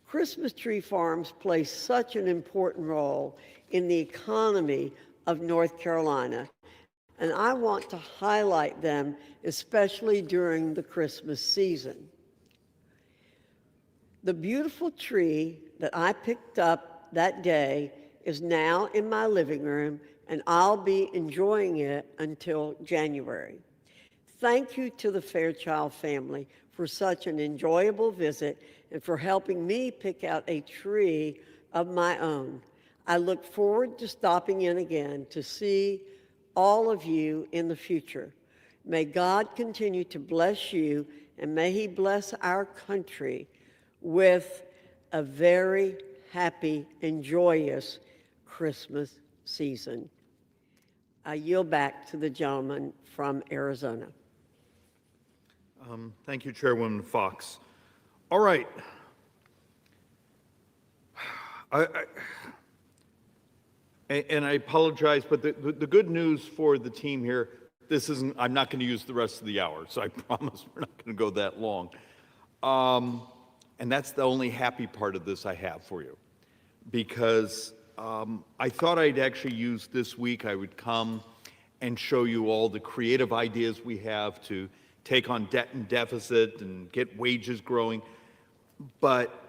Christmas tree farms play such an important role in the economy of North Carolina, and I want to highlight them, especially during the Christmas season. The beautiful tree that I picked up that day is now in my living room, and I'll be enjoying it until January. Thank you to the Fairchild family for such an enjoyable visit and for helping me pick out a tree of my own. I look forward to stopping in again to see all of you in the future. May God continue to bless you, and may He bless our country with a very happy and joyous Christmas season. I yield back to the gentleman from Arizona. Thank you, Chairwoman Fox. All right. And I apologize, but the good news for the team here, I'm not going to use the rest of the hour, so I promise we're not going to go that long. And that's the only happy part of this I have for you, because I thought I'd actually use this week, I would come and show you all the creative ideas we have to take on debt and deficit and get wages growing. But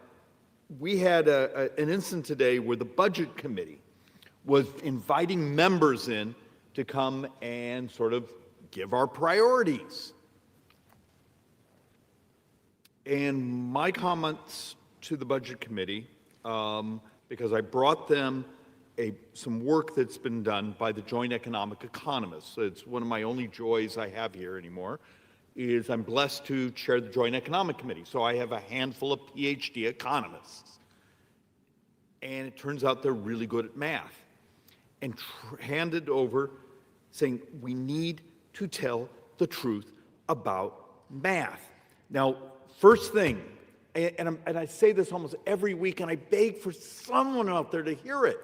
we had an incident today where the Budget Committee was inviting members in to come and sort of give our priorities. And my comments to the Budget Committee, because I brought them some work that's been done by the Joint Economic Economists. It's one of my only joys I have here anymore, is I'm blessed to chair the Joint Economic Committee. So I have a handful of PhD economists. And it turns out they're really good at math. And handed over saying, we need to tell the truth about math. Now, first thing, and I say this almost every week, and I beg for someone out there to hear it.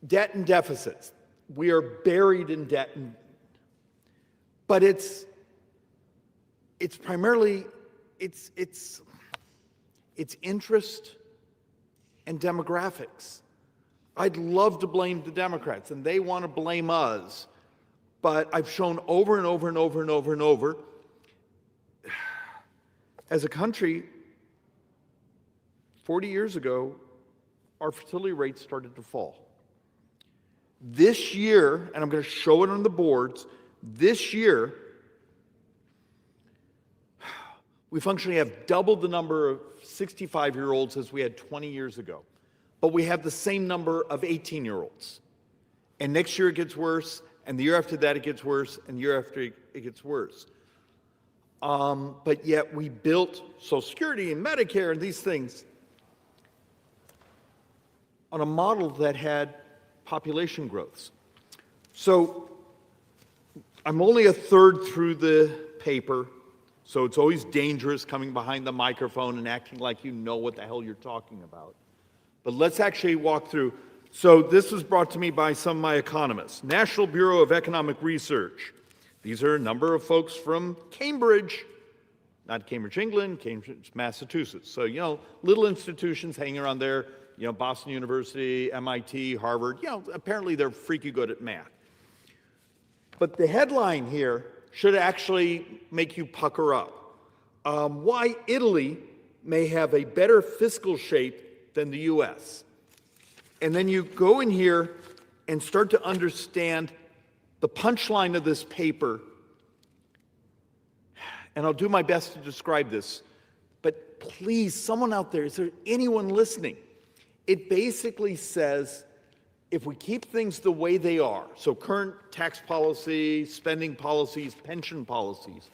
Debt and deficits. We are buried in debt, but it's primarily it's interest and demographics. I'd love to blame the Democrats, and they want to blame us, but I've shown over and over and over and over and over, as a country, 40 years ago, our fertility rates started to fall. This year, and I'm going to show it on the boards, this year, we functionally have doubled the number of 65-year-olds as we had 20 years ago. But we have the same number of 18-year-olds. And next year it gets worse, and the year after that it gets worse, and the year after it gets worse. But yet we built Social Security and Medicare and these things on a model that had population growths. So I'm only a third through the paper, so it's always dangerous coming behind the microphone and acting like you know what the hell you're talking about. But let's actually walk through. So this was brought to me by some of my economists. National Bureau of Economic Research. These are a number of folks from Cambridge, not Cambridge, England, Cambridge, Massachusetts. So, you know, little institutions hanging around there, you know, Boston University, MIT, Harvard, you know, apparently they're freaky good at math. But the headline here should actually make you pucker up. Why Italy may have a better fiscal shape than the US. And then you go in here and start to understand the punchline of this paper. And I'll do my best to describe this, but please, someone out there, is there anyone listening? It basically says, if we keep things the way they are, so current tax policy, spending policies, pension policies,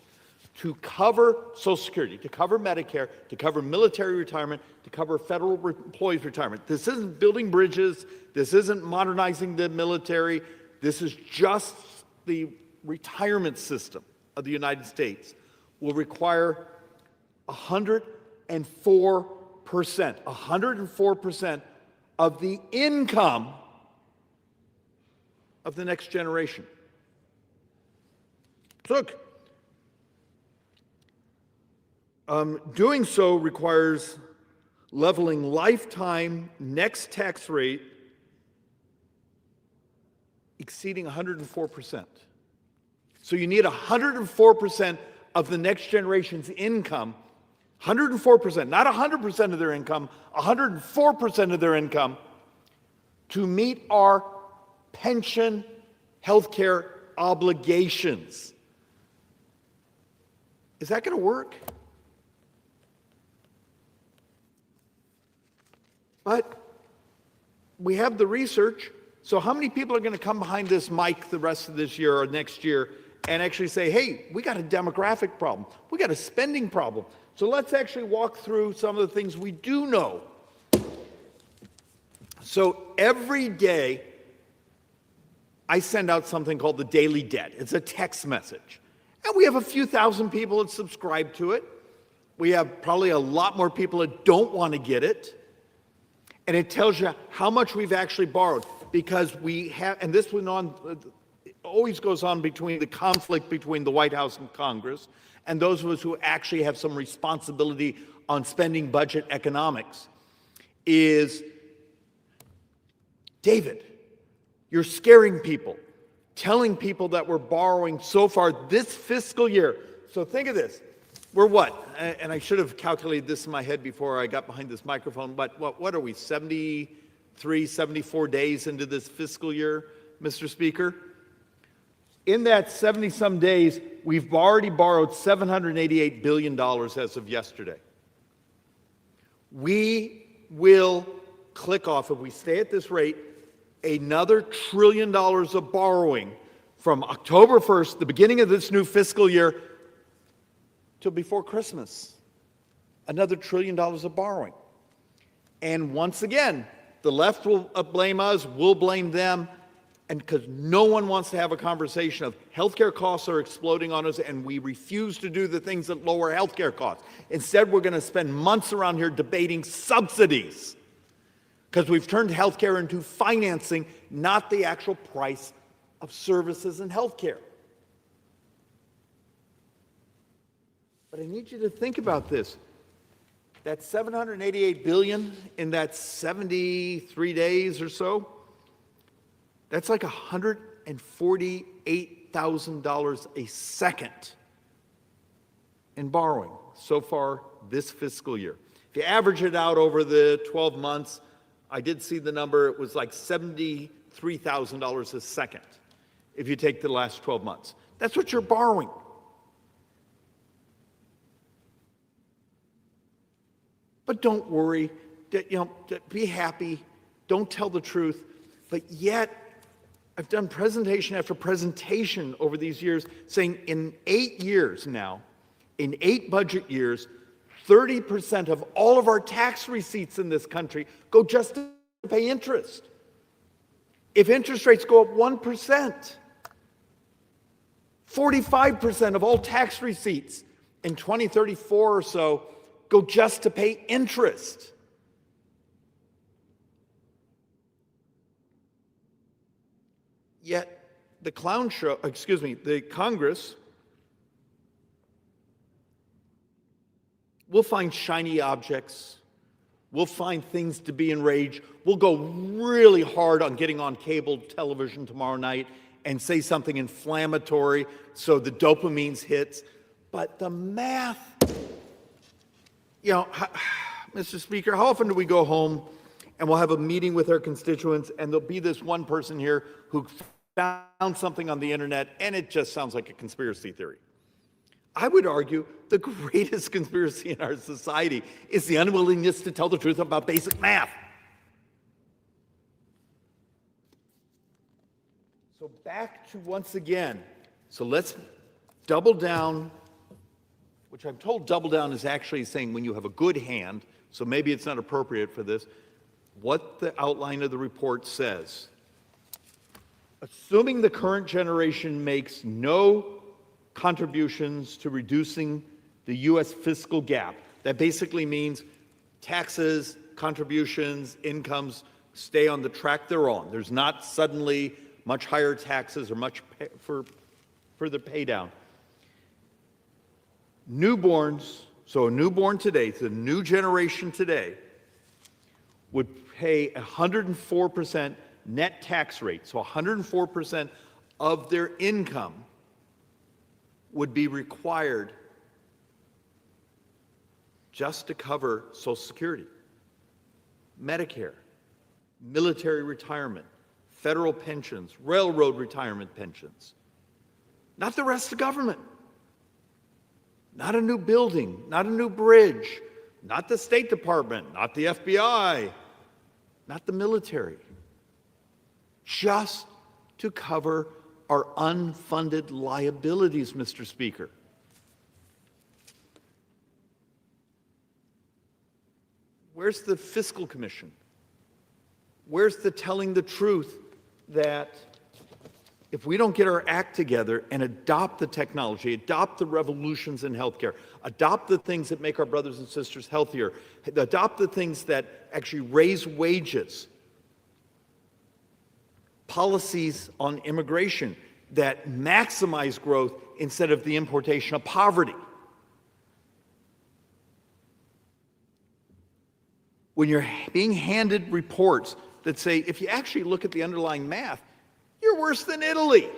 to cover Social Security, to cover Medicare, to cover military retirement, to cover federal employees' retirement. This isn't building bridges. This isn't modernizing the military. This is just the retirement system of the United States will require 104% of the income of the next generation. Look, doing so requires leveling lifetime next tax rate exceeding 104%. So you need 104% of the next generation's income, 104%, not 100% of their income, 104% of their income to meet our pension healthcare obligations. Is that going to work? But we have the research. So how many people are going to come behind this mic the rest of this year or next year and actually say, hey, we got a demographic problem. We got a spending problem. So let's actually walk through some of the things we do know. So every day, I send out something called the Daily Debt. It's a text message. And we have a few thousand people that subscribe to it. We have probably a lot more people that don't want to get it. And it tells you how much we've actually borrowed. Because we have, and this went on, always goes on between the conflict between the White House and Congress, and those of us who actually have some responsibility on spending budget economics, is, David, you're scaring people, telling people that we're borrowing so far this fiscal year. So think of this. We're what? And I should have calculated this in my head before I got behind this microphone, but what are we, 73, 74 days into this fiscal year, Mr. Speaker? In that 70-some days, we've already borrowed $788 billion as of yesterday. We will click off, if we stay at this rate, another $1 trillion of borrowing from October 1st, the beginning of this new fiscal year, till before Christmas. Another $1 trillion of borrowing. And once again, the left will blame us, we'll blame them, and because no one wants to have a conversation of healthcare costs are exploding on us and we refuse to do the things that lower healthcare costs. Instead, we're going to spend months around here debating subsidies because we've turned healthcare into financing, not the actual price of services in healthcare. But I need you to think about this. That $788 billion in that 73 days or so, that's like $148,000 a second in borrowing so far this fiscal year. If you average it out over the 12 months, I did see the number, it was like $73,000 a second if you take the last 12 months. That's what you're borrowing. But don't worry, be happy, don't tell the truth. But yet, I've done presentation after presentation over these years saying in 8 years now, in 8 budget years, 30% of all of our tax receipts in this country go just to pay interest. If interest rates go up 1%, 45% of all tax receipts in 2034 or so go just to pay interest. Yet the Congress will find shiny objects. We'll find things to be enraged. We'll go really hard on getting on cable television tomorrow night and say something inflammatory so the dopamine hits. But the math, Mr. Speaker, how often do we go home and we'll have a meeting with our constituents and there'll be this one person here who found something on the internet and it just sounds like a conspiracy theory. I would argue the greatest conspiracy in our society is the unwillingness to tell the truth about basic math. So back to once again, so let's double down, which I'm told double down is actually saying when you have a good hand, so maybe it's not appropriate for this, what the outline of the report says. assuming the current generation makes no contributions to reducing the U.S. fiscal gap, that basically means taxes, contributions, incomes stay on the track they're on. There's not suddenly much higher taxes or much further pay down. Newborns, so a newborn today, the new generation today, would pay 104% net tax rate. So 104% of their income would be required just to cover Social Security, Medicare, military retirement, federal pensions, railroad retirement pensions. Not the rest of government. Not a new building, not a new bridge, not the State Department, not the FBI, not the military. Just to cover our unfunded liabilities, Mr. Speaker. Where's the Fiscal Commission? Where's the telling the truth that if we don't get our act together and adopt the technology, adopt the revolutions in healthcare, adopt the things that make our brothers and sisters healthier, adopt the things that actually raise wages, policies on immigration that maximize growth instead of the importation of poverty. When you're being handed reports that say, if you actually look at the underlying math, you're worse than Italy.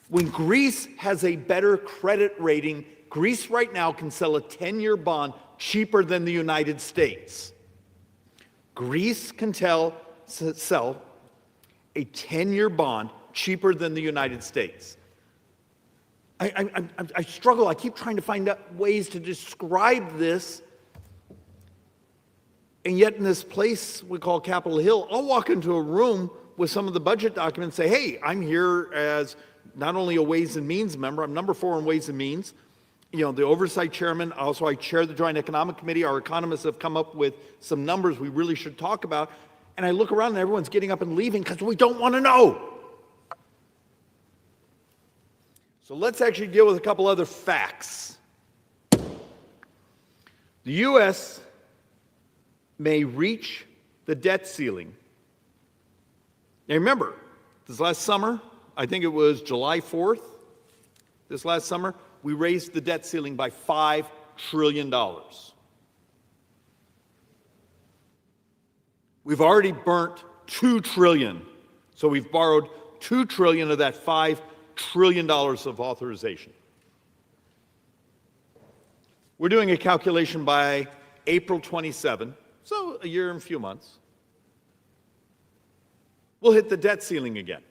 When Greece has a better credit rating, Greece right now can sell a 10-year bond cheaper than the United States. Greece can sell a 10-year bond cheaper than the United States. I struggle. I keep trying to find out ways to describe this. And yet in this place we call Capitol Hill, I'll walk into a room with some of the budget documents and say, hey, I'm here as not only a Ways and Means member, I'm number 4 in Ways and Means, the oversight chairman, also I chair the Joint Economic Committee. Our economists have come up with some numbers we really should talk about. And I look around and everyone's getting up and leaving because we don't want to know. So let's actually deal with a couple other facts. The U.S. may reach the debt ceiling. Now remember, this last summer, I think it was July 4th, this last summer, we raised the debt ceiling by $5 trillion. We've already burnt $2 trillion. So we've borrowed $2 trillion of that $5 trillion of authorization. We're doing a calculation by April 27, so a year and a few months. We'll hit the debt ceiling again.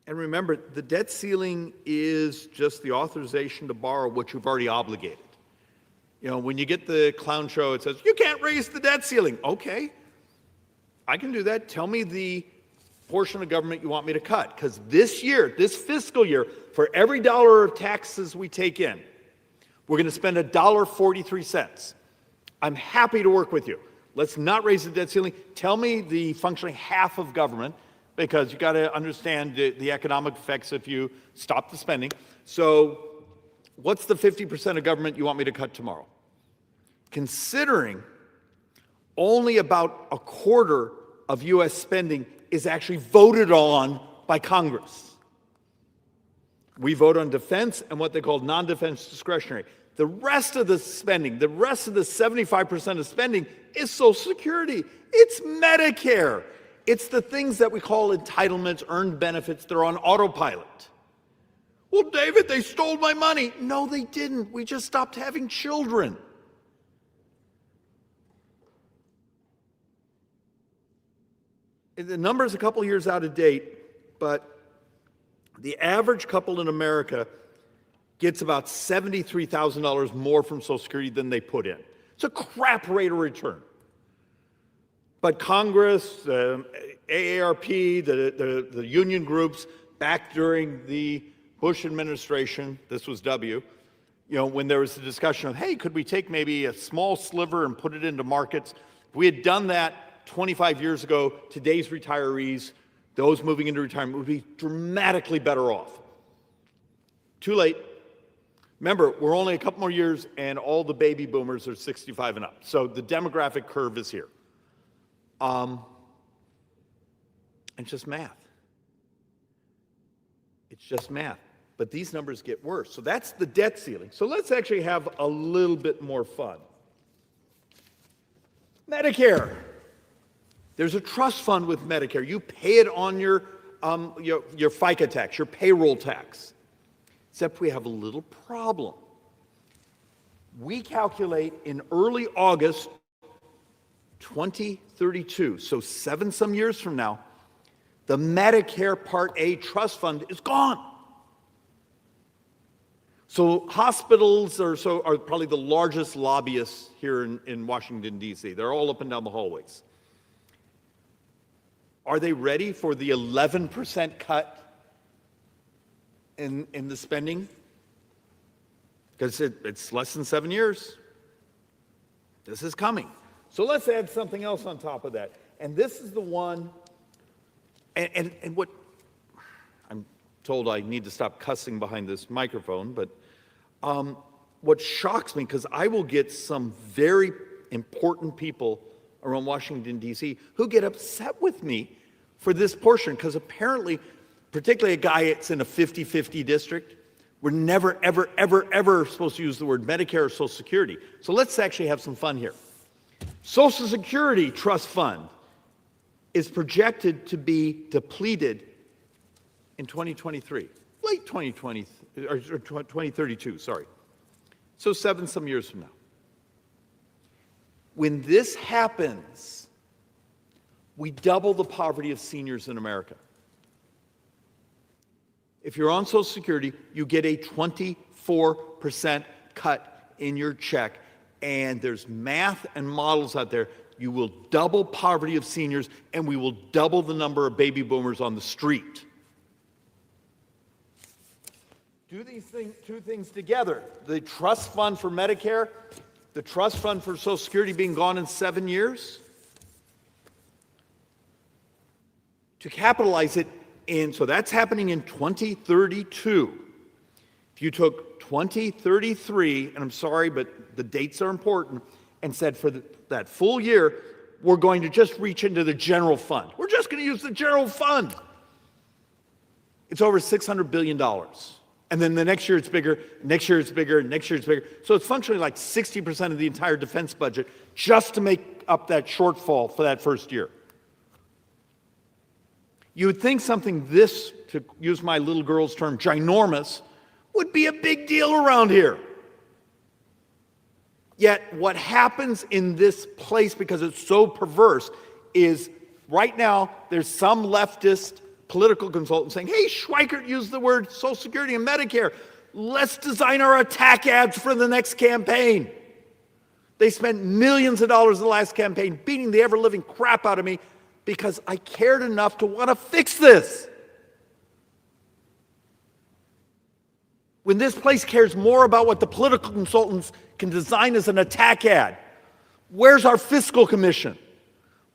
And remember, the debt ceiling is just the authorization to borrow what you've already obligated. When you get the clown show, it says, you can't raise the debt ceiling. Okay, I can do that. Tell me the portion of government you want me to cut. Because this year, this fiscal year, for every dollar of taxes we take in, we're going to spend $1.43. I'm happy to work with you. Let's not raise the debt ceiling. Tell me the functionally half of government, because you got to understand the economic effects if you stop the spending. So what's the 50% of government you want me to cut tomorrow? Considering only about a quarter of U.S. spending is actually voted on by Congress. We vote on defense and what they call non-defense discretionary. The rest of the spending, the rest of the 75% of spending is Social Security. It's Medicare. It's the things that we call entitlements, earned benefits. They're on autopilot. Well, David, they stole my money. No, they didn't. We just stopped having children. The number's a couple years out of date, but the average couple in America gets about $73,000 more from Social Security than they put in. It's a crap rate of return. But Congress, AARP, the union groups, back during the Bush administration, this was W, You know, when there was a discussion of, hey, could we take maybe a small sliver and put it into markets? If we had done that 25 years ago, today's retirees, those moving into retirement, would be dramatically better off. Too late. Remember, we're only a couple more years and all the baby boomers are 65 and up. So the demographic curve is here. It's just math. It's just math. But these numbers get worse. So that's the debt ceiling. So let's actually have a little bit more fun. Medicare. There's a trust fund with Medicare. You pay it on your FICA tax, your payroll tax. Except we have a little problem. We calculate in early August 2032, so 7-some years from now, the Medicare Part A trust fund is gone. So hospitals are probably the largest lobbyists here in Washington, D.C. They're all up and down the hallways. Are they ready for the 11% cut in the spending? Because it's less than 7 years. This is coming. So let's add something else on top of that. And this is the one, and what, I'm told I need to stop cussing behind this microphone, but what shocks me, because I will get some very important people around Washington, D.C., who get upset with me for this portion, because apparently, particularly a guy that's in a 50-50 district, we're never, ever, ever, ever supposed to use the word Medicare or Social Security. So let's actually have some fun here. Social Security Trust Fund is projected to be depleted in 2023, late 2020, or 2032, sorry. So 7-some years from now. When this happens, we double the poverty of seniors in America. If you're on Social Security, you get a 24% cut in your check, and there's math and models out there. You will double poverty of seniors, and we will double the number of baby boomers on the street. Do these two things together, the trust fund for Medicare, the trust fund for Social Security being gone in 7 years, to capitalize it in, so that's happening in 2032. If you took 2033, and I'm sorry, but the dates are important, and said for that full year, we're going to just reach into the general fund. We're just going to use the general fund. It's over $600 billion. And then the next year it's bigger, next year it's bigger, next year it's bigger. So it's functionally like 60% of the entire defense budget just to make up that shortfall for that first year. You would think something this, to use my little girl's term, ginormous, would be a big deal around here. Yet what happens in this place, because it's so perverse, is right now there's some leftist political consultant saying, hey, Schweikert used the word Social Security and Medicare. Let's design our attack ads for the next campaign. They spent millions of dollars in the last campaign beating the ever-living crap out of me because I cared enough to want to fix this. When this place cares more about what the political consultants can design as an attack ad, where's our fiscal commission?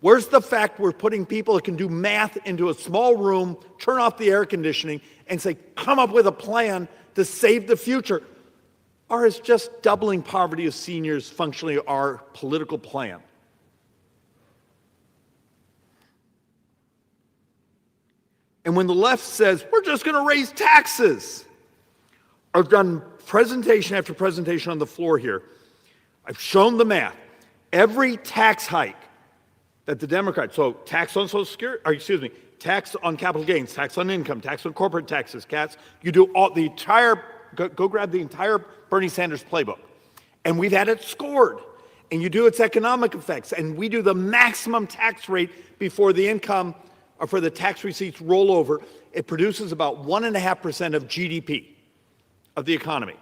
Where's the fact we're putting people that can do math into a small room, turn off the air conditioning, and say, come up with a plan to save the future? Or is just doubling poverty of seniors functionally our political plan? And when the left says, we're just going to raise taxes, I've done presentation after presentation on the floor here. I've shown the math. Every tax hike that the Democrats, so tax on Social Security, or excuse me, tax on capital gains, tax on income, tax on corporate taxes, you do all the entire, go grab the entire Bernie Sanders playbook. And we've had it scored. And you do its economic effects. And we do the maximum tax rate before the income, or for the tax receipts roll over. It produces about 1.5% of GDP of the economy.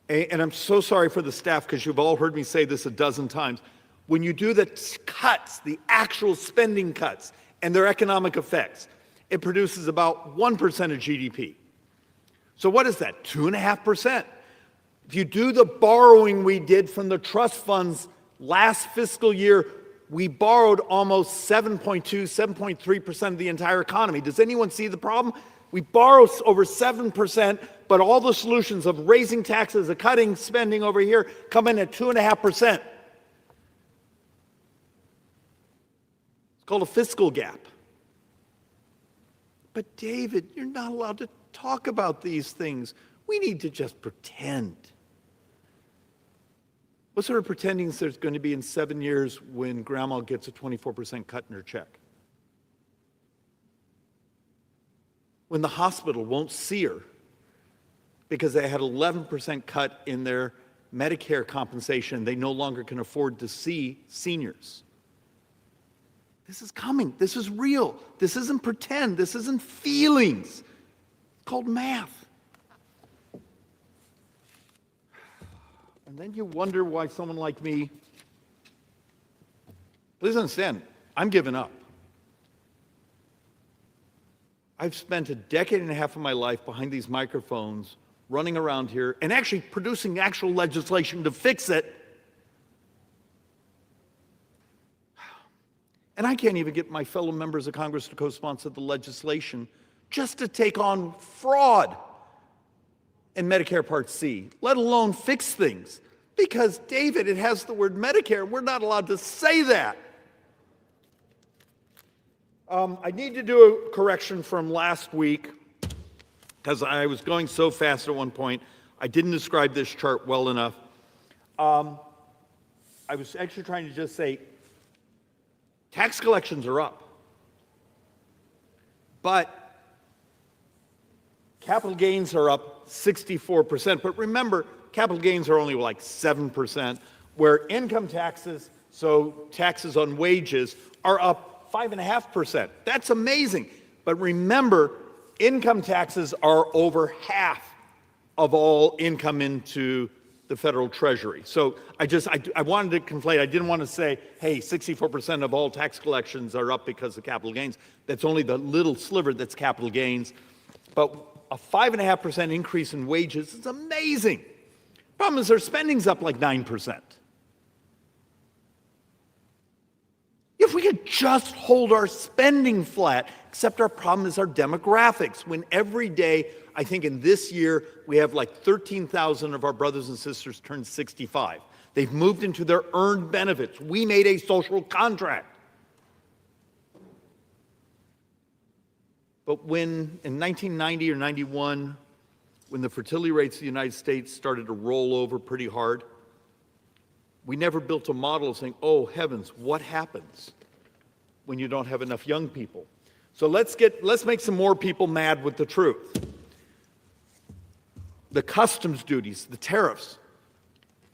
And I'm so sorry for the staff, because you've all heard me say this a dozen times. When you do the cuts, the actual spending cuts, and their economic effects, it produces about 1% of GDP. So what is that, 2.5%? If you do the borrowing we did from the trust funds last fiscal year, we borrowed almost 7.2, 7.3% of the entire economy. Does anyone see the problem? We borrow over 7%, but all the solutions of raising taxes, of cutting spending over here come in at 2.5%. It's called a fiscal gap. But David, you're not allowed to talk about these things. We need to just pretend. What sort of pretending is there's going to be in 7 years when grandma gets a 24% cut in her check? When the hospital won't see her because they had 11% cut in their Medicare compensation, they no longer can afford to see seniors. This is coming. This is real. This isn't pretend. This isn't feelings. It's called math. And then you wonder why someone like me, please understand, I'm giving up. I've spent a decade and a half of my life behind these microphones, running around here, and actually producing actual legislation to fix it. And I can't even get my fellow members of Congress to co-sponsor the legislation just to take on fraud in Medicare Part C, let alone fix things. Because, David, it has the word Medicare. We're not allowed to say that. I need to do a correction from last week because I was going so fast at one point. I didn't describe this chart well enough. I was actually trying to just say tax collections are up, but capital gains are up 64%. But remember, capital gains are only like 7%, where income taxes, so taxes on wages, are up 5.5%. That's amazing. But remember, income taxes are over half of all income into the federal treasury. So I wanted to conflate. I didn't want to say, hey, 64% of all tax collections are up because of capital gains. That's only the little sliver that's capital gains. But a 5.5% increase in wages is amazing. Problem is their spending's up like 9%. If we could just hold our spending flat, except our problem is our demographics. When every day, I think in this year, we have like 13,000 of our brothers and sisters turn 65. They've moved into their earned benefits. We made a social contract. But when in 1990 or 91, when the fertility rates of the United States started to roll over pretty hard, we never built a model saying, oh heavens, what happens when you don't have enough young people? So let's make some more people mad with the truth. The customs duties, the tariffs,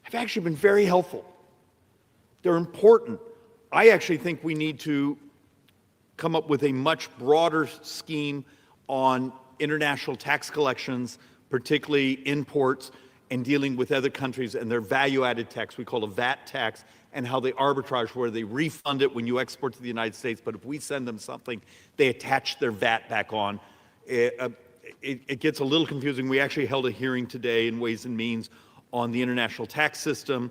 have actually been very helpful. They're important. I actually think we need to come up with a much broader scheme on international tax collections, particularly imports, and dealing with other countries and their value-added tax, we call a VAT tax, and how they arbitrage where they refund it when you export to the United States, but if we send them something, they attach their VAT back on. It gets a little confusing. We actually held a hearing today in Ways and Means on the international tax system,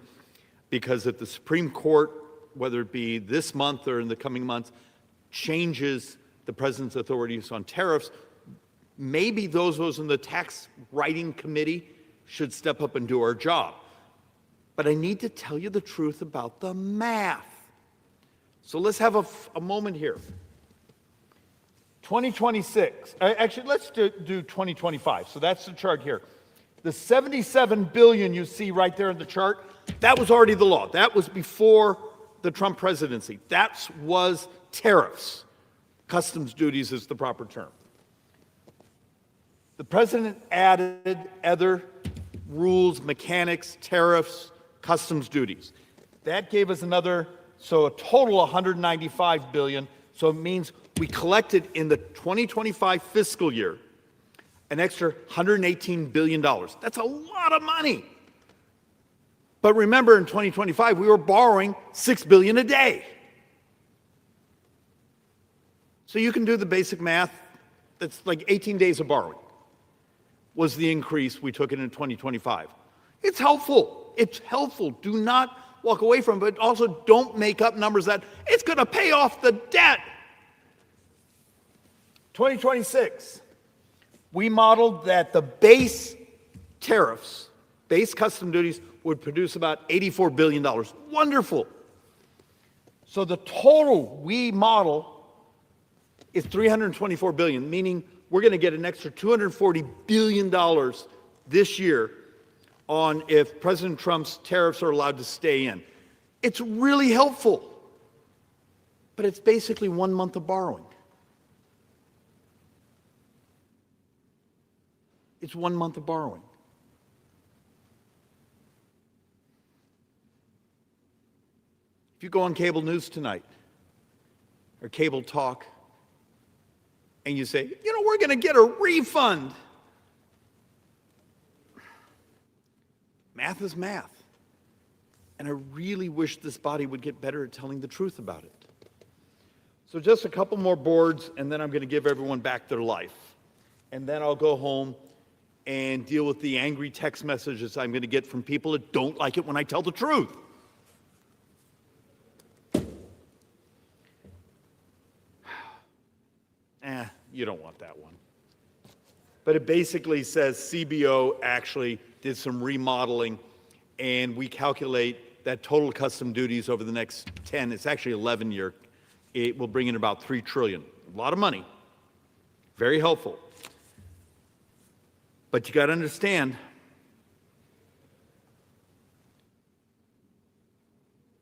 because if the Supreme Court, whether it be this month or in the coming months, changes the president's authorities on tariffs, maybe those of us in the tax writing committee should step up and do our job. But I need to tell you the truth about the math. So let's have a moment here. 2026, actually let's do 2025. So that's the chart here. The $77 billion you see right there in the chart, that was already the law. That was before the Trump presidency. That was tariffs. Customs duties is the proper term. The president added other rules, mechanics, tariffs, customs duties. That gave us another, so a total $195 billion. So it means we collected in the 2025 fiscal year an extra $118 billion. That's a lot of money. But remember, in 2025, we were borrowing $6 billion a day. So you can do the basic math. That's like 18 days of borrowing was the increase we took in 2025. It's helpful. It's helpful. Do not walk away from it, but also don't make up numbers that it's going to pay off the debt. 2026, we modeled that the base tariffs, base custom duties, would produce about $84 billion. Wonderful. So the total we model is $324 billion, meaning we're going to get an extra $240 billion this year on if President Trump's tariffs are allowed to stay in. It's really helpful, but it's basically 1 month of borrowing. It's 1 month of borrowing. If you go on cable news tonight or cable talk and you say, you know, we're going to get a refund. Math is math. And I really wish this body would get better at telling the truth about it. So just a couple more boards, and then I'm going to give everyone back their life. And then I'll go home and deal with the angry text messages I'm going to get from people that don't like it when I tell the truth. You don't want that one. But it basically says CBO actually did some remodeling, and we calculate that total custom duties over the next 10, it's actually 11 year, it will bring in about $3 trillion. A lot of money. Very helpful. But you got to understand,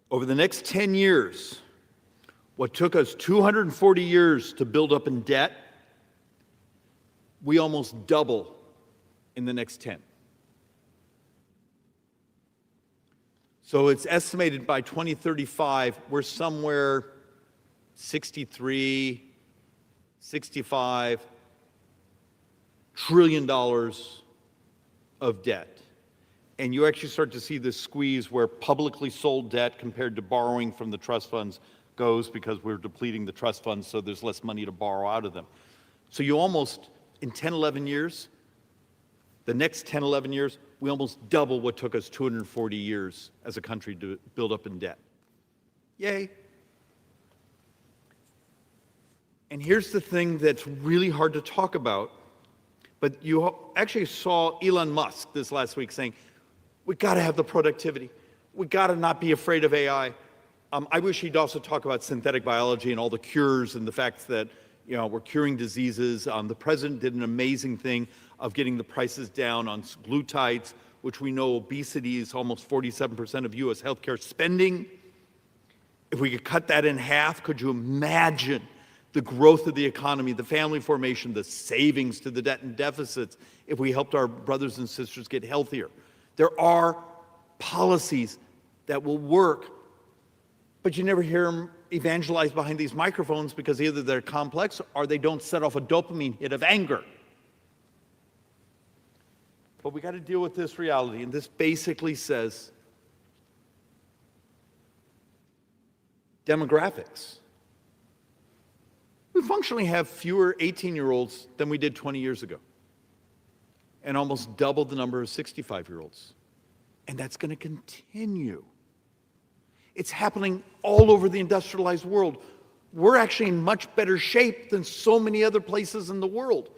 over the next 10 years, what took us 240 years to build up in debt, we almost double in the next 10. So it's estimated by 2035, we're somewhere 63, 65 trillion dollars of debt. And you actually start to see this squeeze where publicly sold debt compared to borrowing from the trust funds goes, because we're depleting the trust funds, so there's less money to borrow out of them. So you almost, in 10, 11 years, the next 10, 11 years, we almost double what took us 240 years as a country to build up in debt. Yay. And here's the thing that's really hard to talk about, but you actually saw Elon Musk this last week saying, we got to have the productivity. We got to not be afraid of AI. I wish he'd also talk about synthetic biology and all the cures and the fact that, you know, we're curing diseases. The president did an amazing thing of getting the prices down on glutides, which we know obesity is almost 47% of U.S. healthcare spending. If we could cut that in half, could you imagine the growth of the economy, the family formation, the savings to the debt and deficits if we helped our brothers and sisters get healthier? There are policies that will work, but you never hear them evangelized behind these microphones because either they're complex or they don't set off a dopamine hit of anger. But we got to deal with this reality, and this basically says demographics. We functionally have fewer 18-year-olds than we did 20 years ago, and almost double the number of 65-year-olds. And that's going to continue. It's happening all over the industrialized world. We're actually in much better shape than so many other places in the world.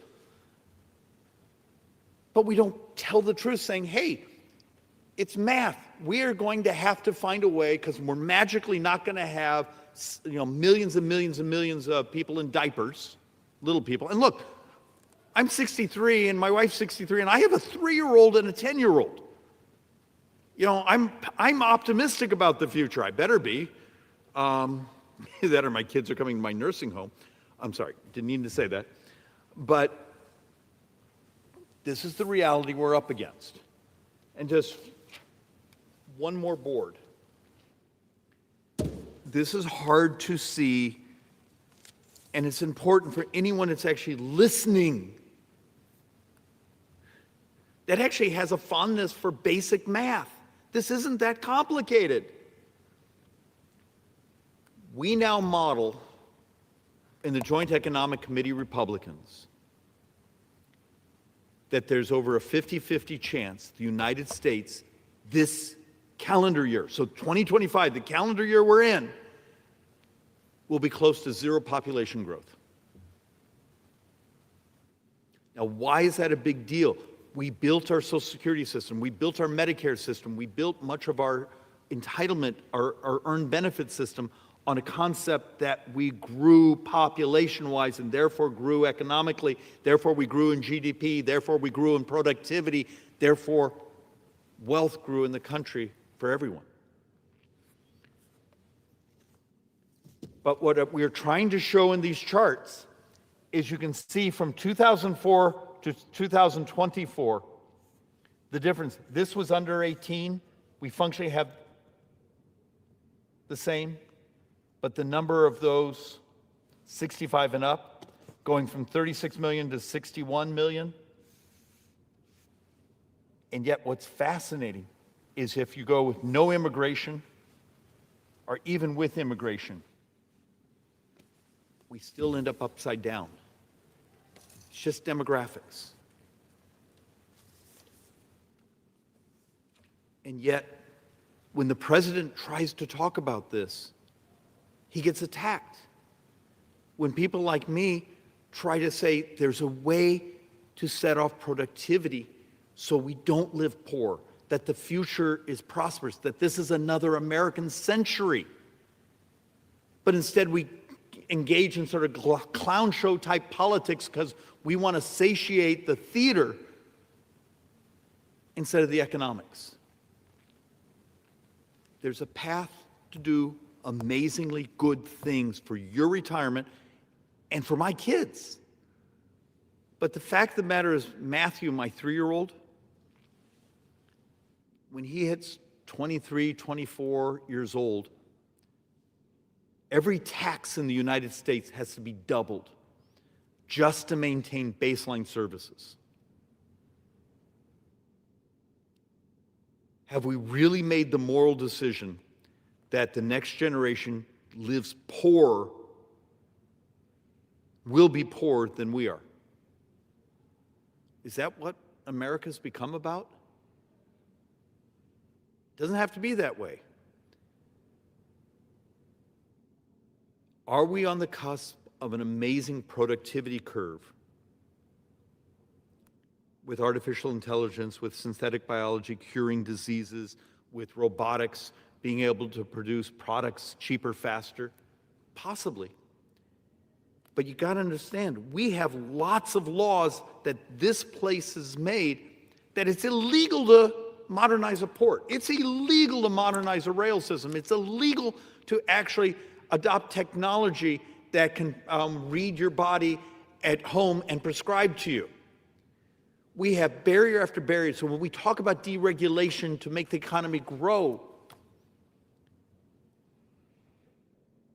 But we don't tell the truth, saying, hey, it's math. We are going to have to find a way, because we're magically not going to have, you know, millions and millions and millions of people in diapers, little people. And look, I'm 63 and my wife's 63, and I have a 3-year-old and a 10-year-old. You know, I'm optimistic about the future. I better be. That or my kids are coming to my nursing home. I'm sorry, didn't mean to say that. But this is the reality we're up against. And just one more board. This is hard to see, and it's important for anyone that's actually listening, that actually has a fondness for basic math. This isn't that complicated. We now model in the Joint Economic Committee Republicans that there's over a 50-50 chance the United States this calendar year. So 2025, the calendar year we're in, will be close to zero population growth. Now, why is that a big deal? We built our Social Security system, we built our Medicare system, we built much of our entitlement, our earned benefit system on a concept that we grew population-wise and therefore grew economically, therefore we grew in GDP, therefore we grew in productivity, therefore wealth grew in the country for everyone. But what we're trying to show in these charts is you can see from 2004 to 2024, the difference. This was under 18. We functionally have the same, but the number of those 65 and up going from 36 million to 61 million. And yet what's fascinating is if you go with no immigration or even with immigration, we still end up upside down. It's just demographics. And yet, when the president tries to talk about this, he gets attacked. When people like me try to say there's a way to set off productivity so we don't live poor, that the future is prosperous, that this is another American century. But instead we engage in sort of clown show type politics because we want to satiate the theater instead of the economics. There's a path to do amazingly good things for your retirement and for my kids. But the fact of the matter is, Matthew, my 3-year-old, when he hits 23, 24 years old, every tax in the United States has to be doubled just to maintain baseline services. Have we really made the moral decision that the next generation lives poorer, will be poorer than we are? Is that what America's become about? It doesn't have to be that way. Are we on the cusp of an amazing productivity curve with artificial intelligence, with synthetic biology curing diseases, with robotics being able to produce products cheaper, faster? Possibly. But you got to understand, we have lots of laws that this place has made that it's illegal to modernize a port. It's illegal to modernize a rail system. It's illegal to actually adopt technology that can read your body at home and prescribe to you. We have barrier after barrier. So when we talk about deregulation to make the economy grow,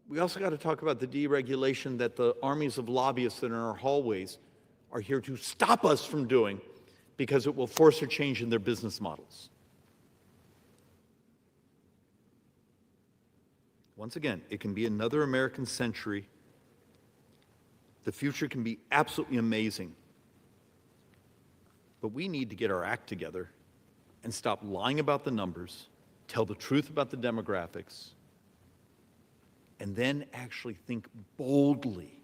we also got to talk about the deregulation that the armies of lobbyists in our hallways are here to stop us from doing because it will force a change in their business models. Once again, it can be another American century. The future can be absolutely amazing. But we need to get our act together and stop lying about the numbers, tell the truth about the demographics, and then actually think boldly.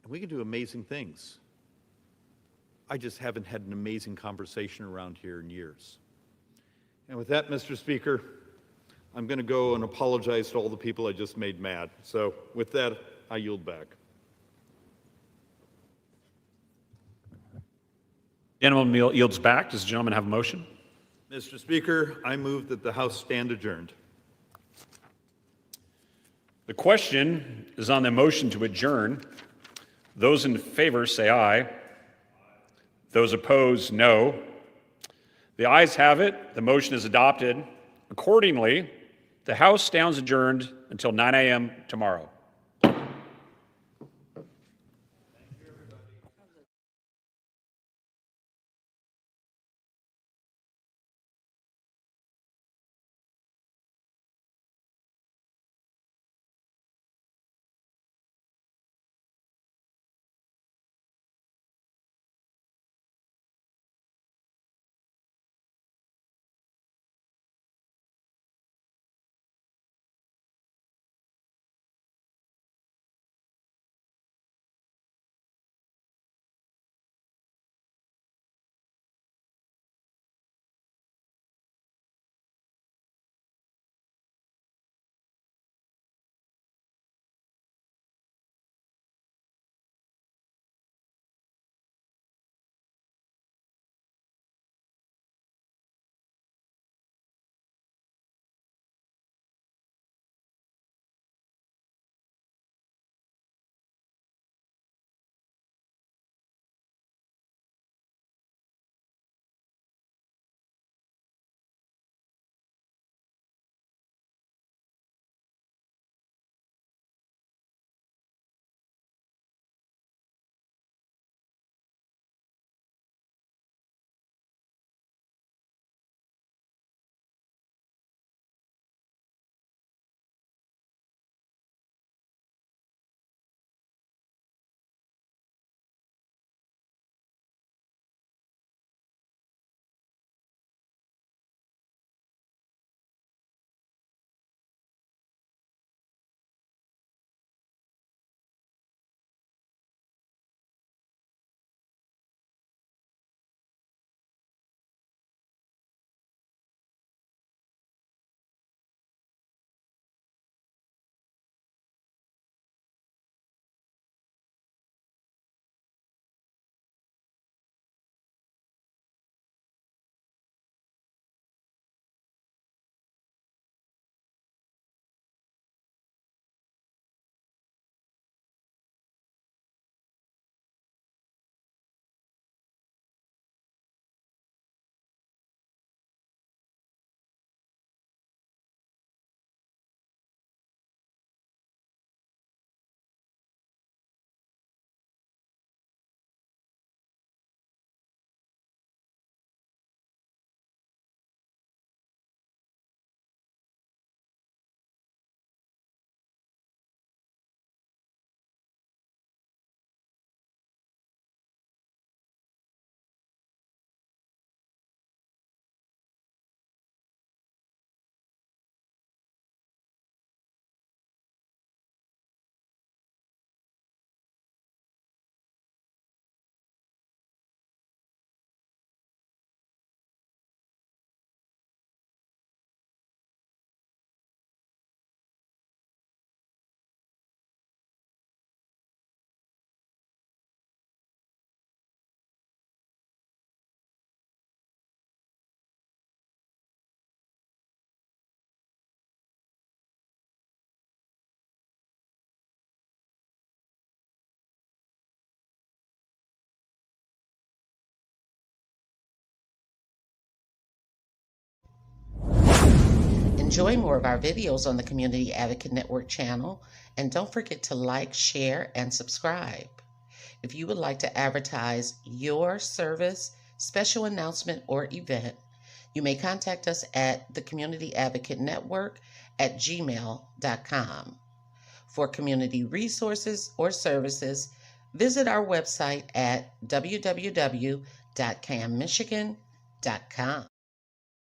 And we can do amazing things. I just haven't had an amazing conversation around here in years. And with that, Mr. Speaker, I'm going to go and apologize to all the people I just made mad. So with that, I yield back. Gentleman yields back. Does the gentleman have a motion? Mr. Speaker, I move that the House stand adjourned. The question is on the motion to adjourn. Those in favor say aye. Those opposed, no. The ayes have it. The motion is adopted. Accordingly, the House stands adjourned until 9 a.m. tomorrow. Enjoy more of our videos on the Community Advocate Network channel, and don't forget to like, share, and subscribe. If you would like to advertise your service, special announcement, or event, you may contact us at the Community Advocate Network at gmail.com. For community resources or services, visit our website at www.canmichigan.com.